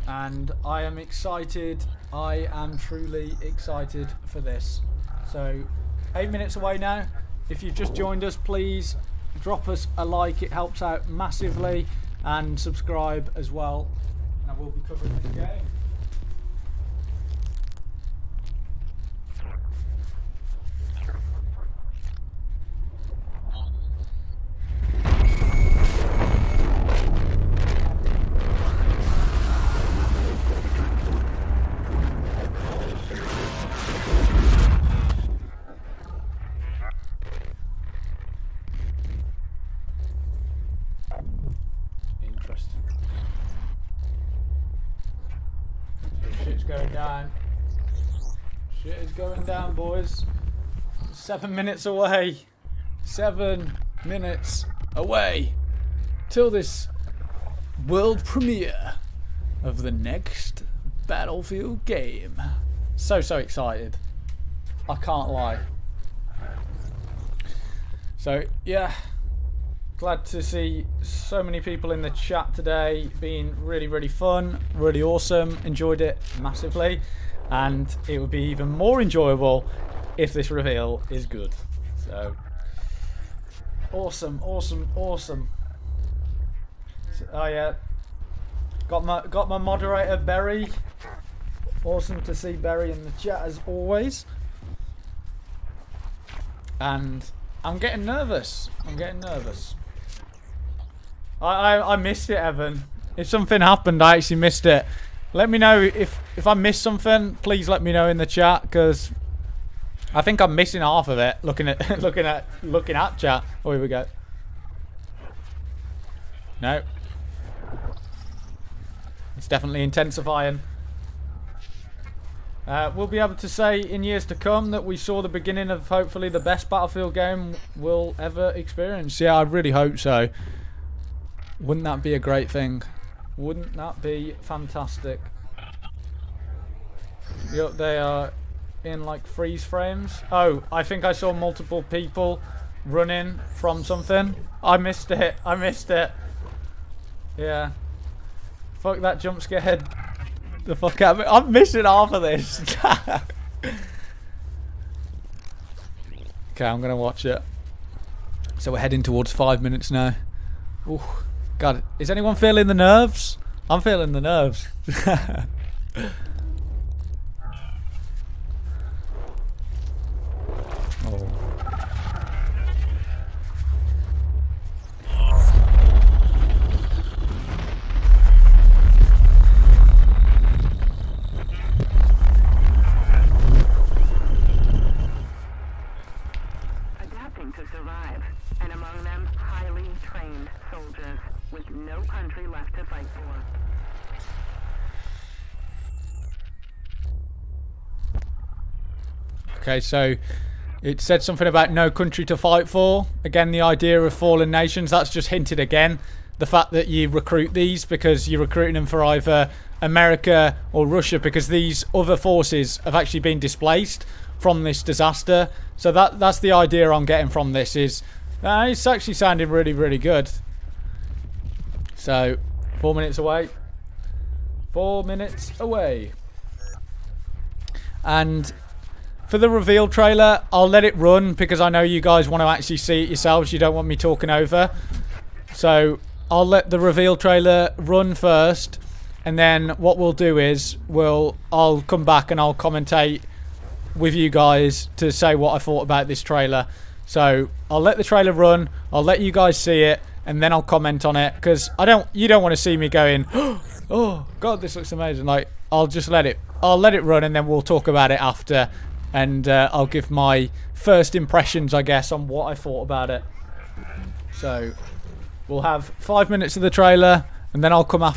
And I am excited. I am truly excited for this. So, 8 minutes away now. If you've just joined us, please drop us a like. It helps out massively. And subscribe as well. And I will be covering this game. going down. Shit is going down, boys. 7 minutes away. 7 minutes away till this world premiere of the next Battlefield game. So excited. I can't lie. So yeah, glad to see so many people in the chat today. Being really fun, really awesome. Enjoyed it massively, and it would be even more enjoyable if this reveal is good. So awesome. So, oh yeah, got my moderator Berry. Awesome to see Berry in the chat as always. And I'm getting nervous. I missed it, Evan. If something happened, I actually missed it. Let me know if I missed something. Please let me know in the chat, because I think I'm missing half of it. Looking at chat. Oh, here we go. No. It's definitely intensifying. We'll be able to say in years to come that we saw the beginning of hopefully the best Battlefield game we'll ever experience. Yeah, I really hope so. Wouldn't that be a great thing? Wouldn't that be fantastic? Yep, they are in like freeze frames. Oh, I think I saw multiple people running from something. I missed it. Yeah. Fuck, that jump scared the fuck out of me. I'm missing half of this. Okay, I'm gonna watch it. So we're heading towards 5 minutes now. Ooh, God, is anyone feeling the nerves? I'm feeling the nerves. Oh. To survive, and among them highly trained soldiers with no country left to fight for. Okay, so it said something about no country to fight for. Again, the idea of fallen nations, that's just hinted again. The fact that you recruit these because you're recruiting them for either America or Russia, because these other forces have actually been displaced from this disaster. So that's the idea I'm getting from this. Is it's actually sounding really good. So 4 minutes away. 4 minutes away. And for the reveal trailer, I'll let it run because I know you guys want to actually see it yourselves. You don't want me talking over. So I'll let the reveal trailer run first, and then what we'll do is I'll come back and I'll commentate with you guys to say what I thought about this trailer. So I'll let the trailer run, I'll let you guys see it, and then I'll comment on it, because you don't want to see me going, oh God, this looks amazing. Like, I'll let it run, and then we'll talk about it after, and I'll give my first impressions, I guess, on what I thought about it. So we'll have 5 minutes of the trailer, and then I'll come back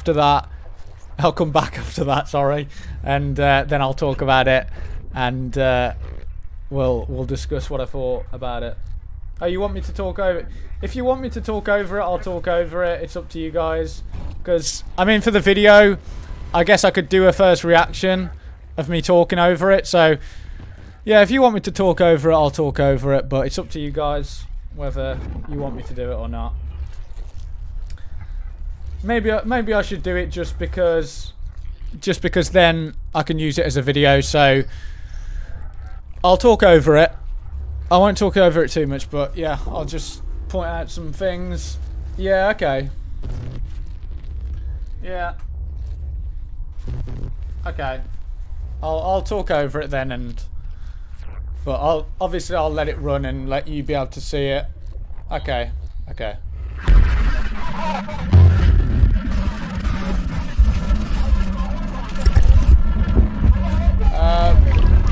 after that, sorry, and then I'll talk about it. And we'll discuss what I thought about it. Oh, you want me to talk over it? If you want me to talk over it, I'll talk over it. It's up to you guys. Because, I mean, for the video, I guess I could do a first reaction of me talking over it. So, yeah, if you want me to talk over it, I'll talk over it. But it's up to you guys whether you want me to do it or not. Maybe I should do it just because then I can use it as a video. So I'll talk over it. I won't talk over it too much, but yeah, I'll just point out some things. Yeah, okay. Yeah. Okay. I'll talk over it then, but I'll let it run and let you be able to see it. Okay. Okay.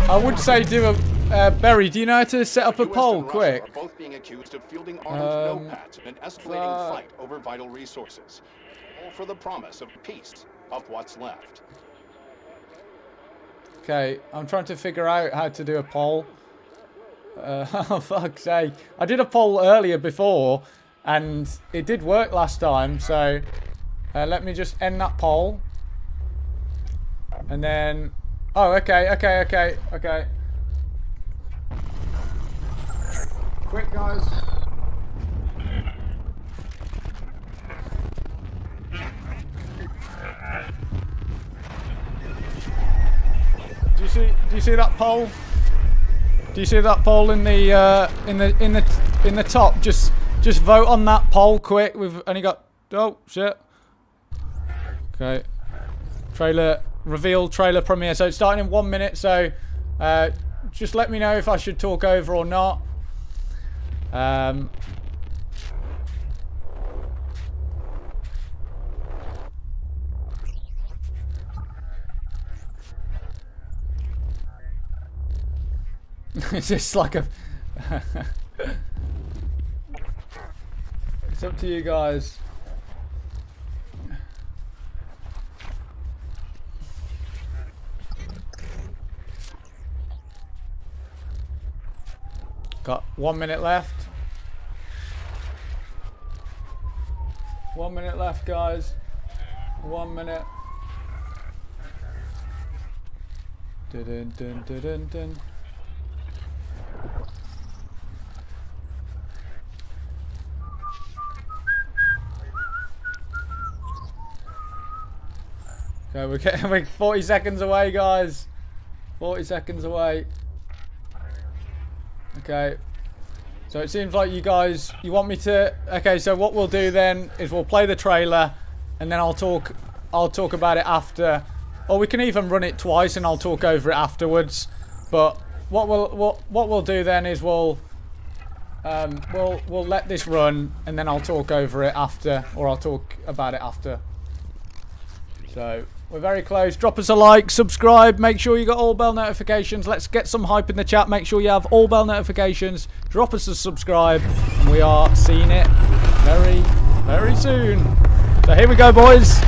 I would say do a Berry, do you know how to set up a poll quick? Are both being accused of fielding armed notepads in an escalating fight over vital resources, all for the promise of peace of what's left. Okay, I'm trying to figure out how to do a poll. Oh, fuck's sake. I did a poll earlier before, and it did work last time, so let me just end that poll. And then... Oh, okay. Quick, guys. Do you see that poll? Do you see that poll in the top? Just vote on that poll quick. We've only got oh shit. Okay. Trailer reveal, trailer premiere. So it's starting in 1 minute. So just let me know if I should talk over or not. It's just like a... It's up to you guys. Got 1 minute left. 1 minute left, guys. 1 minute. Dun dun dun dun dun. Okay, we're 40 seconds away, guys. 40 seconds away. Okay. So it seems like you guys, you want me to... Okay, so what we'll do then is we'll play the trailer, and then I'll talk about it after. Or we can even run it twice, and I'll talk over it afterwards. But what we'll do then is we'll let this run, and then I'll talk over it after, or I'll talk about it after. So we're very close. Drop us a like, subscribe, make sure you got all bell notifications. Let's get some hype in the chat. Make sure you have all bell notifications. Drop us a subscribe, and we are seeing it very, very soon. So here we go, boys.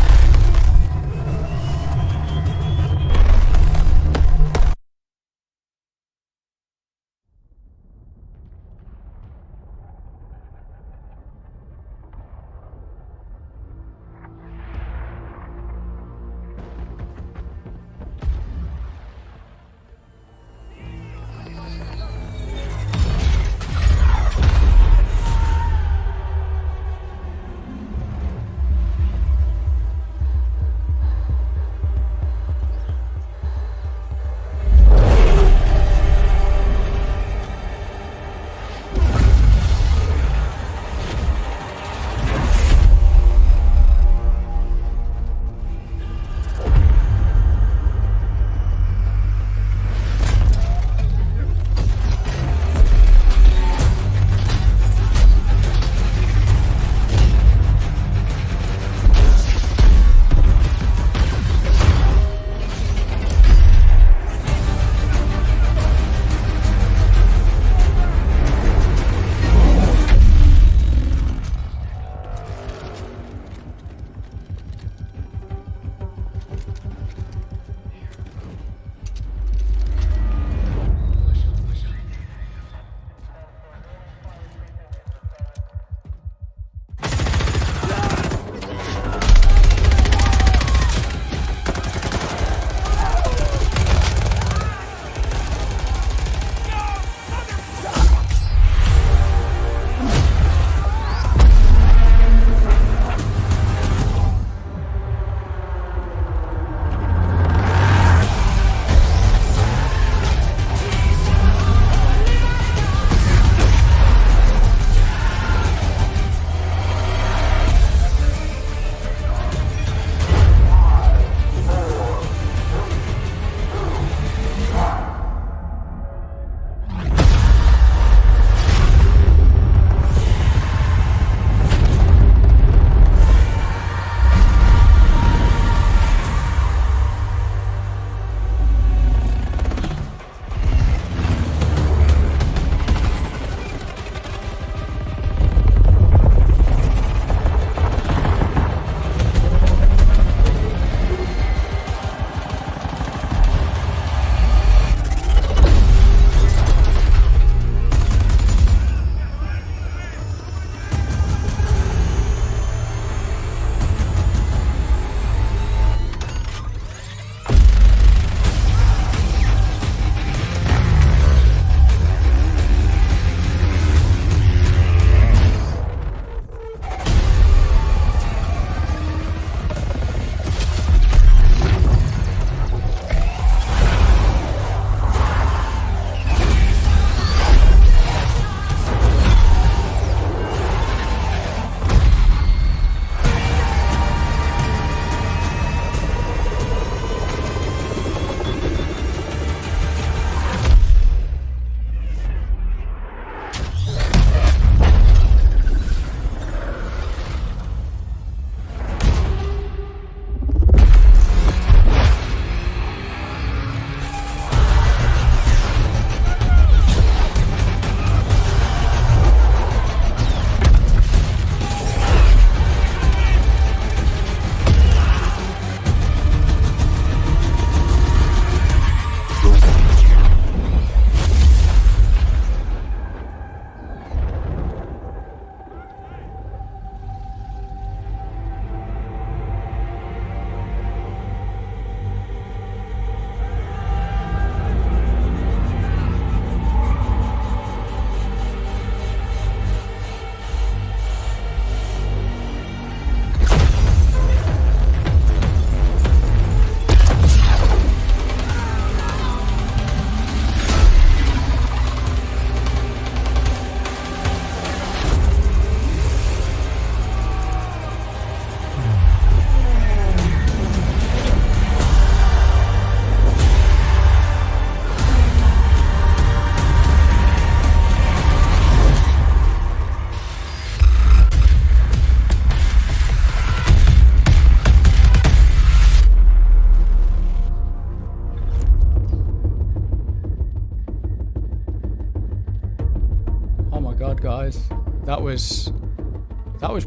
that was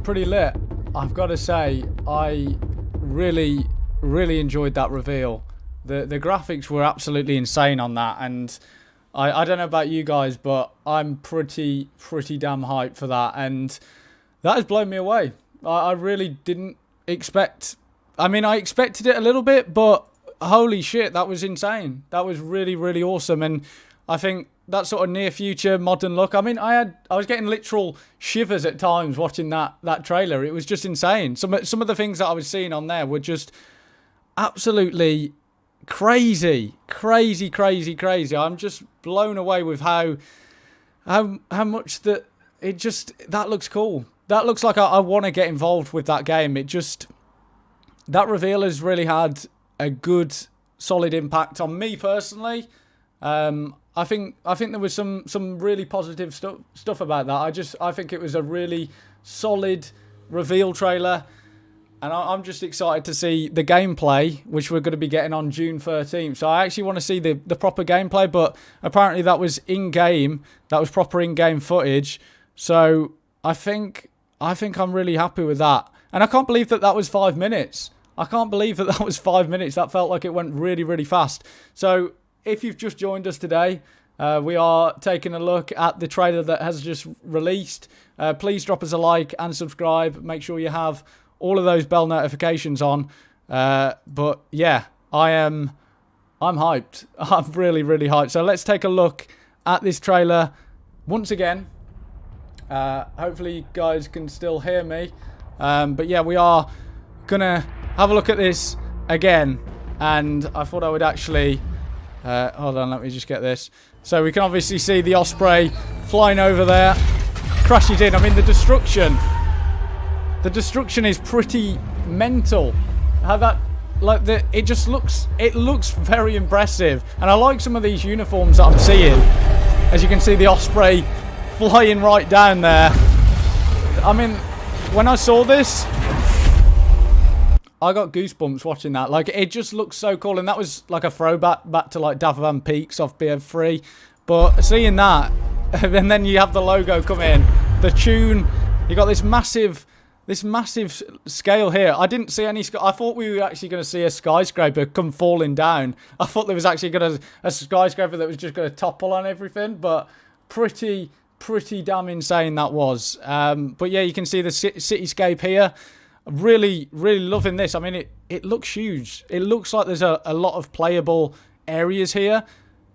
pretty lit. I've got to say, I really enjoyed that reveal. The graphics were absolutely insane on that, and I don't know about you guys, but I'm pretty damn hyped for that, and that has blown me away. I really didn't expect... I mean, I expected it a little bit, but holy shit, that was insane. That was really awesome, and I think that sort of near future modern look. I mean, I was getting literal shivers at times watching that trailer. It was just insane. Some of the things that I was seeing on there were just absolutely crazy. I'm just blown away with how much that looks cool. That looks like I want to get involved with that game. That reveal has really had a good, solid impact on me personally. I think there was some really positive stuff about that. I think it was a really solid reveal trailer, and I'm just excited to see the gameplay, which we're going to be getting on June 13th. So I actually want to see the proper gameplay, but apparently that was in-game. That was proper in-game footage. So I think I'm really happy with that. And I can't believe that was 5 minutes. I can't believe that was 5 minutes. That felt like it went really fast. So if you've just joined us today, we are taking a look at the trailer that has just released. Please drop us a like and subscribe. Make sure you have all of those bell notifications on. But yeah, I'm hyped. I'm really hyped. So let's take a look at this trailer once again. Hopefully you guys can still hear me. But yeah, we are gonna have a look at this again. And I thought I would actually... hold on, let me just get this. So we can obviously see the Osprey flying over there, crashes in. I mean, the destruction is pretty mental. How that, it looks very impressive. And I like some of these uniforms that I'm seeing. As you can see, the Osprey flying right down there. I mean, when I saw this, I got goosebumps watching that. Like, it just looks so cool. And that was like a throwback back to like Davavan Peaks off BF3. But seeing that, and then you have the logo come in, the tune, you got this massive scale here. I didn't see any... I thought we were actually going to see a skyscraper come falling down. I thought there was actually going to... a skyscraper that was just going to topple on everything. But pretty damn insane that was. But yeah, you can see the cityscape here. Really loving this. I mean, it looks huge. It looks like there's a lot of playable areas here.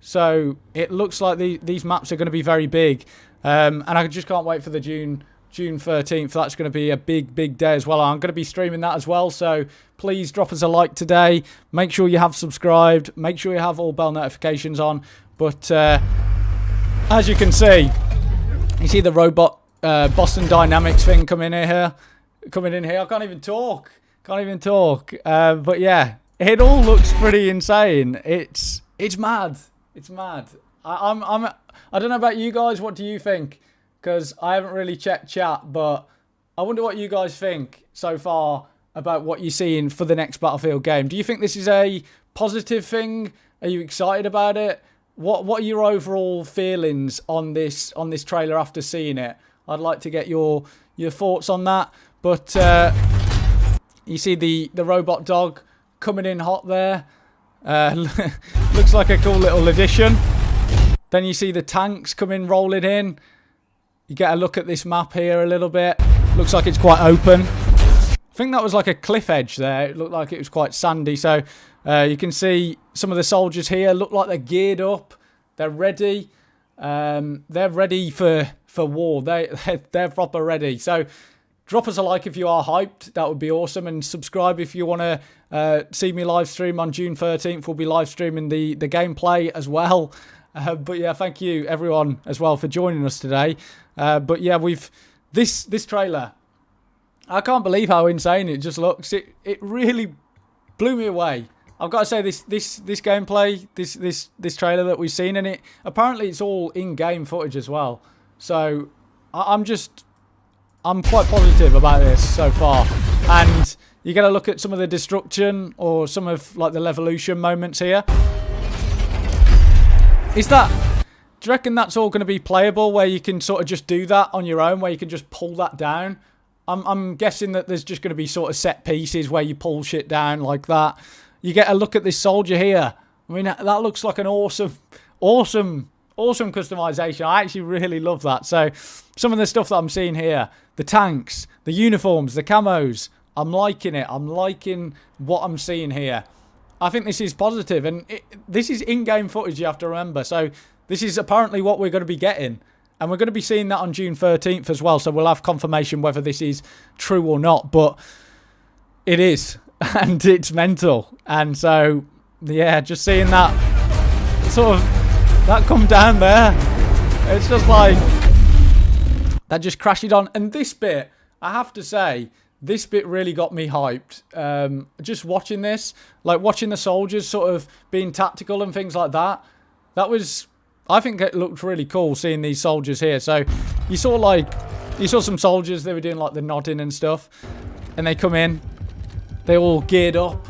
So it looks like these maps are going to be very big. And I just can't wait for the June 13th. That's going to be a big day as well. I'm going to be streaming that as well. So please drop us a like today. Make sure you have subscribed. Make sure you have all bell notifications on. But as you can see, you see the robot Boston Dynamics thing coming in here. I can't even talk. But yeah, it all looks pretty insane. It's mad. It's mad. I don't know about you guys. What do you think? Because I haven't really checked chat, but I wonder what you guys think so far about what you're seeing for the next Battlefield game. Do you think this is a positive thing? Are you excited about it? What are your overall feelings on this trailer after seeing it? I'd like to get your thoughts on that. But you see the robot dog coming in hot there. Looks like a cool little addition. Then you see the tanks rolling in. You get a look at this map here a little bit. Looks like it's quite open. I think that was like a cliff edge there. It looked like it was quite sandy. So you can see some of the soldiers here look like they're geared up. They're ready. They're ready for war. They're proper ready. So drop us a like if you are hyped. That would be awesome. And subscribe if you want to see me live stream on June 13th. We'll be live streaming the gameplay as well. But yeah, thank you everyone as well for joining us today. But yeah, this trailer. I can't believe how insane it just looks. It really blew me away. I've got to say this gameplay, this trailer that we've seen, and apparently it's all in-game footage as well. So I'm quite positive about this so far. And you get a look at some of the destruction or some of like the Levolution moments here. Is Do you reckon that's all going to be playable, where you can sort of just do that on your own, where you can just pull that down? I'm guessing that there's just going to be sort of set pieces where you pull shit down like that. You get a look at this soldier here. I mean, that looks like an awesome customization. I actually really love that. So some of the stuff that I'm seeing here, the tanks, the uniforms, the camos, I'm liking it. I'm liking what I'm seeing here. I think this is positive, and this is in-game footage, you have to remember. So this is apparently what we're going to be getting. And we're going to be seeing that on June 13th as well. So we'll have confirmation whether this is true or not. But it is. And it's mental. And so, yeah, just seeing that sort of, that come down there. It's just like, that just crashed on. And this bit, I have to say, this bit really got me hyped. Just watching this, like watching the soldiers sort of being tactical and things like that. That was... I think it looked really cool seeing these soldiers here. So you saw some soldiers, they were doing like the nodding and stuff. And they come in. They all geared up.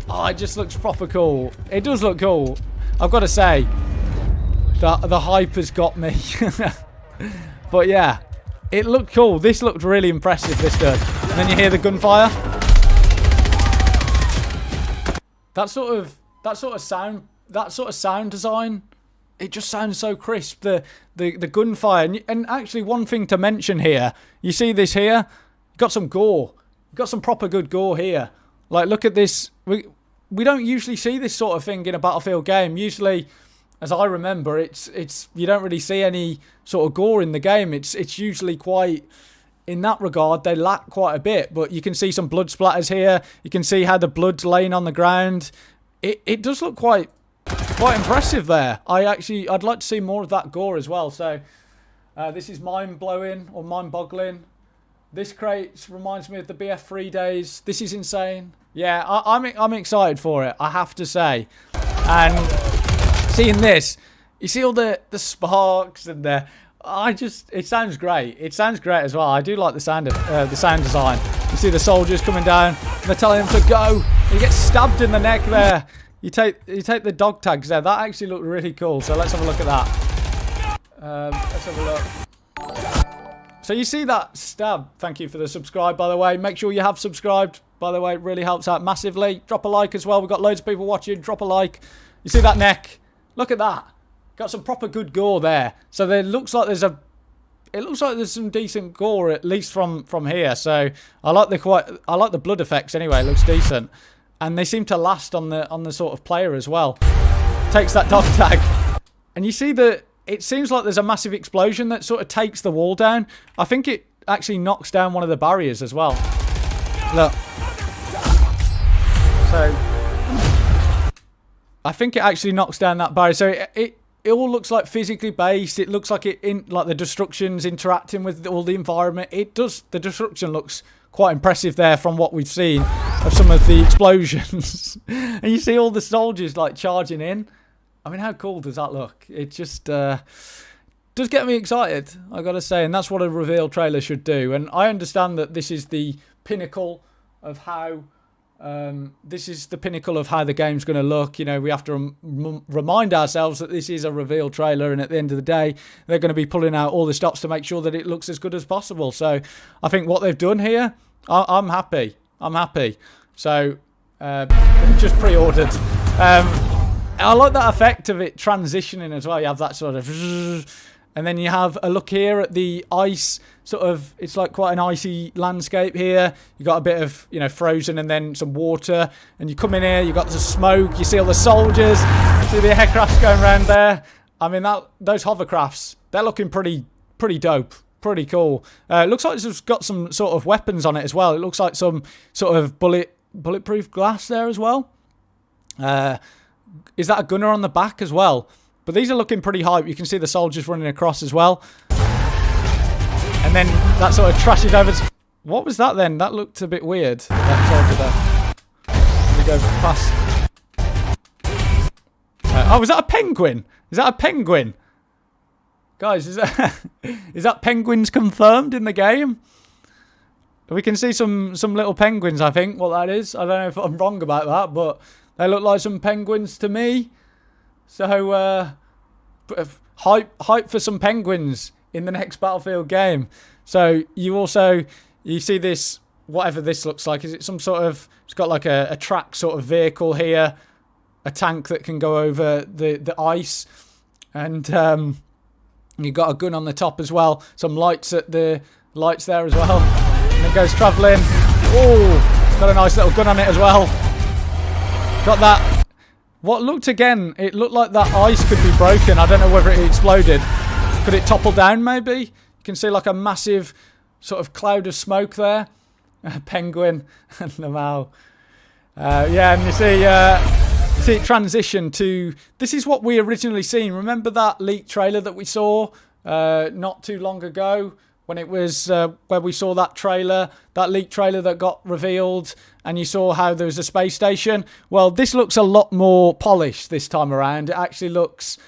Oh, it just looks proper cool. It does look cool. I've got to say, the hype has got me. But yeah, it looked cool. This looked really impressive, this does. And then you hear the gunfire. That sort of sound design, it just sounds so crisp. The gunfire. And actually, one thing to mention here. You see this here? Got some gore. Got some proper good gore here. Like, look at this. We don't usually see this sort of thing in a Battlefield game. Usually, as I remember, it's you don't really see any sort of gore in the game. It's usually quite... In that regard, they lack quite a bit. But you can see some blood splatters here. You can see how the blood's laying on the ground. It does look quite impressive there. I'd like to see more of that gore as well. So this is mind-blowing or mind-boggling. This crate reminds me of the BF3 days. This is insane. Yeah, I'm excited for it, I have to say. And seeing this, you see all the sparks and it sounds great. It sounds great as well. I do like the sound design. You see the soldiers coming down. And they're telling them to go. And you get stabbed in the neck there. You take the dog tags there. That actually looked really cool. So let's have a look at that. Let's have a look. So you see that stab. Thank you for the subscribe, by the way. Make sure you have subscribed. By the way, it really helps out massively. Drop a like as well. We've got loads of people watching. Drop a like. You see that neck? Look at that. Got some proper good gore there. So there looks like there's some decent gore, at least from here. So I like the blood effects anyway. It looks decent. And they seem to last on the sort of player as well. Takes that dog tag. And you see that it seems like there's a massive explosion that sort of takes the wall down. I think it actually knocks down one of the barriers as well. Look. So I think it actually knocks down that barrier. So it all looks like physically based. It looks like like the destruction's interacting with all the environment. It does. The destruction looks quite impressive there from what we've seen of some of the explosions. And you see all the soldiers like charging in. I mean, how cool does that look? It just does get me excited, I gotta say. And that's what a reveal trailer should do. And I understand that this is the pinnacle of how the game's going to look. You know, we have to remind ourselves that this is a reveal trailer, and at the end of the day, they're going to be pulling out all the stops to make sure that it looks as good as possible. So I think what they've done here, I'm happy. I'm happy. So just pre-ordered. I like that effect of it transitioning as well. You have that sort of... And then you have a look here at the ice, sort of, it's like quite an icy landscape here. You got a bit of, you know, frozen and then some water. And you come in here, you got the smoke, you see all the soldiers, you see the aircrafts going around there. I mean, those hovercrafts, they're looking pretty dope, pretty cool. It looks like it's got some sort of weapons on it as well. It looks like some sort of bulletproof glass there as well. Is that a gunner on the back as well? But these are looking pretty hype. You can see the soldiers running across as well. And then that sort of trashes over. What was that then? That looked a bit weird. That soldier there. We go past. Oh, was that a penguin? Is that a penguin? Guys, is that penguins confirmed in the game? We can see some little penguins, I think, what that is. I don't know if I'm wrong about that, but they look like some penguins to me. So, hype for some penguins in the next Battlefield game. So you see this, whatever this looks like. Is it some sort of, it's got like a track sort of vehicle here, a tank that can go over the ice, and you've got a gun on the top as well. Some lights there as well. And it goes travelling. Oh, it's got a nice little gun on it as well. Got that. What looked again, it looked like that ice could be broken. I don't know whether it exploded. Could it topple down maybe? You can see like a massive sort of cloud of smoke there. A penguin and Lamau. Yeah, and you see it transition to, this is what we originally seen. Remember that leaked trailer that we saw not too long ago? When it was where we saw that trailer, that leaked trailer that got revealed, and you saw how there was a space station. Well, this looks a lot more polished this time around. It actually looks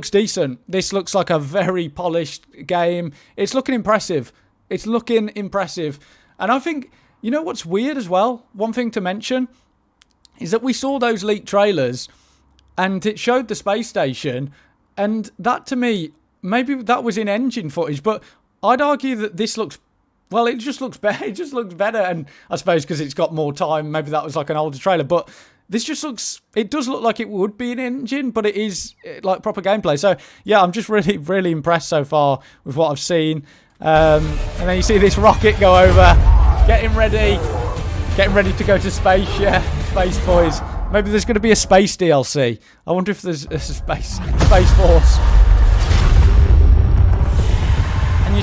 decent. This looks like a very polished game. It's looking impressive. It's looking impressive. And I think, you know what's weird as well? One thing to mention is that we saw those leaked trailers and it showed the space station, and that to me, maybe that was in engine footage, but I'd argue that this looks, well, it just looks better. It just looks better. And I suppose because it's got more time, maybe that was like an older trailer. But this just looks, it does look like it would be an engine, but it is like proper gameplay. So, yeah, I'm just really, really impressed so far with what I've seen. And then you see this rocket go over, getting ready to go to space. Yeah, Space Boys. Maybe there's going to be a space DLC. I wonder if there's a Space Force. And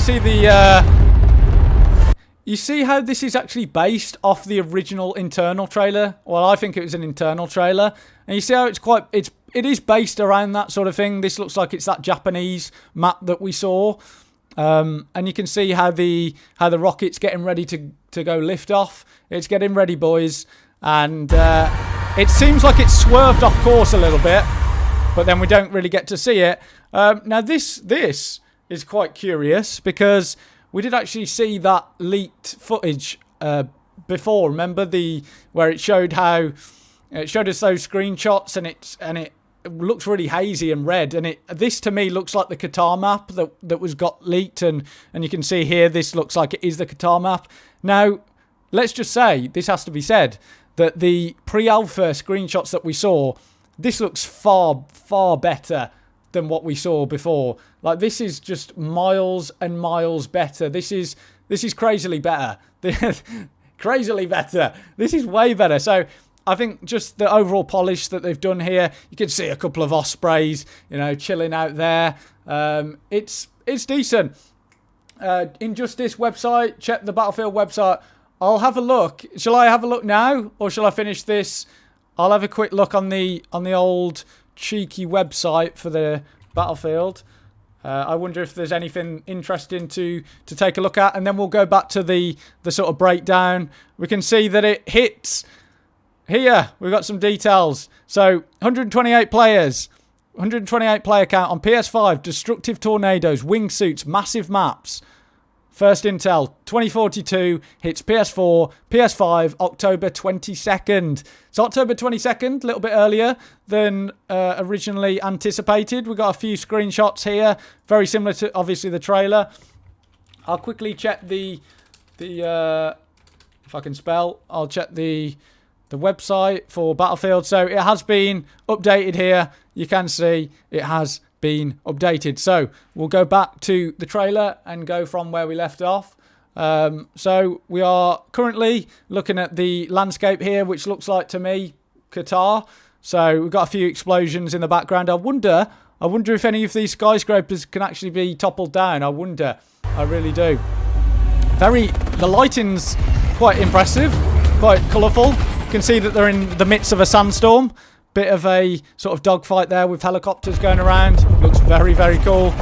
you see how this is actually based off the original internal trailer. Well, I think it was an internal trailer, and you see how it is based around that sort of thing. This looks like it's that Japanese map that we saw, and you can see how the rocket's getting ready to go lift off. It's getting ready, boys, and it seems like it's swerved off course a little bit, but then we don't really get to see it. Now this is quite curious because we did actually see that leaked footage before. Remember where it showed how it showed us those screenshots, and it looks really hazy and red, and this to me looks like the Qatar map that was got leaked, and you can see here this looks like it is the Qatar map. Now let's just say, this has to be said, that the pre-alpha screenshots that we saw, this looks far better than what we saw before. Like, this is just miles and miles better. This is crazily better. Crazily better. This is way better. So I think just the overall polish that they've done here, you can see a couple of Ospreys, chilling out there. It's decent. Injustice website, check the Battlefield website. I'll have a look. Shall I have a look now, or shall I finish this? I'll have a quick look on the old cheeky website for the Battlefield. I wonder if there's anything interesting to take a look at, and then we'll go back to the sort of breakdown. We can see that it hits here. We've got some details. So 128 players, 128 player count on PS5, destructive tornadoes, wingsuits, massive maps. First intel, 2042, hits PS4, PS5, October 22nd. So October 22nd, a little bit earlier than originally anticipated. We've got a few screenshots here, very similar to, obviously, the trailer. I'll quickly check the if I can spell, I'll check the website for Battlefield. So it has been updated here. You can see it has been updated. So we'll go back to the trailer and go from where we left off. So we are currently looking at the landscape here, which looks like to me Qatar. So we've got a few explosions in the background. I wonder if any of these skyscrapers can actually be toppled down. I wonder. I really do. The lighting's quite impressive, quite colourful. You can see that they're in the midst of a sandstorm. Bit of a sort of dogfight there with helicopters going around. Looks very, very cool.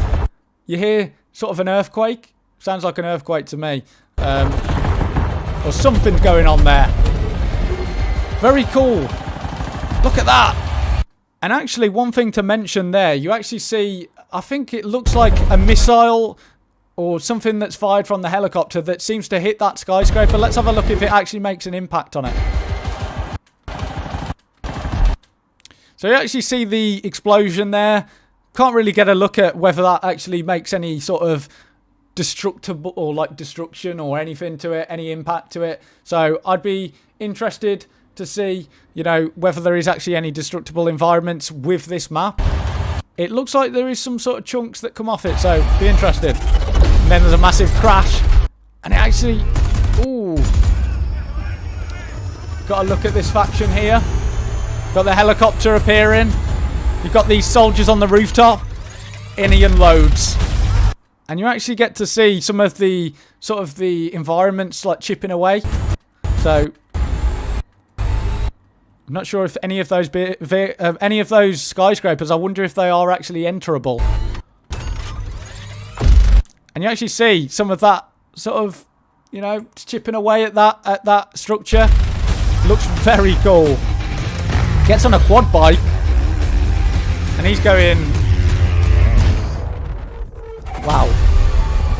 You hear sort of an earthquake. Sounds like an earthquake to me. Or something's going on there. Very cool. Look at that. And actually, one thing to mention there, you actually see, I think it looks like a missile or something that's fired from the helicopter that seems to hit that skyscraper. Let's have a look if it actually makes an impact on it. So you actually see the explosion there. can't really get a look at whether that actually makes any sort of destructible or like destruction or anything to it, any impact to it. So I'd be interested to see, you know, whether there is actually any destructible environments with this map. It looks like there is some sort of chunks that come off it, so be interested. And then there's a massive crash, and it actually, ooh. Got to look at this faction here. Got the helicopter appearing. You've got these soldiers on the rooftop. And he unloads. And you actually get to see some of the sort of the environments like chipping away. So I'm not sure if any of those skyscrapers, I wonder if they are actually enterable. And you actually see some of that sort of, you know, chipping away at that structure. Looks very cool. Gets on a quad bike. And he's going... Wow.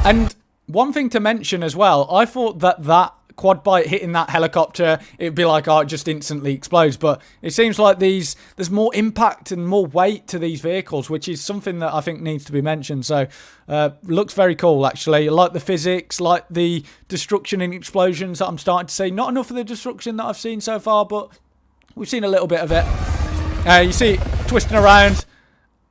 And one thing to mention as well, I thought that quad bike hitting that helicopter, it'd be like, oh, it just instantly explodes. But it seems like there's more impact and more weight to these vehicles, which is something that I think needs to be mentioned. So, looks very cool, actually. I like the physics, like the destruction and explosions that I'm starting to see. Not enough of the destruction that I've seen so far, but we've seen a little bit of it. You see it twisting around.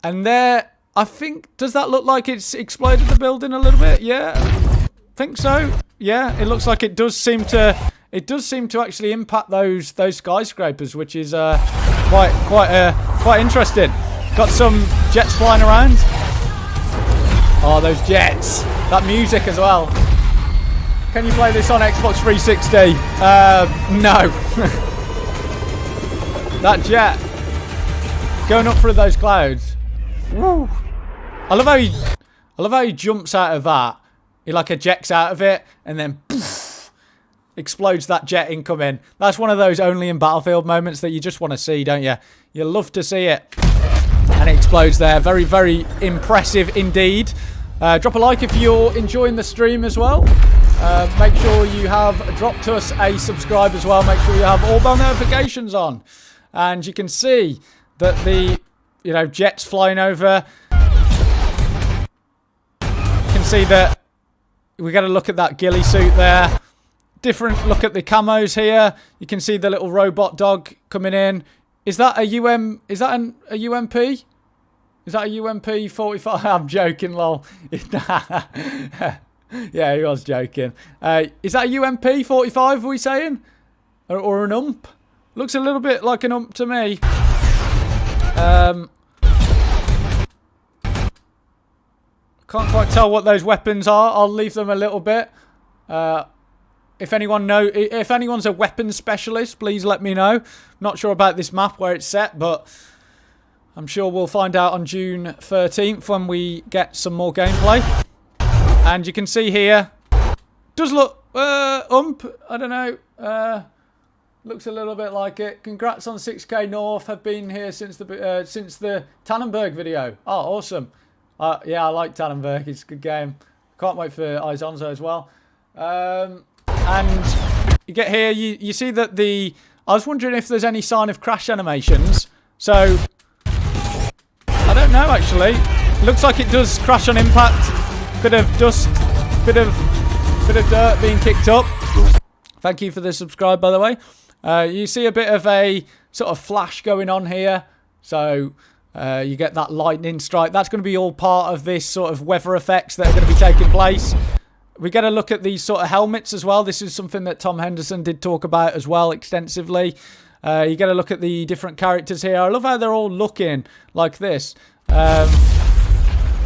And there, I think, does that look like it's exploded the building a little bit? Yeah, I think so. Yeah, it looks like it does seem to actually impact those skyscrapers, which is quite interesting. Got some jets flying around. Oh, those jets! That music as well. Can you play this on Xbox 360? No. That jet going up through those clouds. Woo. I love how he jumps out of that. He like ejects out of it and then poof, explodes that jet incoming. That's one of those only in Battlefield moments that you just want to see, don't you? You love to see it. And it explodes there. Very, very impressive indeed. Drop a like if you're enjoying the stream as well. Make sure you have dropped us a subscribe as well. Make sure you have all bell notifications on. And you can see that the, you know, jets flying over. You can see that we got to look at that ghillie suit there. Different look at the camos here. You can see the little robot dog coming in. Is that a UMP? Is that a UMP 45? I'm joking, lol. Yeah, he was joking. Is that a UMP 45, are we saying? Or an ump? Looks a little bit like an ump to me. Can't quite tell what those weapons are. I'll leave them a little bit. If anyone's a weapons specialist, please let me know. Not sure about this map where it's set, but I'm sure we'll find out on June 13th when we get some more gameplay. And you can see here, does look ump. I don't know. Looks a little bit like it. Congrats on 6K North. Have been here since the Tannenberg video. Oh, awesome. Yeah, I like Tannenberg. It's a good game. Can't wait for Izonzo as well. And you get here, you see that I was wondering if there's any sign of crash animations. So, I don't know actually. Looks like it does crash on impact. Bit of dust, bit of dirt being kicked up. Thank you for the subscribe, by the way. You see a bit of a sort of flash going on here. So, you get that lightning strike. That's going to be all part of this sort of weather effects that are going to be taking place. We get a look at these sort of helmets as well. This is something that Tom Henderson did talk about as well extensively. You get a look at the different characters here. I love how they're all looking like this,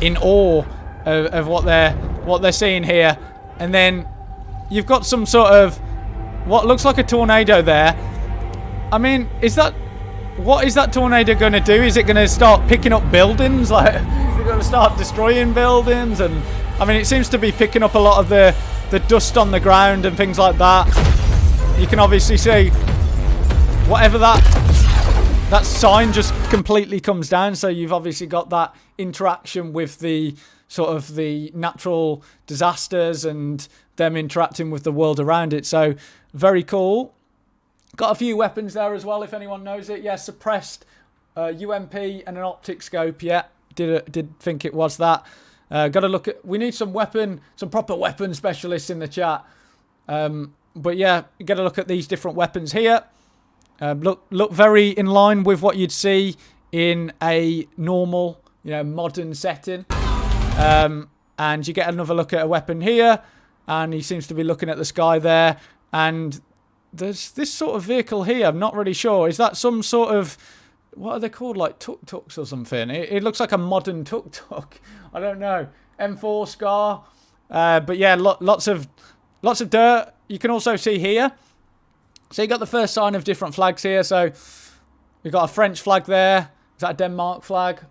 in awe of what they're seeing here. And then you've got some sort of what looks like a tornado there. I mean, what is that tornado going to do? Is it going to start picking up buildings? Like, is it going to start destroying buildings? And I mean, it seems to be picking up a lot of the dust on the ground and things like that. You can obviously see whatever that sign just completely comes down. So you've obviously got that interaction with the sort of the natural disasters and them interacting with the world around it. So very cool. Got a few weapons there as well, if anyone knows it. Yeah, suppressed UMP and an optic scope. Yeah, did think it was that. Got to look at. We need some proper weapon specialists in the chat. But yeah, you got to look at these different weapons here. Look very in line with what you'd see in a normal, modern setting. And you get another look at a weapon here, and he seems to be looking at the sky there. And there's this sort of vehicle here. I'm not really sure. Is that some sort of, what are they called, like tuk-tuks or something? It looks like a modern tuk-tuk. I don't know. M4 Scar. But yeah, lots of dirt. You can also see here. So you got the first sign of different flags here. So we've got a French flag there. Is that a Denmark flag?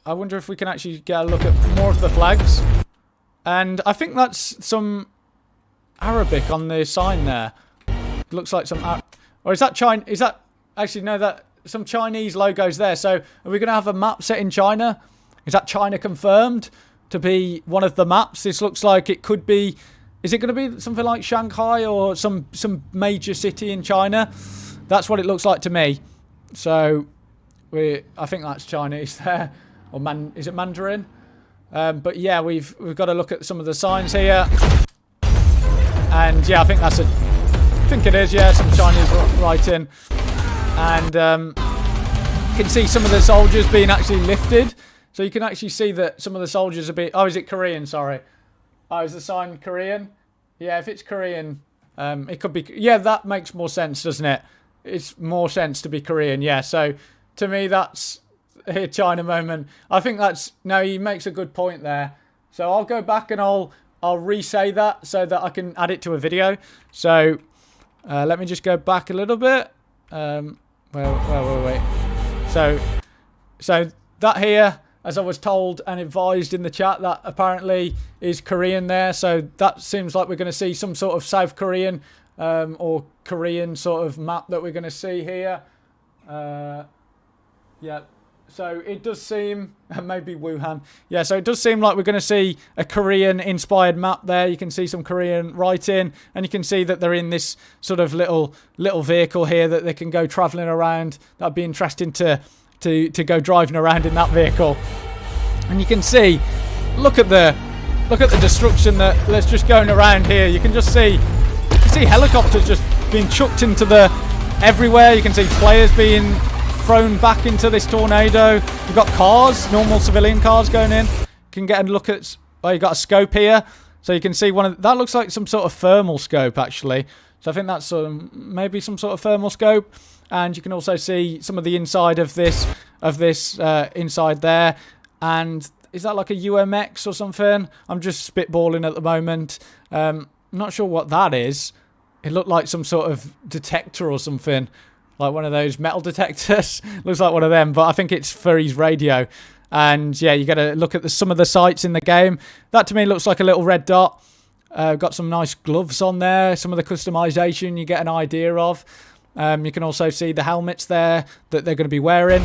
I wonder if we can actually get a look at more of the flags. And I think that's some Arabic on the sign there. It looks like some... Or is that China? Is that... Actually, no, that some Chinese logos there. So are we going to have a map set in China? Is that China confirmed to be one of the maps? This looks like it could be... Is it going to be something like Shanghai or some major city in China? That's what it looks like to me. So I think that's Chinese there. Or is it Mandarin? But yeah, we've got to look at some of the signs here. And yeah, I think it is, yeah, some Chinese writing. And you can see some of the soldiers being actually lifted. So you can actually see that some of the soldiers are being... Oh, is it Korean? Sorry. Oh, is the sign Korean? Yeah, if it's Korean, it could be... Yeah, that makes more sense, doesn't it? It's more sense to be Korean, yeah. So to me, that's a China moment. I think that's... No, he makes a good point there. So I'll go back and I'll re-say that so that I can add it to a video. So let me just go back a little bit. Wait. So that here, as I was told and advised in the chat, that apparently is Korean there. So that seems like we're going to see some sort of South Korean or Korean sort of map that we're going to see here. Yeah. So it does seem, maybe Wuhan. Yeah, so it does seem like we're going to see a Korean-inspired map there. You can see some Korean writing, and you can see that they're in this sort of little vehicle here that they can go travelling around. That'd be interesting to go driving around in that vehicle. And you can see, look at the destruction that's just going around here. You can just see helicopters just being chucked into everywhere. You can see players being thrown back into this tornado. You've got cars, normal civilian cars going in. You can get a look at... Oh, you got a scope here. So you can see that looks like some sort of thermal scope, actually. So I think that's maybe some sort of thermal scope. And you can also see some of the inside of this inside there. And is that like a UMX or something? I'm just spitballing at the moment. Not sure what that is. It looked like some sort of detector or something. Like one of those metal detectors. Looks like one of them, but I think it's for his radio. And yeah, you got to look at some of the sights in the game. That to me looks like a little red dot. Got some nice gloves on there. Some of the customization you get an idea of. You can also see the helmets there that they're going to be wearing.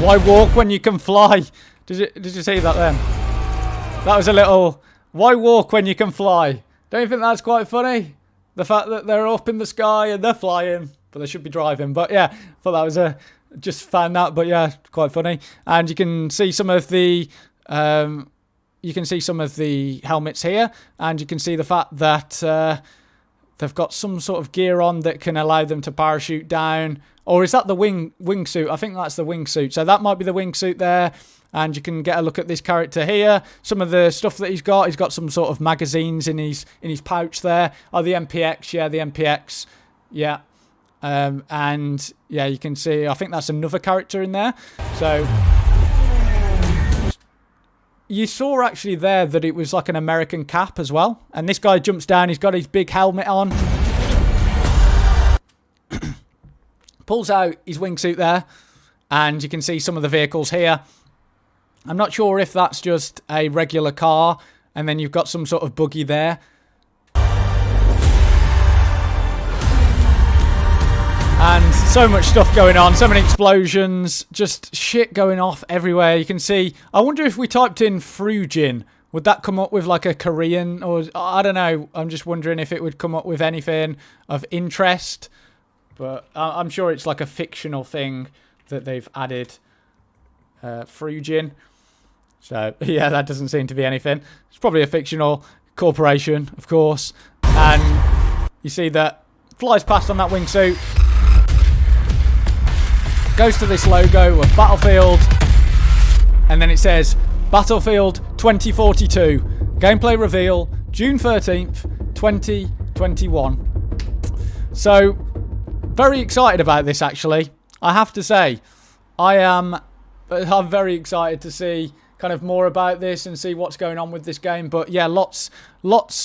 Why walk when you can fly? Did you see that then? That was a little... Why walk when you can fly? Don't you think that's quite funny? The fact that they're up in the sky and they're flying, but they should be driving. But yeah, I thought that was just found that. But yeah, quite funny. And you can see some of the helmets here, and you can see the fact that they've got some sort of gear on that can allow them to parachute down. Or is that the wingsuit? I think that's the wingsuit. So that might be the wingsuit there. And you can get a look at this character here. Some of the stuff that he's got some sort of magazines in his pouch there. Oh, the MPX, yeah, the MPX, yeah. And yeah, you can see, I think that's another character in there. So you saw actually there that it was like an American cap as well. And this guy jumps down, he's got his big helmet on. Pulls out his wingsuit there. And you can see some of the vehicles here. I'm not sure if that's just a regular car and then you've got some sort of buggy there. And so much stuff going on, so many explosions, just shit going off everywhere. You can see, I wonder if we typed in Frujin, would that come up with like a Korean, or I don't know. I'm just wondering if it would come up with anything of interest. But I'm sure it's like a fictional thing that they've added Frugin. So, yeah, that doesn't seem to be anything. It's probably a fictional corporation, of course. And you see that flies past on that wingsuit. Goes to this logo of Battlefield. And then it says, Battlefield 2042. Gameplay reveal, June 13th, 2021. So, very excited about this, actually. I have to say, I'm very excited to see kind of more about this and see what's going on with this game. But yeah, lots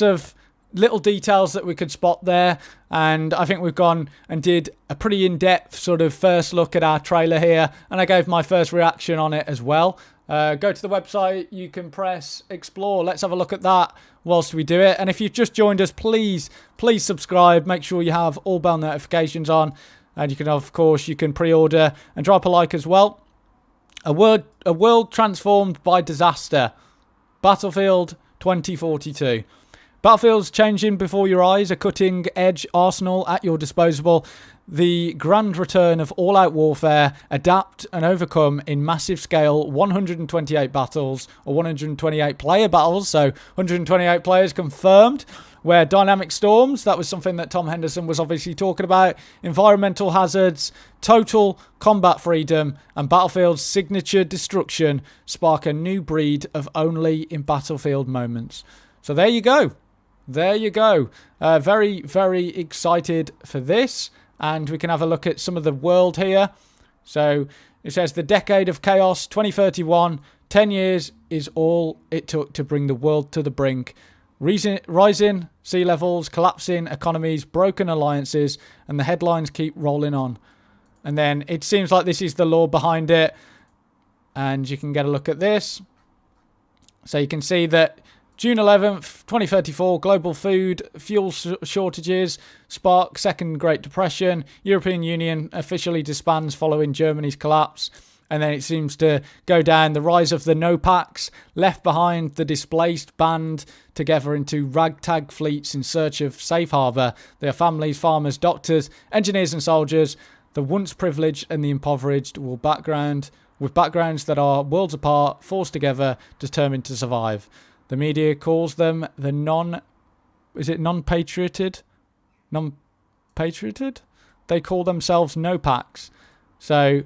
of little details that we could spot there. And I think we've gone and did a pretty in-depth sort of first look at our trailer here. And I gave my first reaction on it as well. Go to the website, you can press explore. Let's have a look at that whilst we do it. And if you've just joined us, please subscribe. Make sure you have all bell notifications on. And you can, of course, you can pre-order and drop a like as well. A world transformed by disaster. Battlefield 2042. Battlefield's changing before your eyes, a cutting-edge arsenal at your disposal. The grand return of all-out warfare, adapt and overcome in massive scale 128 battles, or 128 player battles, so 128 players confirmed, where dynamic storms, that was something that Tom Henderson was obviously talking about, environmental hazards, total combat freedom, and Battlefield's signature destruction spark a new breed of only in Battlefield moments. So there you go. There you go. Very, very excited for this. And we can have a look at some of the world here. So it says the decade of chaos, 2031. 10 years is all it took to bring the world to the brink. Rising sea levels, collapsing economies, broken alliances, and the headlines keep rolling on. And then it seems like this is the lore behind it. And you can get a look at this. So you can see that June 11th, 2034, global food, fuel shortages, spark Second Great Depression, European Union officially disbands following Germany's collapse. And then it seems to go down the rise of the no-packs, left behind the displaced band together into ragtag fleets in search of safe harbour. Their families, farmers, doctors, engineers and soldiers, the once privileged and the impoverished with backgrounds that are worlds apart, forced together, determined to survive. The media calls them the non-patrioted? Non-patrioted? They call themselves no-packs. So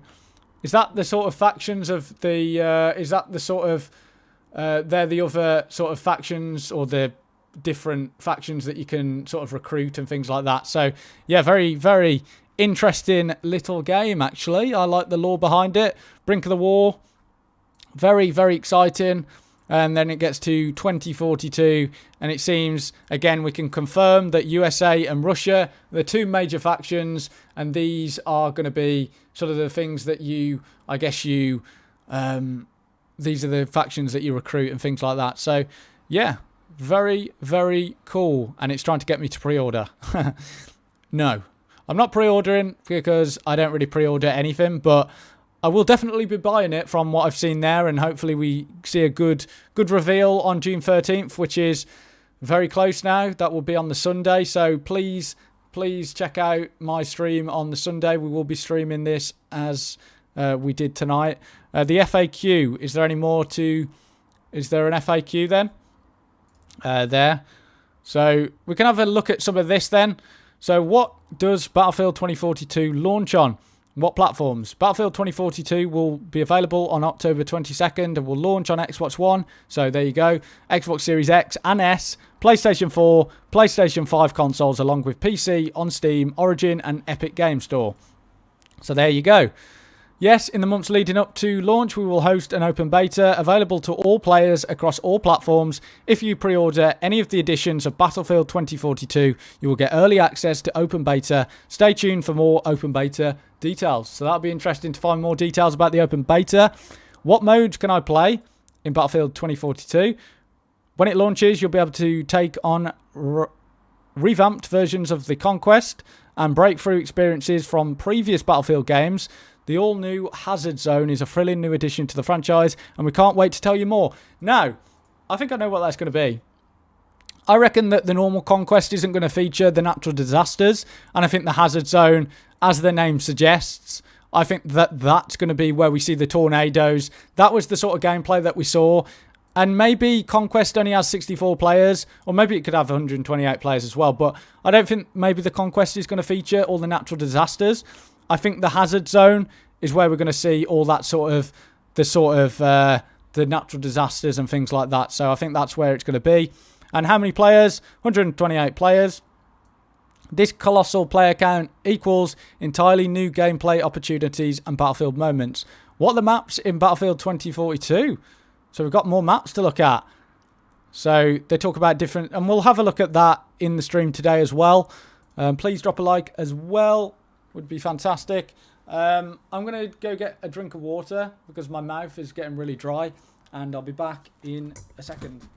is that the sort of factions of the... is that the sort of... they're the other sort of factions or the different factions that you can sort of recruit and things like that. So, yeah, very, very interesting little game, actually. I like the lore behind it. Brink of the War. Very, very exciting. And then it gets to 2042, and it seems, again, we can confirm that USA and Russia are the two major factions, and these are going to be sort of the things that these are the factions that you recruit and things like that. So, yeah, very, very cool, and it's trying to get me to pre-order. No, I'm not pre-ordering because I don't really pre-order anything, but I will definitely be buying it from what I've seen there, and hopefully we see a good reveal on June 13th, which is very close now. That will be on the Sunday, so please check out my stream on the Sunday. We will be streaming this as we did tonight. The FAQ, is there any more to... Is there an FAQ then? There. So we can have a look at some of this then. So what does Battlefield 2042 launch on? What platforms? Battlefield 2042 will be available on October 22nd and will launch on Xbox One. So there you go. Xbox Series X and S, PlayStation 4, PlayStation 5 consoles, along with PC on Steam, Origin and Epic Game Store. So there you go. Yes, in the months leading up to launch, we will host an open beta available to all players across all platforms. If you pre-order any of the editions of Battlefield 2042, you will get early access to open beta. Stay tuned for more open beta details. So that'll be interesting to find more details about the open beta. What modes can I play in Battlefield 2042? When it launches, you'll be able to take on revamped versions of the Conquest and breakthrough experiences from previous Battlefield games. The all-new Hazard Zone is a thrilling new addition to the franchise, and we can't wait to tell you more. Now, I think I know what that's going to be. I reckon that the normal conquest isn't going to feature the natural disasters, and I think the hazard zone, as the name suggests, I think that that's going to be where we see the tornadoes. That was the sort of gameplay that we saw. And maybe Conquest only has 64 players, or maybe it could have 128 players as well. But I don't think maybe the Conquest is going to feature all the natural disasters. I think the hazard zone is where we're going to see all that the natural disasters and things like that. So I think that's where it's going to be. And how many players? 128 players. This colossal player count equals entirely new gameplay opportunities and battlefield moments. What are the maps in Battlefield 2042? So we've got more maps to look at. So they talk about different, and we'll have a look at that in the stream today as well. Please drop a like as well. Would be fantastic. I'm going to go get a drink of water because my mouth is getting really dry, and I'll be back in a second.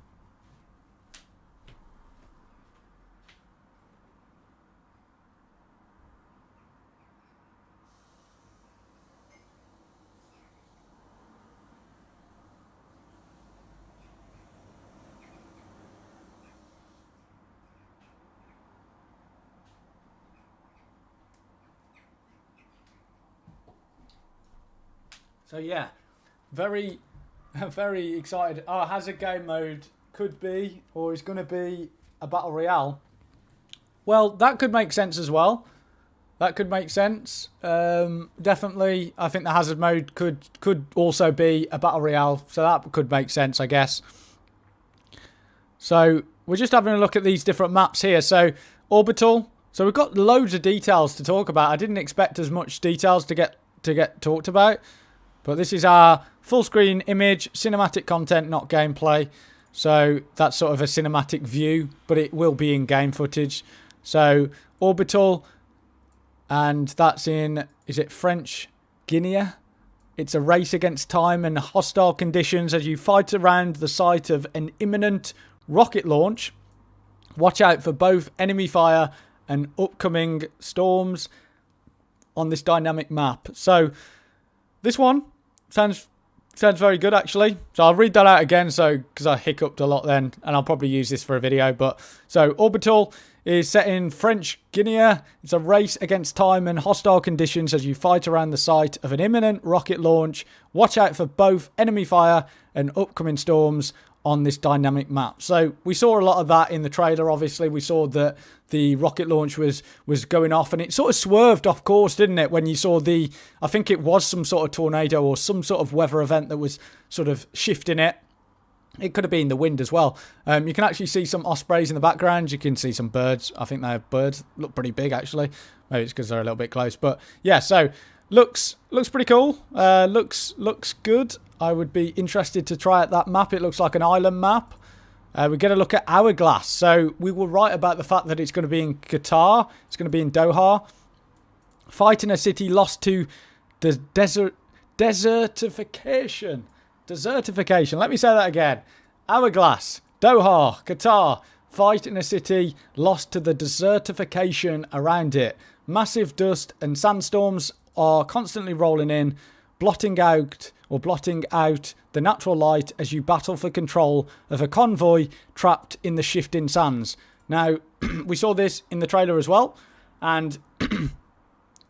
So yeah, very excited. Oh, hazard game mode could be, or is going to be, a battle royale. Well, that could make sense as well. That could make sense. Definitely, I think the hazard mode could also be a battle royale. So that could make sense, I guess. So we're just having a look at these different maps here. So orbital. So we've got loads of details to talk about. I didn't expect as much details to get talked about. But this is our full screen image, cinematic content, not gameplay. So that's sort of a cinematic view, but it will be in game footage. So orbital, and that's in, is it French Guinea? It's a race against time and hostile conditions as you fight around the site of an imminent rocket launch. Watch out for both enemy fire and upcoming storms on this dynamic map. So this one sounds very good, actually. So I'll read that out again, because I hiccuped a lot then, and I'll probably use this for a video. But so orbital is set in French Guinea. It's a race against time and hostile conditions as you fight around the site of an imminent rocket launch. Watch out for both enemy fire and upcoming storms on this dynamic map. So we saw a lot of that in the trailer. Obviously, we saw that the rocket launch was going off, and it sort of swerved off course, didn't it? When you saw I think it was some sort of tornado or some sort of weather event that was sort of shifting it. It could have been the wind as well. You can actually see some ospreys in the background. You can see some birds. I think they have birds. Look pretty big, actually. Maybe it's because they're a little bit close. But yeah, so looks pretty cool. Looks good. I would be interested to try out that map. It looks like an island map. We get a look at Hourglass. So we will write about the fact that it's going to be in Qatar. It's going to be in Doha. Fighting a city lost to the desertification. Desertification. Let me say that again. Hourglass, Doha, Qatar. Fight in a city lost to the desertification around it. Massive dust and sandstorms are constantly rolling in, blotting out the natural light as you battle for control of a convoy trapped in the shifting sands. Now, we saw this in the trailer as well, and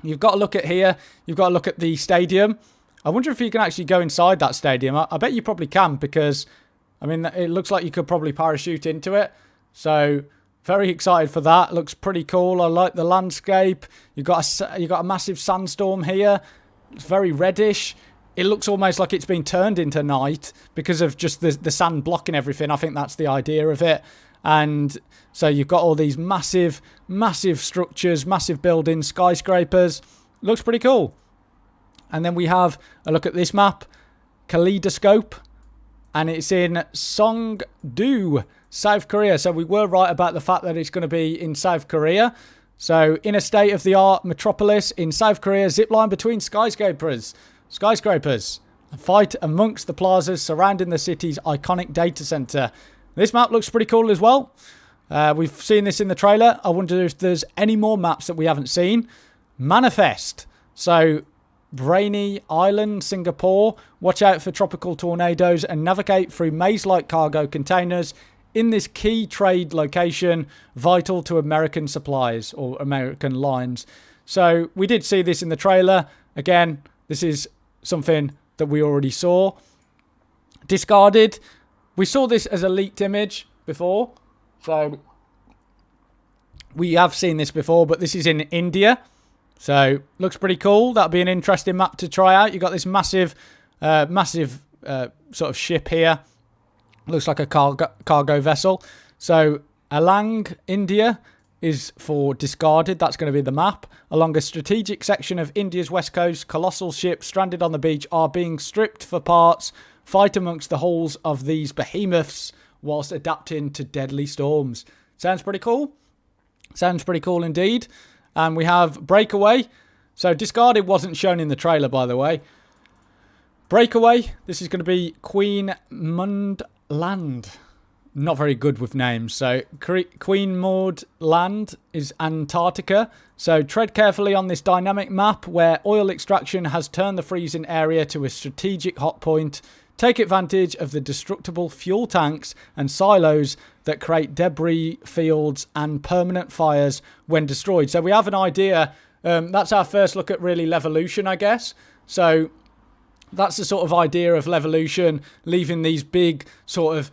you've got to look at here. You've got to look at the stadium. I wonder if you can actually go inside that stadium. I bet you probably can, because, I mean, it looks like you could probably parachute into it. So, very excited for that. Looks pretty cool. I like the landscape. You've got a massive sandstorm here. It's very reddish. It looks almost like it's been turned into night because of just the sand blocking everything. I think that's the idea of it. And so you've got all these massive structures, massive buildings, skyscrapers. Looks pretty cool. And then we have a look at this map, Kaleidoscope, and it's in Songdo, South Korea. So we were right about the fact that it's going to be in South Korea. So in a state-of-the-art metropolis in South Korea, zipline between skyscrapers, and fight amongst the plazas surrounding the city's iconic data center. This map looks pretty cool as well. We've seen this in the trailer. I wonder if there's any more maps that we haven't seen. Manifest. So Brainy Island, Singapore. Watch out for tropical tornadoes and navigate through maze-like cargo containers in this key trade location vital to American supplies or American lines. So we did see this in the trailer. Again, this is something that we already saw. Discarded. We saw this as a leaked image before. So we have seen this before, but this is in India. So looks pretty cool. That'll be an interesting map to try out. You've got this massive sort of ship here. Looks like a cargo vessel. So Alang, India is for discarded. That's going to be the map. Along a strategic section of India's west coast, colossal ships stranded on the beach are being stripped for parts. Fight amongst the hulls of these behemoths whilst adapting to deadly storms. Sounds pretty cool. Sounds pretty cool indeed. And we have Breakaway. So discarded wasn't shown in the trailer, by the way. Breakaway. This is going to be Queen Mund Land. Not very good with names. So Queen Maud Land is Antarctica. So tread carefully on this dynamic map where oil extraction has turned the freezing area to a strategic hot point. Take advantage of the destructible fuel tanks and silos that create debris fields and permanent fires when destroyed. So we have an idea. That's our first look at really Levolution, I guess. So that's the sort of idea of Levolution, leaving these big sort of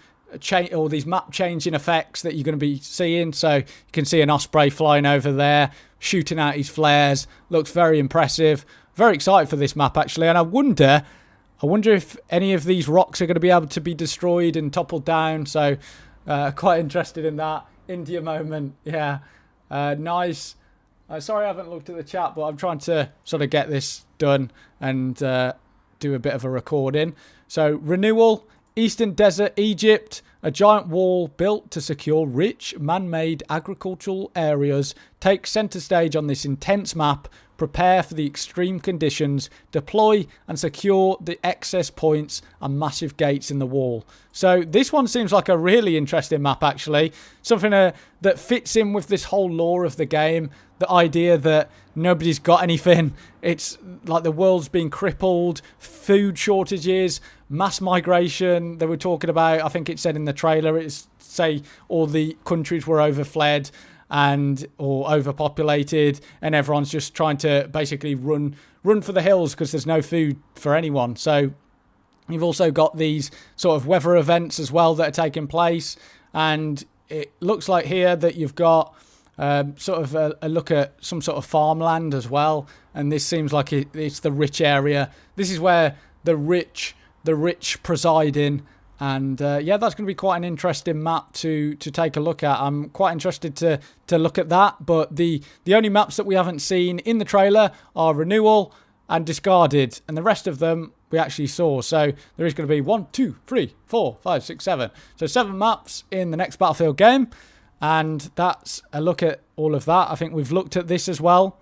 or these map changing effects that you're going to be seeing. So you can see an Osprey flying over there, shooting out his flares. Looks very impressive. Very excited for this map, actually. And I wonder if any of these rocks are going to be able to be destroyed and toppled down. So quite interested in that. India moment. Yeah. Nice. Sorry I haven't looked at the chat, but I'm trying to sort of get this done and do a bit of a recording. So renewal. Eastern Desert, Egypt, a giant wall built to secure rich man-made agricultural areas takes centre stage on this intense map. Prepare for the extreme conditions, deploy and secure the access points and massive gates in the wall. So this one seems like a really interesting map, actually. Something that fits in with this whole lore of the game. The idea that nobody's got anything. It's like the world's been crippled, food shortages, mass migration they were talking about. I think it said in the trailer, it's say all the countries were overfled or overpopulated, and everyone's just trying to basically run for the hills because there's no food for anyone. So you've also got these sort of weather events as well that are taking place, and it looks like here that you've got sort of a look at some sort of farmland as well, and this seems like it's the rich area. This is where the rich preside in. And yeah, that's going to be quite an interesting map to take a look at. I'm quite interested to look at that. But the only maps that we haven't seen in the trailer are Renewal and Discarded. And the rest of them we actually saw. So there is going to be 1, 2, 3, 4, 5, 6, 7. So 7 maps in the next Battlefield game. And that's a look at all of that. I think we've looked at this as well.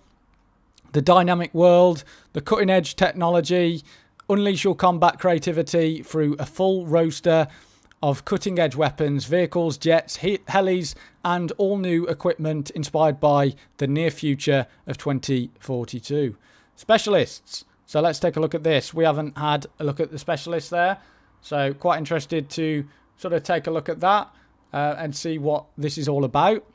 The dynamic world, the cutting edge technology. Unleash your combat creativity through a full roster of cutting-edge weapons, vehicles, jets, helis, and all new equipment inspired by the near future of 2042. Specialists. So let's take a look at this. We haven't had a look at the specialists there. So quite interested to sort of take a look at that and see what this is all about.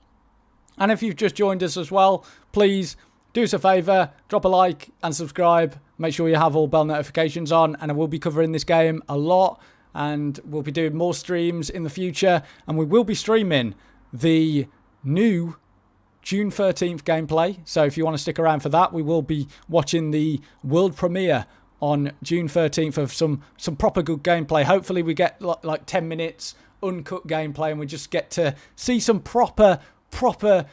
And if you've just joined us as well, please do us a favour, drop a like and subscribe. Make sure you have all bell notifications on, and I will be covering this game a lot, and we'll be doing more streams in the future, and we will be streaming the new June 13th gameplay. So if you want to stick around for that, we will be watching the world premiere on June 13th of some proper good gameplay. Hopefully we get like 10 minutes uncut gameplay, and we just get to see some proper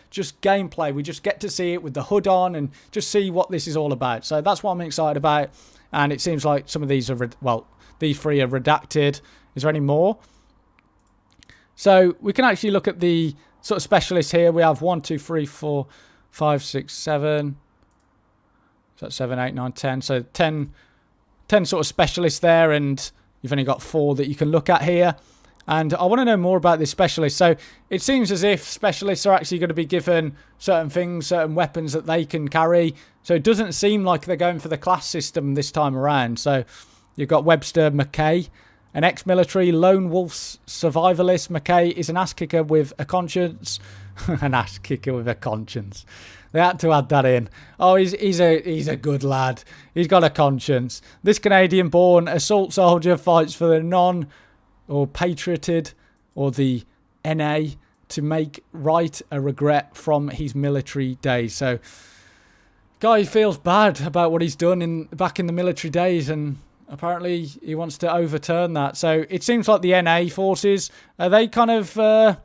just gameplay. We just get to see it with the hood on and just see what this is all about. So that's what I'm excited about. And it seems like some of these are, these 3 are redacted. Is there any more? So we can actually look at the sort of specialists here. We have 1, 2, 3, 4, 5, 6, 7. So that's 7, 8, 9, 10. So 10 sort of specialists there, and you've only got 4 that you can look at here. And I want to know more about this specialist. So it seems as if specialists are actually going to be given certain things, certain weapons that they can carry. So it doesn't seem like they're going for the class system this time around. So you've got Webster, McKay, An ex-military lone wolf survivalist, McKay is an ass kicker with a conscience. An ass kicker with a conscience. They had to add that in. Oh, he's a good lad. He's got a conscience. This Canadian-born assault soldier fights for the patrioted or the NA to make right a regret from his military days. So, guy feels bad about what he's done back in the military days, and apparently he wants to overturn that. So it seems like the NA forces, are they kind of, are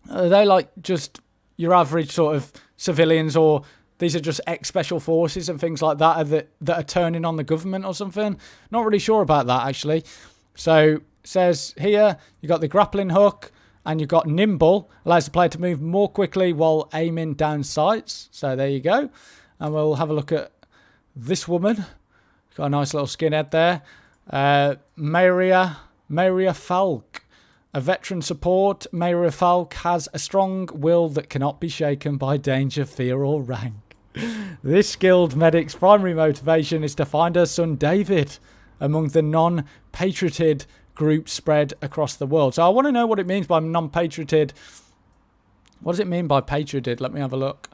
they like just your average sort of civilians, or these are just ex-special forces and things like that that are turning on the government or something? Not really sure about that, actually. So it says here, you got the grappling hook, and you've got nimble, allows the player to move more quickly while aiming down sights. So there you go. And we'll have a look at this woman. Got a nice little skinhead there. Maria Falk. A veteran support, Maria Falk has a strong will that cannot be shaken by danger, fear or rank. This skilled medic's primary motivation is to find her son David among the non-patrioted groups spread across the world. So I want to know what it means by non-patrioted. What does it mean by patrioted? Let me have a look.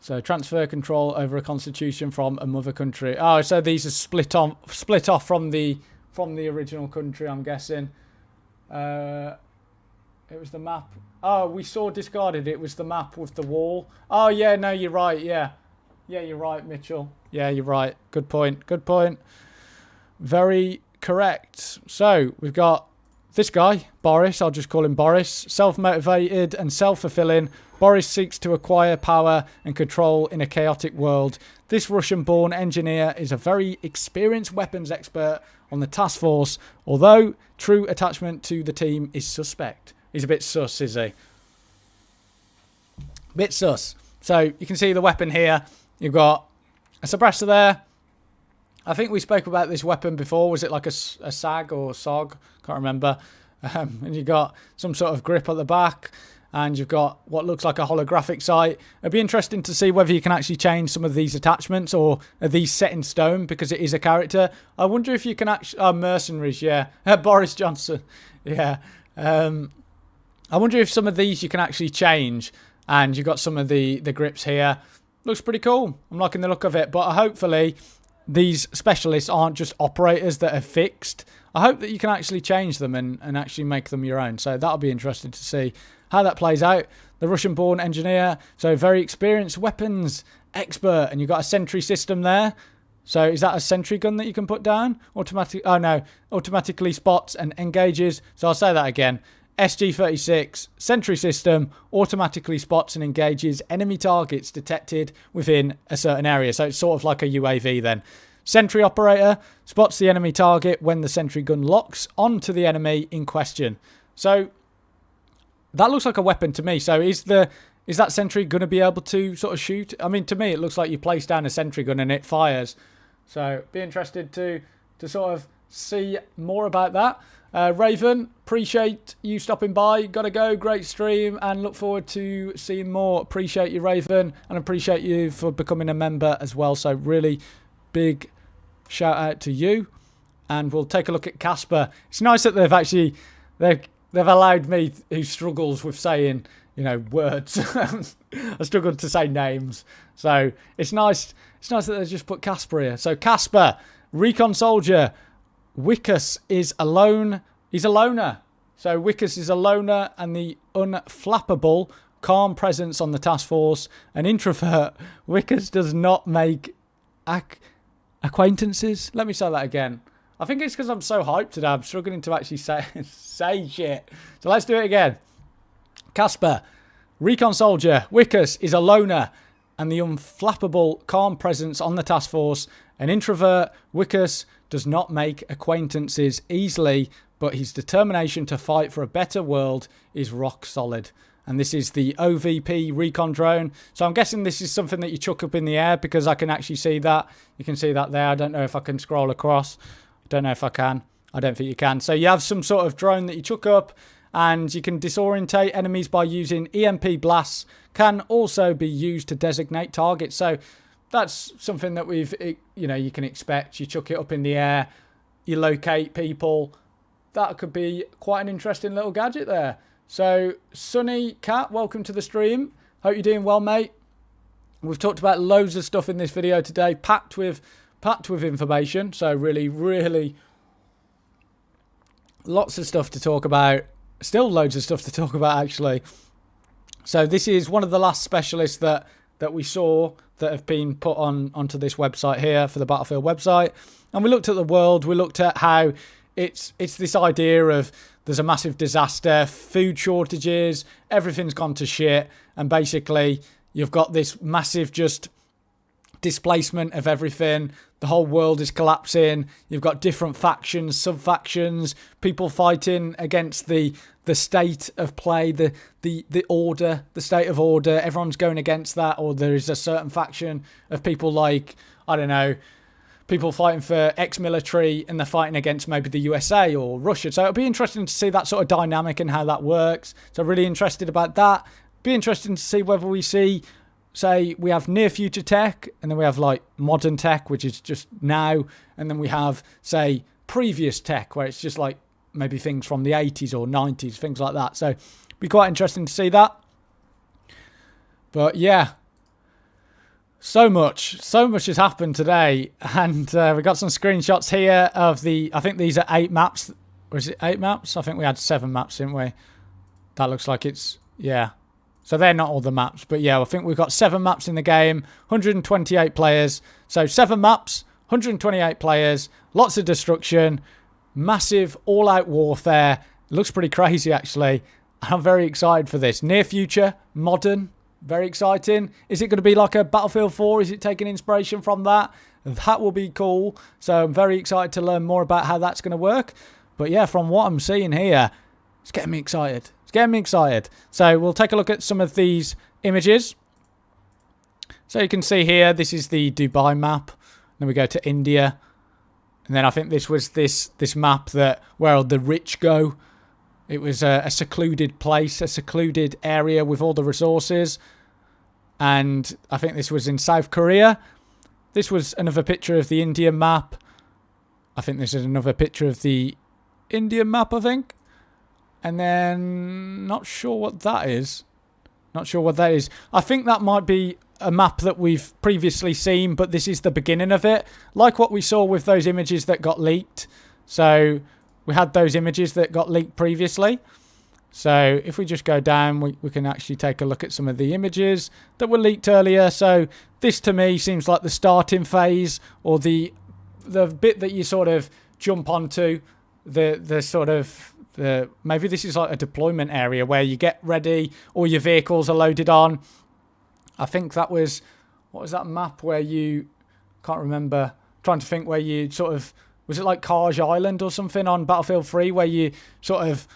So transfer control over a constitution from a mother country. Oh, so these are split off from the original country, I'm guessing. It was the map. Oh, we saw discarded. It was the map with the wall. Oh yeah, no, you're right. Yeah, you're right, Mitchell. Yeah, you're right. Good point. Good point. Very correct. So we've got this guy, Boris. I'll just call him Boris. Self-motivated and self-fulfilling, Boris seeks to acquire power and control in a chaotic world. This Russian-born engineer is a very experienced weapons expert on the task force, although true attachment to the team is suspect. He's a bit sus, is he? Bit sus. So you can see the weapon here. You've got a suppressor there. I think we spoke about this weapon before. Was it like a SAG or SOG? Can't remember. And you've got some sort of grip at the back. And you've got what looks like a holographic sight. It'd be interesting to see whether you can actually change some of these attachments, or are these set in stone because it is a character. I wonder if you can actually... Oh, mercenaries, yeah. Boris Johnson. Yeah. I wonder if some of these you can actually change. And you've got some of the grips here. Looks pretty cool. I'm liking the look of it. But hopefully these specialists aren't just operators that are fixed. I hope that you can actually change them and actually make them your own. So that'll be interesting to see how that plays out. The Russian-born engineer, so very experienced weapons expert, and you've got a sentry system there. So is that a sentry gun that you can put down? Automatically spots and engages. So I'll say that again. SG-36 sentry system automatically spots and engages enemy targets detected within a certain area. So it's sort of like a UAV then. Sentry operator spots the enemy target when the sentry gun locks onto the enemy in question. So that looks like a weapon to me. So is that sentry going to be able to sort of shoot? I mean, to me, it looks like you place down a sentry gun and it fires. So be interested to sort of see more about that. Raven, appreciate you stopping by. Gotta go. Great stream and look forward to seeing more. Appreciate you, Raven, and appreciate you for becoming a member as well. So really big shout out to you. And we'll take a look at Casper. It's nice that they've allowed me, who struggles with saying, words. I struggled to say names. So it's nice that they just put Casper here. So Casper, recon soldier. Wickus is alone. He's a loner. So Wickus is a loner and the unflappable, calm presence on the task force. An introvert. Wickus does not make acquaintances. Let me say that again. I think it's because I'm so hyped today. I'm struggling to actually say shit. So let's do it again. Casper, recon soldier. Wickus is a loner and the unflappable, calm presence on the task force. An introvert. Wickus does not make acquaintances easily, but his determination to fight for a better world is rock solid. And this is the OVP recon drone. So I'm guessing this is something that you chuck up in the air, because I can actually see that. You can see that there. I don't know if I can scroll across. I don't know if I can. I don't think you can. So you have some sort of drone that you chuck up, and you can disorientate enemies by using EMP blasts. Can also be used to designate targets. So that's something that you can expect. You chuck it up in the air, you locate people. That could be quite an interesting little gadget there. So, Sunny Cat, welcome to the stream. Hope you're doing well, mate. We've talked about loads of stuff in this video today, packed with information. So really, really lots of stuff to talk about. Still loads of stuff to talk about, actually. So this is one of the last specialists that we saw that have been put onto this website here for the Battlefield website. And we looked at the world. We looked at how it's this idea of there's a massive disaster, food shortages, everything's gone to shit. And basically, you've got this massive just displacement of everything. The whole world is collapsing. You've got different factions, sub-factions, people fighting against the state of play, the order, the state of order. Everyone's going against that, or there is a certain faction of people like, I don't know, people fighting for ex-military and they're fighting against maybe the USA or Russia. So it'll be interesting to see that sort of dynamic and how that works. So really interested about that. Be interesting to see whether we see, say, we have near future tech, and then we have like modern tech, which is just now, and then we have, say, previous tech, where it's just like maybe things from the 80s or 90s, things like that. So be quite interesting to see that. But yeah, so much has happened today, and we got some screenshots here of I think these are 8 maps. Or is it 8 maps? I think we had 7 maps, didn't we? That looks like it's, yeah. So they're not all the maps, but yeah, I think we've got 7 maps in the game, 128 players. So 7 maps, 128 players, lots of destruction, massive all-out warfare. It looks pretty crazy, actually. I'm very excited for this. Near future, modern, very exciting. Is it going to be like a Battlefield 4? Is it taking inspiration from that? That will be cool. So I'm very excited to learn more about how that's going to work. But yeah, from what I'm seeing here, it's getting me excited. Getting me excited. So we'll take a look at some of these images. So you can see here, this is the Dubai map. Then we go to India. And then I think this was this map where the rich go. It was a secluded place, a secluded area with all the resources. And I think this was in South Korea. This was another picture of the Indian map. I think this is another picture of the Indian map, I think. And then, not sure what that is. Not sure what that is. I think that might be a map that we've previously seen, but this is the beginning of it. Like what we saw with those images that got leaked. So, we had those images that got leaked previously. So, if we just go down, we can actually take a look at some of the images that were leaked earlier. So, this to me seems like the starting phase, or the bit that you sort of jump onto. The sort of... maybe this is like a deployment area where you get ready, all your vehicles are loaded on. I think that was, what was that map where you, can't remember, trying to think where you sort of, was it like Carge Island or something on Battlefield 3 where you sort of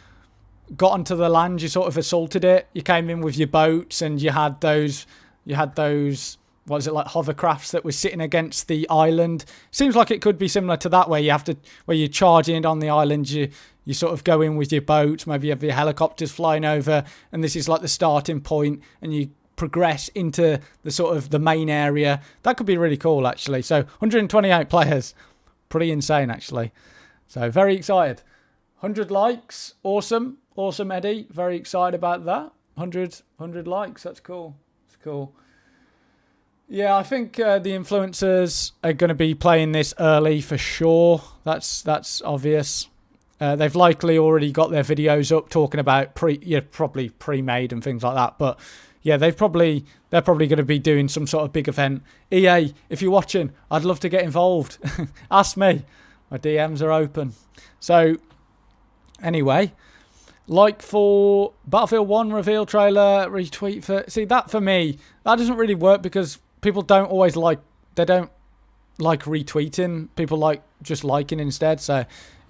got onto the land, you sort of assaulted it, you came in with your boats and you had those, what is it, like hovercrafts that were sitting against the island. Seems like it could be similar to that, where you charge in on the island, you sort of go in with your boat, maybe you have your helicopters flying over, and this is like the starting point, and you progress into the sort of the main area. That could be really cool, actually. So 128 players, pretty insane, actually. So very excited. 100 likes, awesome, Eddie. Very excited about that. 100 likes, that's cool. It's cool. Yeah, I think the influencers are going to be playing this early for sure. That's obvious. They've likely already got their videos up talking about probably pre-made and things like that. But yeah, they're probably going to be doing some sort of big event. EA, if you're watching, I'd love to get involved. Ask me. My DMs are open. So anyway, like for Battlefield 1 reveal trailer, retweet for... See, that for me, that doesn't really work because people don't always like retweeting. People like just liking instead. So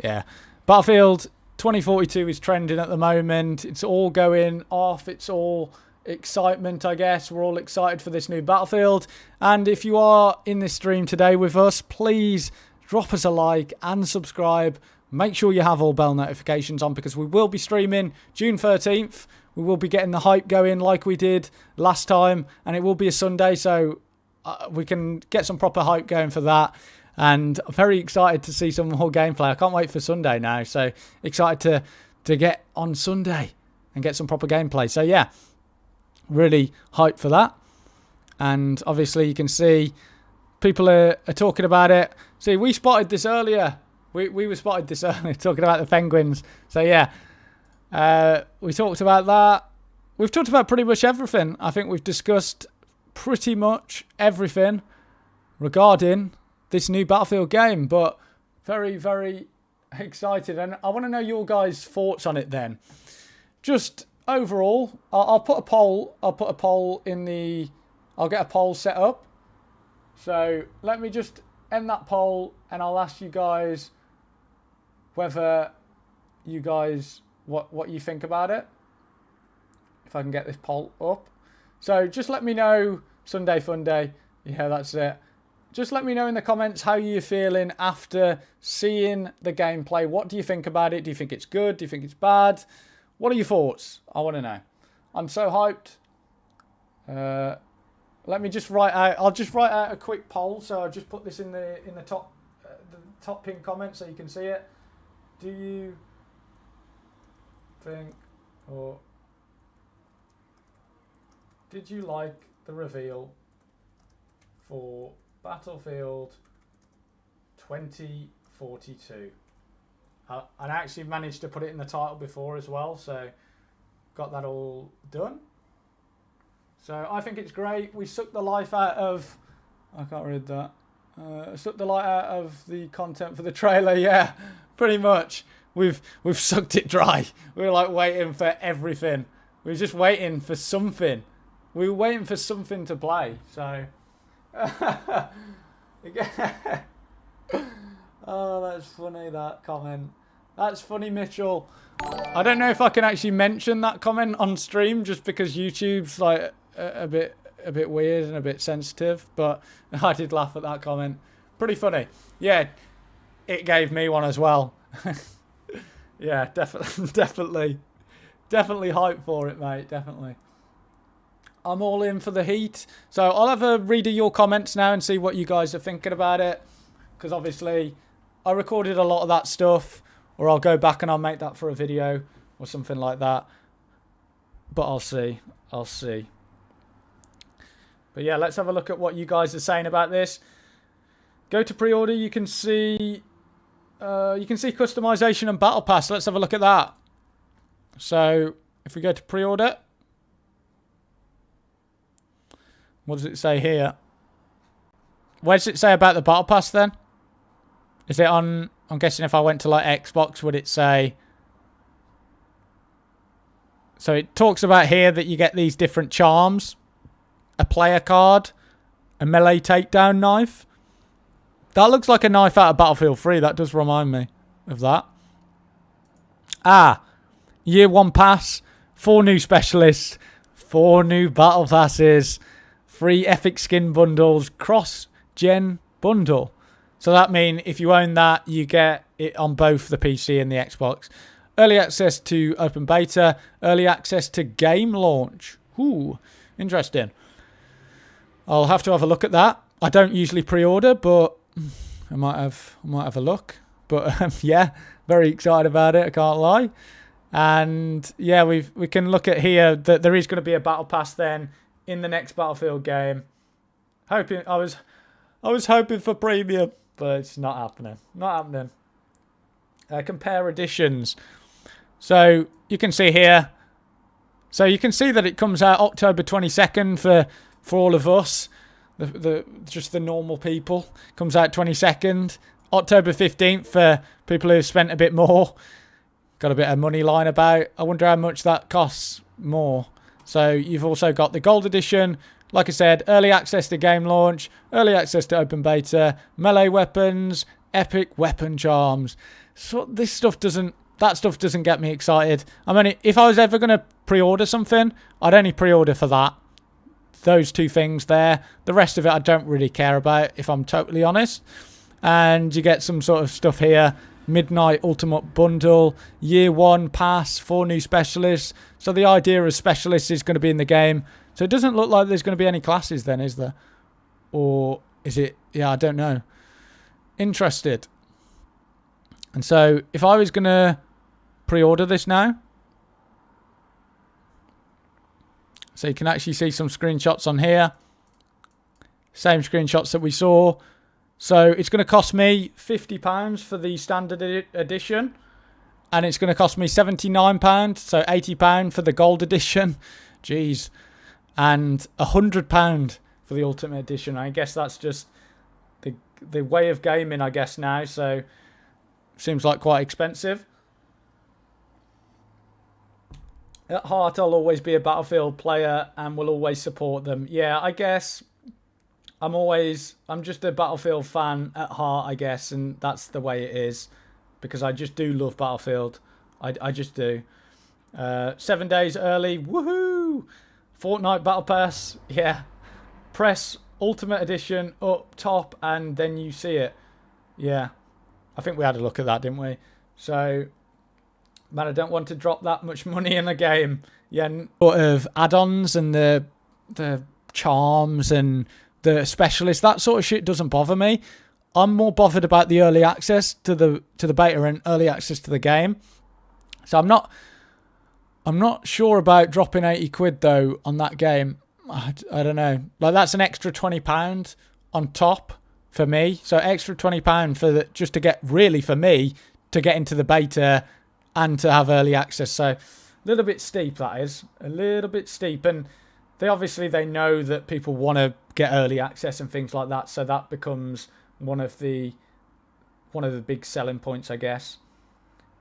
yeah. Battlefield 2042 is trending at the moment. It's all going off. It's all excitement, I guess. We're all excited for this new Battlefield. And if you are in this stream today with us, please drop us a like and subscribe. Make sure you have all bell notifications on because we will be streaming June 13th. We will be getting the hype going like we did last time. And it will be a Sunday, so we can get some proper hype going for that. And I'm very excited to see some more gameplay. I can't wait for Sunday now. So excited to get on Sunday and get some proper gameplay. So yeah, really hyped for that. And obviously you can see people are talking about it. See, we spotted this earlier. We were spotted this earlier talking about the penguins. So yeah, we talked about that. We've talked about pretty much everything. I think we've discussed pretty much everything regarding this new Battlefield game. But very, very excited. And I want to know your guys' thoughts on it then. Just overall, I'll put a poll. I'll get a poll set up. So let me just end that poll and I'll ask you guys whether you guys, what you think about it. If I can get this poll up. So just let me know, Sunday Fun Day. Yeah, that's it. Just let me know in the comments how you're feeling after seeing the gameplay. What do you think about it? Do you think it's good? Do you think it's bad? What are your thoughts? I want to know. I'm so hyped. Let me just write out. I'll just write out a quick poll. So I'll just put this in the top pinned comment so you can see it. Do you think, or did you like the reveal for Battlefield 2042? And I actually managed to put it in the title before as well, so got that all done. So I think it's great. We sucked the life out of... I can't read that. Sucked the life out of the content for the trailer. Yeah, pretty much. We've sucked it dry. We were like waiting for everything. We were just waiting for something. We were waiting for something to play. So... Oh, that's funny, that comment. That's funny, Mitchell. I don't know if I can actually mention that comment on stream just because YouTube's like a bit weird and a bit sensitive, but I did laugh at that comment. Pretty funny. Yeah, it gave me one as well. Yeah, definitely hyped for it, mate. Definitely. I'm all in for the heat. So I'll have a read of your comments now and see what you guys are thinking about it. Because obviously I recorded a lot of that stuff, or I'll go back and I'll make that for a video or something like that. But I'll see. But yeah, let's have a look at what you guys are saying about this. Go to pre-order. You can see customization and battle pass. Let's have a look at that. So if we go to pre-order, what does it say here? What does it say about the battle pass then? Is it on... I'm guessing if I went to like Xbox, would it say... So it talks about here that you get these different charms. A player card. A melee takedown knife. That looks like a knife out of Battlefield 3. That does remind me of that. Year 1 pass. 4 new specialists. 4 new battle passes. 3 epic skin bundles. Cross-gen bundle. So that means if you own that, you get it on both the PC and the Xbox. Early access to open beta. Early access to game launch. Ooh, interesting. I'll have to have a look at that. I don't usually pre-order, but I might have a look. But yeah, very excited about it. I can't lie. And yeah, we can look at here that there is going to be a battle pass then in the next Battlefield game. I was hoping for premium, but it's not happening. Not happening. Compare editions. So you can see here. So you can see that it comes out October 22nd for all of us, just the normal people. Comes out 22nd. October 15th for people who've spent a bit more. Got a bit of money lying about. I wonder how much that costs more. So you've also got the gold edition. Like I said, early access to game launch, early access to open beta, melee weapons, epic weapon charms. So that stuff doesn't get me excited. I mean, if I was ever going to pre-order something, I'd only pre-order for that. Those 2 things there. The rest of it I don't really care about, if I'm totally honest. And you get some sort of stuff here. Midnight Ultimate Bundle, Year 1 Pass, 4 new specialists. So the idea of specialists is going to be in the game. So it doesn't look like there's going to be any classes then, is there? Or is it? Yeah, I don't know. interested. And so if I was going to pre-order this now, so you can actually see some screenshots on here. Same screenshots that we saw. So it's going to cost me £50 for the standard edition. And it's going to cost me £79, so £80 for the gold edition. Jeez. And £100 for the ultimate edition. I guess that's just the way of gaming, I guess, now. So seems like quite expensive. At heart, I'll always be a Battlefield player and will always support them. Yeah, I guess I'm just a Battlefield fan at heart, I guess, and that's the way it is, because I just do love Battlefield. I just do. 7 days early, woohoo! Fortnite Battle Pass, yeah. Press Ultimate Edition up top and then you see it. Yeah, I think we had a look at that, didn't we? So, man, I don't want to drop that much money in a game. Yeah, sort of add-ons and the charms and the specialists, that sort of shit doesn't bother me. I'm more bothered about the early access to the beta and early access to the game. So I'm not sure about dropping 80 quid though on that game. I don't know. Like, that's an extra £20 on top for me. So extra £20 for just to get, really for me, to get into the beta and to have early access. So a little bit steep, that is. A little bit steep. And they know that people want to get early access and things like that. So that becomes one of the big selling points, I guess.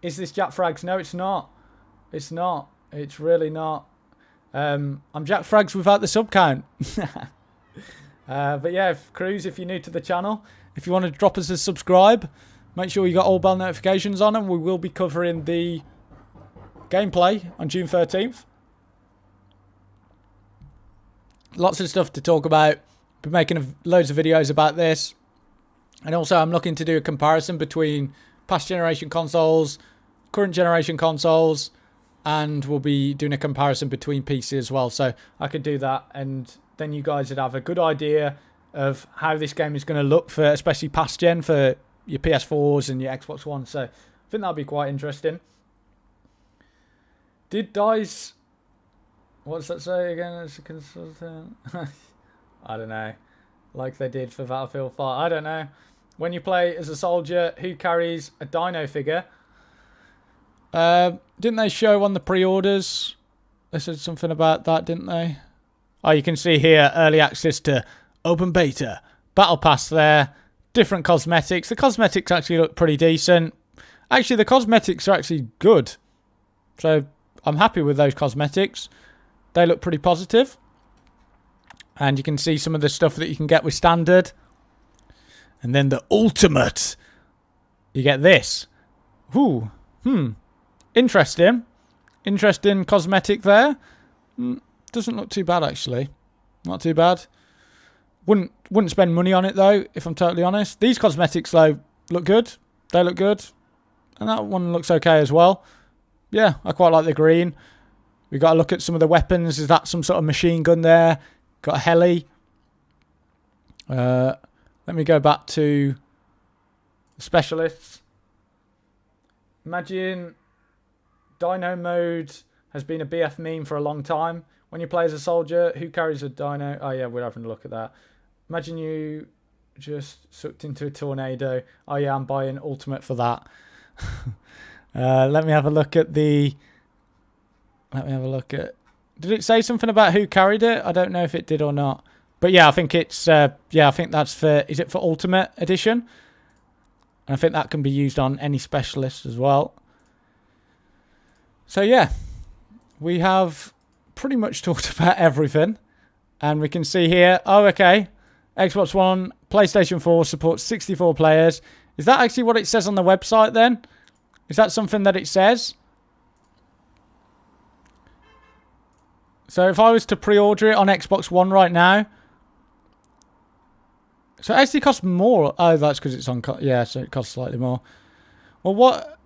Is this Jack Frags? No, it's not. It's not. It's really not. I'm Jack Frags without the sub count. But yeah, Cruz, if you're new to the channel, if you want to drop us a subscribe, make sure you got all bell notifications on, and we will be covering the gameplay on June 13th. Lots of stuff to talk about. Been making loads of videos about this. And also I'm looking to do a comparison between past generation consoles, current generation consoles, and we'll be doing a comparison between PC as well. So I could do that, and then you guys would have a good idea of how this game is going to look for, especially past gen, for your PS4s and your Xbox One. So I think that'll be quite interesting. Did DICE... What's that say again as a consultant? I don't know. Like they did for Battlefield 5. I don't know. When you play as a soldier who carries a dino figure... didn't they show on the pre-orders? They said something about that, didn't they? Oh, you can see here early access to open beta, battle pass there, different cosmetics. The cosmetics actually look pretty decent. Actually, the cosmetics are actually good. So I'm happy with those cosmetics. They look pretty positive. And you can see some of the stuff that you can get with standard. And then the ultimate. You get this. Ooh. Interesting. Interesting cosmetic there. Doesn't look too bad, actually. Not too bad. Wouldn't spend money on it, though, if I'm totally honest. These cosmetics, though, look good. They look good. And that one looks okay as well. Yeah, I quite like the green. We've got to look at some of the weapons. Is that some sort of machine gun there? Got a heli. Let me go back to the specialists. Imagine Dino mode has been a BF meme for a long time. When you play as a soldier who carries a dino... Oh, yeah, we're having a look at that. Imagine you just sucked into a tornado. Oh, yeah, I'm buying Ultimate for that. Let me have a look at the... Let me have a look at... Did it say something about who carried it? I don't know if it did or not. But yeah, I think it's... yeah, I think that's for... Is it for Ultimate Edition? And I think that can be used on any specialist as well. So yeah, we have pretty much talked about everything. And we can see here, oh, okay, Xbox One, PlayStation 4 supports 64 players. Is that actually what it says on the website then? Is that something that it says? So if I was to pre-order it on Xbox One right now, so it actually costs more. Oh, that's because it's on... Yeah, so it costs slightly more. Well, what...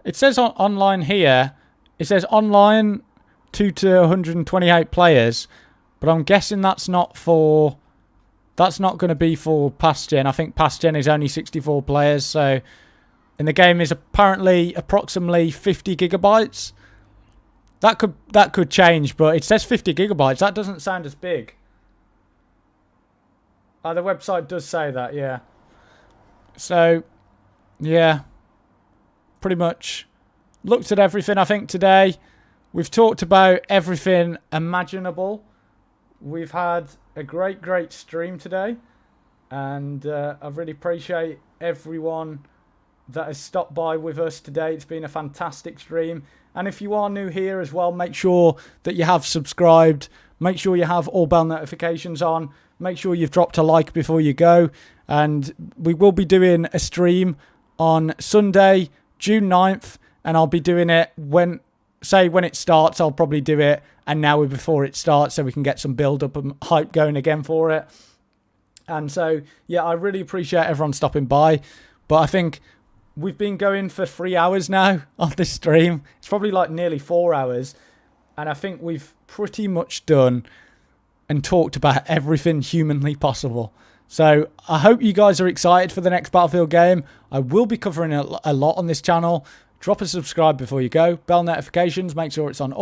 It says online here, it says online 2 to 128 players, but I'm guessing that's not for That's not going to be for past gen. I think past gen is only 64 players. So, and the game is apparently approximately 50 gigabytes. That could change, but it says 50 gigabytes. That doesn't sound as big. The website does say that, yeah. So, yeah. Pretty much looked at everything, I think, today. We've talked about everything imaginable. We've had a great stream today. And I really appreciate everyone that has stopped by with us today. It's been a fantastic stream. And if you are new here as well, make sure that you have subscribed. Make sure you have all bell notifications on. Make sure you've dropped a like before you go. And we will be doing a stream on Sunday, June 9th. And I'll be doing it when it starts, I'll probably do it an hour before it starts so we can get some build up and hype going again for it. And so, yeah, I really appreciate everyone stopping by. But I think we've been going for 3 hours now on this stream. It's probably like nearly 4 hours. And I think we've pretty much done and talked about everything humanly possible. So I hope you guys are excited for the next Battlefield game. I will be covering a lot on this channel. Drop a subscribe before you go. Bell notifications, make sure it's on all.